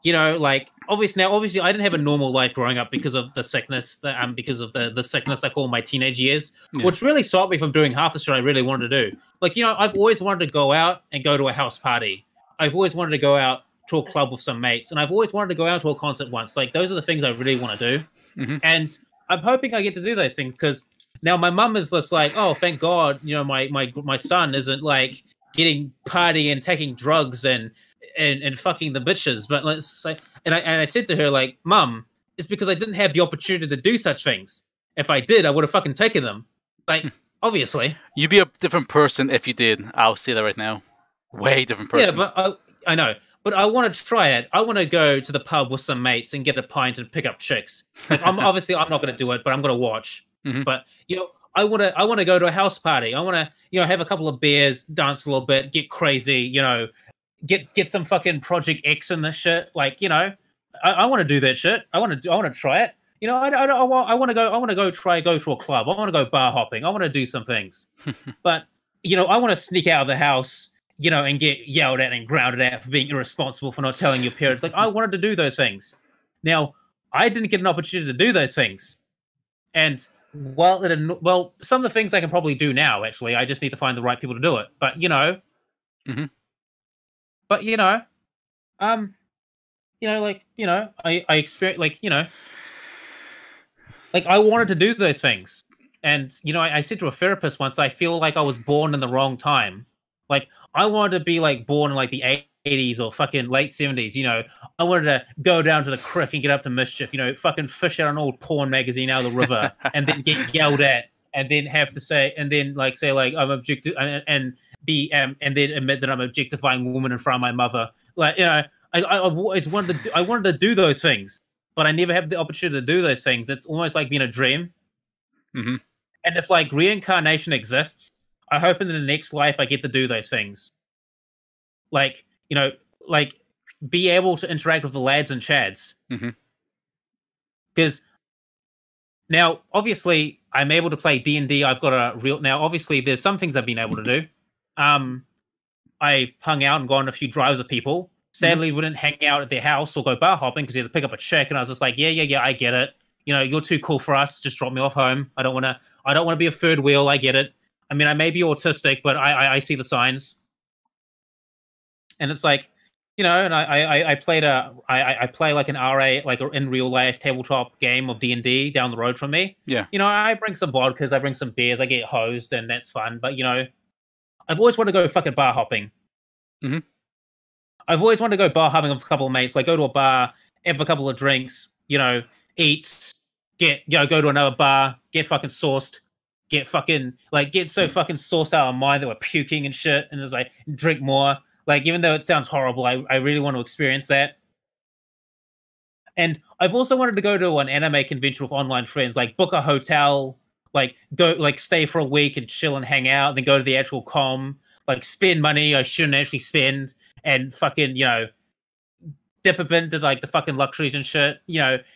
like obviously I didn't have a normal life growing up because of the sickness because of the sickness I call my teenage years, which really stopped me from doing half the shit I really wanted to do. Like I've always wanted to go out and go to a house party. I've always wanted to go out to a club with some mates, and I've always wanted to go out to a concert once. Like those are the things I really want to do, and I'm hoping I get to do those things because now my mum is just like, oh, thank God, my son isn't like getting party and taking drugs and fucking the bitches. But let's say, and I said to her, like, Mum, it's because I didn't have the opportunity to do such things. If I did, I would have fucking taken them. Like, obviously. You'd be a different person if you did. I'll say that right now. Way different person. Yeah, but I know. But I want to try it. I want to go to the pub with some mates and get a pint and pick up chicks. Like, I'm not going to do it, but I'm going to watch. But I want to go to a house party. I want to have a couple of beers, dance a little bit, get crazy. Get some fucking Project X in this shit. Like I want to do that shit. I want to try it. I want to go to a club. I want to go bar hopping. I want to do some things. But I want to sneak out of the house. And get yelled at and grounded at for being irresponsible for not telling your parents. Like, I wanted to do those things. Now, I didn't get an opportunity to do those things. And some of the things I can probably do now, actually, I just need to find the right people to do it. But, I experienced, like, I wanted to do those things. And, I said to a therapist once, I feel like I was born in the wrong time. Like, I wanted to be, like, born in, like, the 80s or fucking late 70s, I wanted to go down to the creek and get up to mischief, fucking fish out an old porn magazine out of the river and then get yelled at and then have to say, and then, like, say, like, I'm and then admit that I'm objectifying a woman in front of my mother. Like, I've always wanted to do those things, but I never had the opportunity to do those things. It's almost like being a dream. And if, like, reincarnation exists, I hope in the next life I get to do those things. Like, like be able to interact with the lads and chads. Because now, obviously, I'm able to play D&D. I've got now, obviously, there's some things I've been able to do. I've hung out and gone on a few drives with people. Sadly, we didn't hang out at their house or go bar hopping because you had to pick up a chick. And I was just like, yeah, I get it. You're too cool for us. Just drop me off home. I don't want to be a third wheel. I get it. I mean, I may be autistic, but I see the signs. And it's like, and I play like an RA, like in real life tabletop game of D&D down the road from me. Yeah. I bring some vodkas, I bring some beers, I get hosed, and that's fun. But I've always wanted to go fucking bar hopping. I've always wanted to go bar hopping with a couple of mates, like go to a bar, have a couple of drinks, eat, go to another bar, get fucking sauced. Get so fucking sauced out of mind that we're puking and shit, and just like drink more. Like, even though it sounds horrible, I really want to experience that. And I've also wanted to go to an anime convention with online friends, like book a hotel, like go, like stay for a week and chill and hang out, then go to the actual com, like spend money I shouldn't actually spend, and fucking dip a bit into like the fucking luxuries and shit.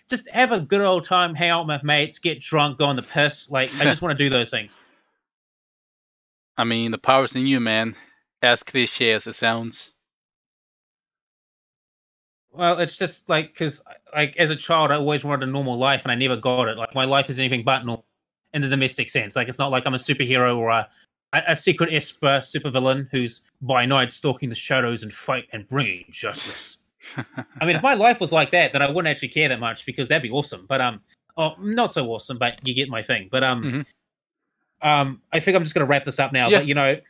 Just have a good old time, hang out with my mates, get drunk, go on the piss. Like, I just want to do those things. I mean, the power's in you, man. As cliche as it sounds. Well, it's just like, because like as a child, I always wanted a normal life, and I never got it. Like, my life is anything but normal in the domestic sense. Like, it's not like I'm a superhero or a secret Esper supervillain who's by night stalking the shadows and fight and bringing justice. I mean, if my life was like that, then I wouldn't actually care that much because that'd be awesome. But not so awesome. But you get my thing. But I think I'm just gonna wrap this up now. Yeah. But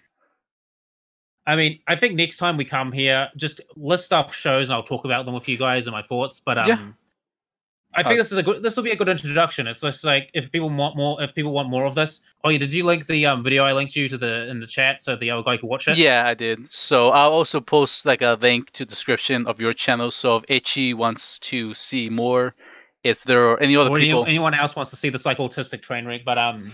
I mean, I think next time we come here, just list off shows and I'll talk about them with you guys and my thoughts. But I think this will be a good introduction. It's just like if people want more of this. Oh yeah, did you link the video I linked you to in the chat so the other guy could watch it? Yeah, I did. So I'll also post like a link to description of your channel. So if Itchy wants to see more, is there any other people? Anyone else wants to see this like autistic train wreck? But I'm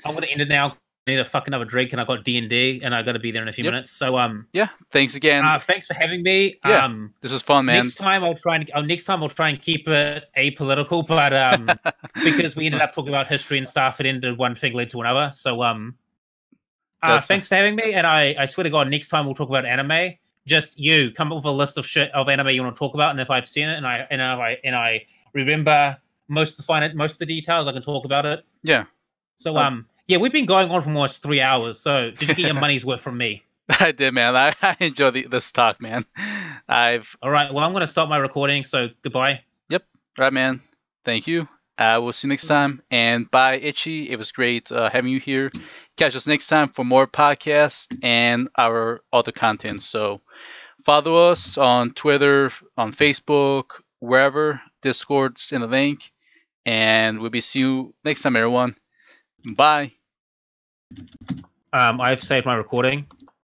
gonna end it now. I need to fuck another drink, and I've got D&D, and I got to be there in a few minutes. So yeah, thanks again. Thanks for having me. Yeah, this was fun, man. Next time I'll try and keep it apolitical, but because we ended up talking about history and stuff, it ended one thing led to another. So thanks for having me, and I swear to God, next time we'll talk about anime. Just you come up with a list of shit of anime you want to talk about, and if I've seen it and I remember most of the details, I can talk about it. Yeah. So yeah, we've been going on for almost 3 hours. So did you get your money's worth from me? I did, man. I enjoy this talk, man. All right. Well, I'm going to stop my recording. So goodbye. Yep. All right, man. Thank you. We'll see you next time. And bye, Itchy. It was great having you here. Catch us next time for more podcasts and our other content. So follow us on Twitter, on Facebook, wherever. Discord's in the link. And we'll be seeing you next time, everyone. Bye. I've saved my recording.